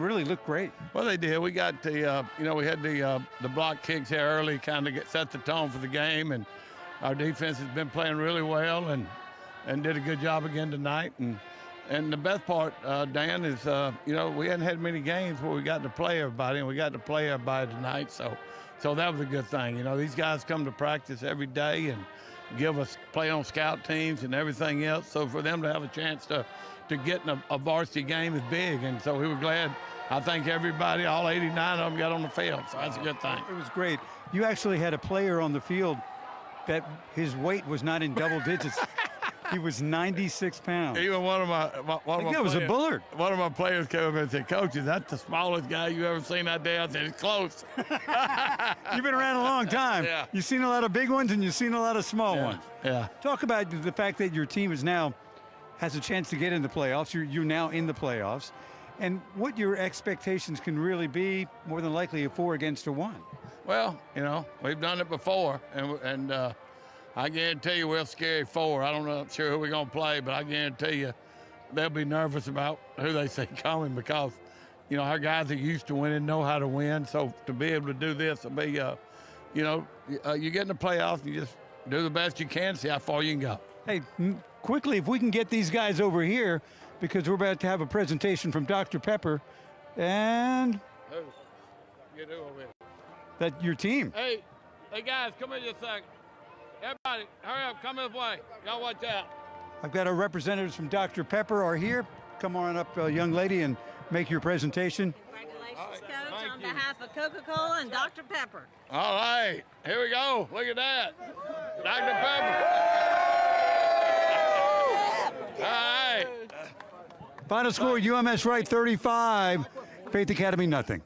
really looked great. Well, they did. We got the we had the block kicks here early, kind of set the tone for the game, and our defense has been playing really well and did a good job again tonight. And the best part, Dan, is, we hadn't had many games where we got to play everybody, and we got to play everybody tonight. So that was a good thing. These guys come to practice every day and give us play on scout teams and everything else. So for them to have a chance to get in a varsity game is big. And so we were glad. I think everybody, all 89 of them, got on the field. So that's a good thing. It was great. You actually had a player on the field that his weight was not in double digits. He was 96 pounds. Even one of my that was a Bullard. One of my players came up and said, "Coach, is that the smallest guy you ever seen that day?" I said, "It's close." You've been around a long time. Yeah. You've seen a lot of big ones and you've seen a lot of small ones. Yeah. Talk about the fact that your team has a chance to get in the playoffs. You're now in the playoffs, and what your expectations can really be. More than likely a 4-1. Well, we've done it before, and I guarantee you we'll scare 4. I'm not sure who we're going to play, but I guarantee you they'll be nervous about who they see coming because, our guys are used to winning, know how to win. So to be able to do this will be, you get in the playoffs and you just do the best you can, see how far you can go. Hey, quickly, if we can get these guys over here, because we're about to have a presentation from Dr. Pepper and Get who over here? that your team. Hey, guys, come in just a second. Everybody, hurry up, come this way. Y'all watch out. I've got our representatives from Dr. Pepper are here. Come on up, young lady, and make your presentation. Congratulations, Coach, on behalf of Coca-Cola and Dr. Pepper. All right, here we go. Look at that. Dr. Pepper. All right. Final score, UMS-Wright 35, Faith Academy nothing.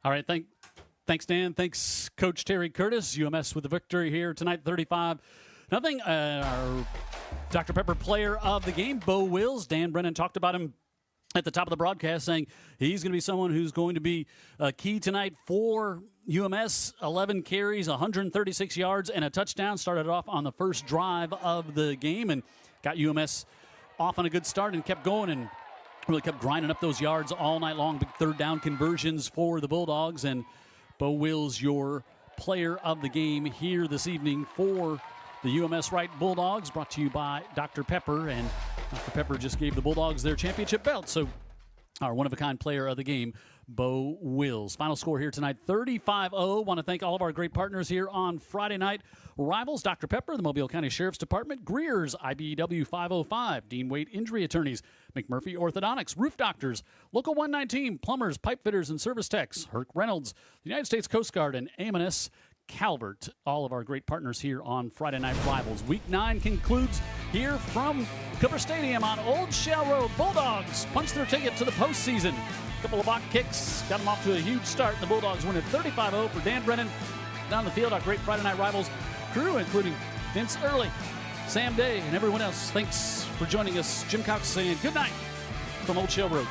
All right, thanks, Dan. Thanks, Coach Terry Curtis. UMS with the victory here tonight, 35-0. Our Dr. Pepper player of the game, Bo Wills. Dan Brennan talked about him at the top of the broadcast, saying he's going to be someone who's going to be key tonight for UMS. 11 carries, 136 yards, and a touchdown. Started off on the first drive of the game and got UMS off on a good start and kept going and really kept grinding up those yards all night long. Big third down conversions for the Bulldogs. And Bo Wills, your player of the game here this evening for the UMS-Wright Bulldogs, brought to you by Dr. Pepper. And Dr. Pepper just gave the Bulldogs their championship belt. So our one-of-a-kind player of the game, Bo Wills. Final score here tonight, 35-0. Want to thank all of our great partners here on Friday Night Rivals. Dr. Pepper, the Mobile County Sheriff's Department, Greer's, IBEW 505, Dean Waite Injury Attorneys, McMurphy Orthodontics, Roof Doctors, Local 119, Plumbers, Pipe Fitters, and Service Techs, Herc Reynolds, the United States Coast Guard, and AM&S Calvert. All of our great partners here on Friday Night Rivals. Week 9 concludes here from Cooper Stadium on Old Shell Road. Bulldogs punch their ticket to the postseason. A couple of block kicks got them off to a huge start. The Bulldogs win at 35-0 for Dan Brennan. Down the field, our great Friday Night Rivals crew, including Vince Early, Sam Day, and everyone else. Thanks for joining us. Jim Cox saying good night from Old Shell Road.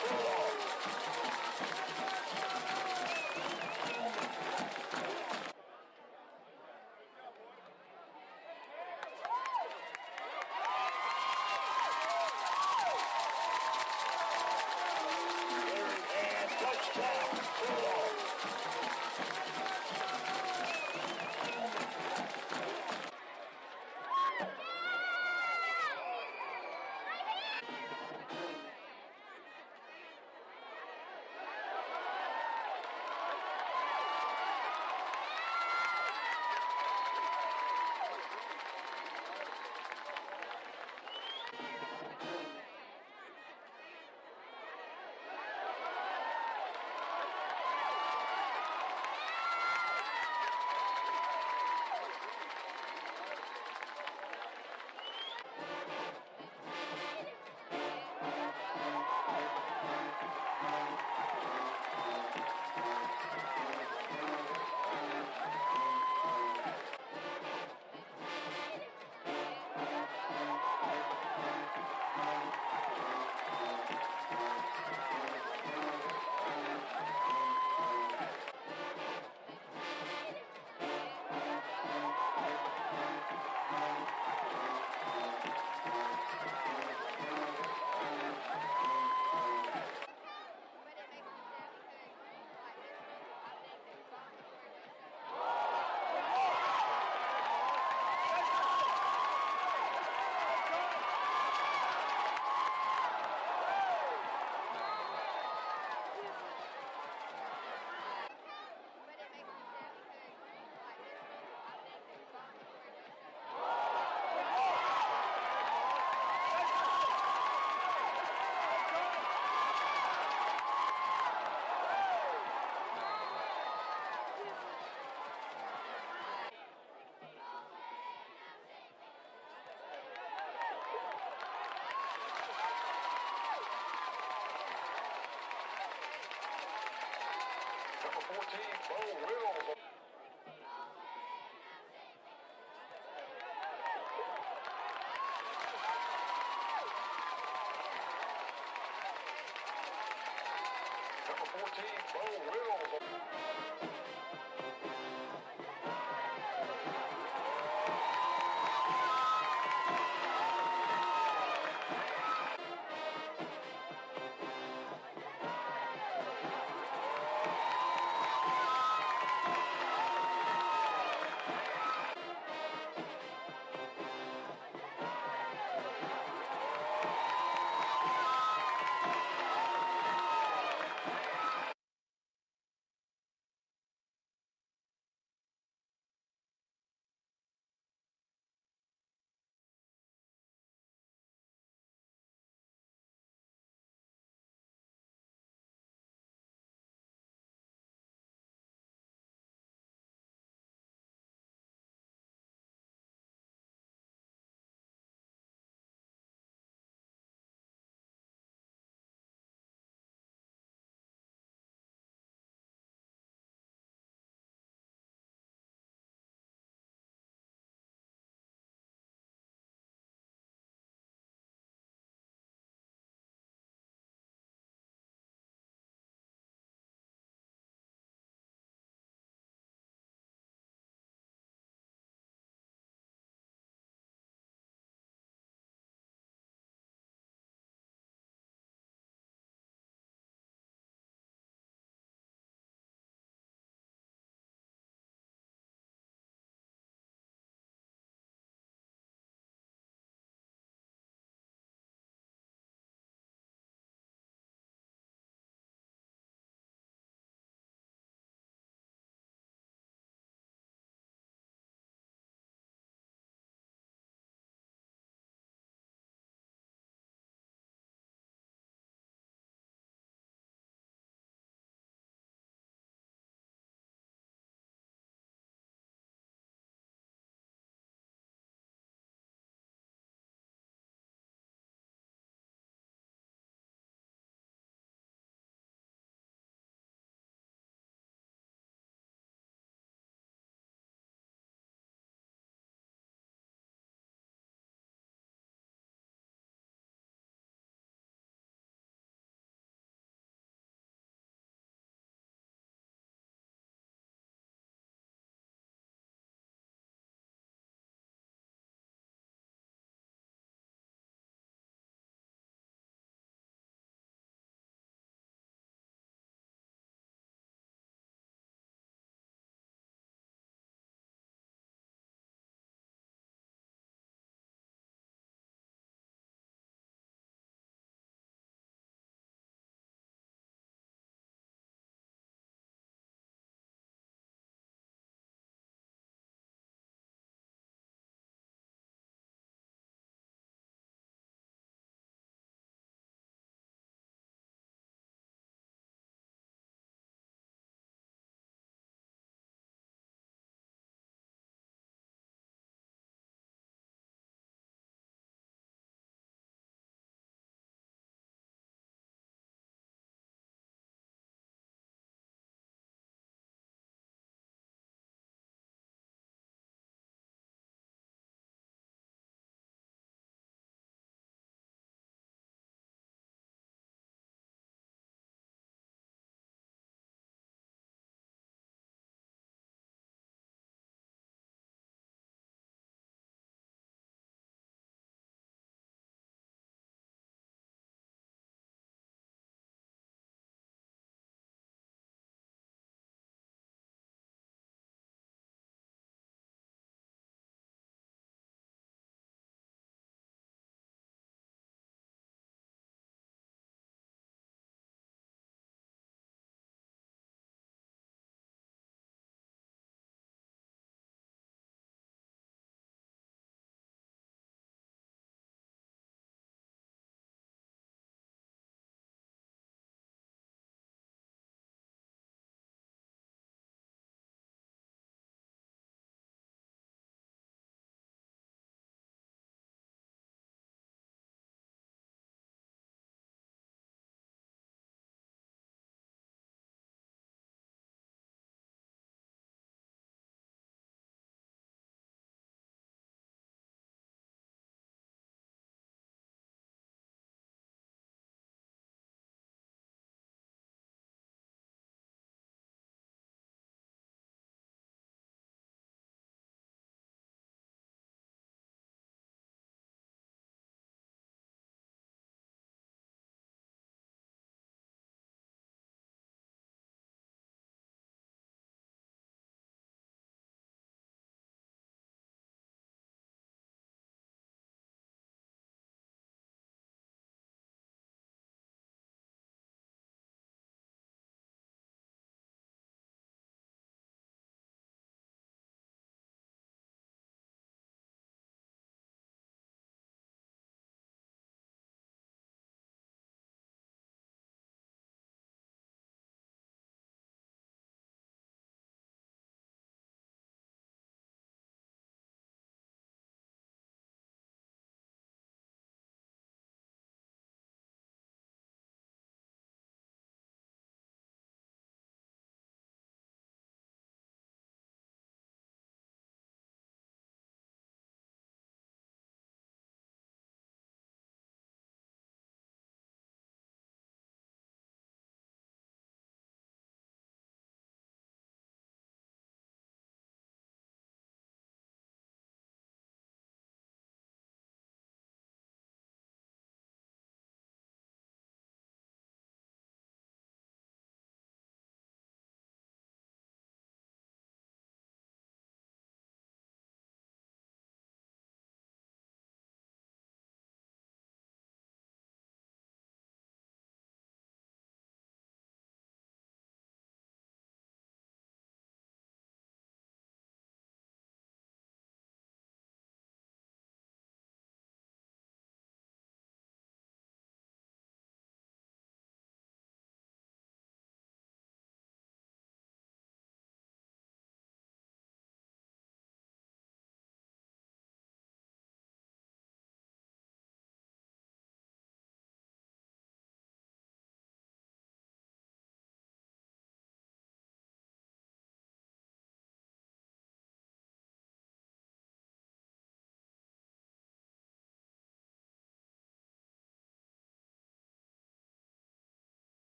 Number 14, Bo Wills.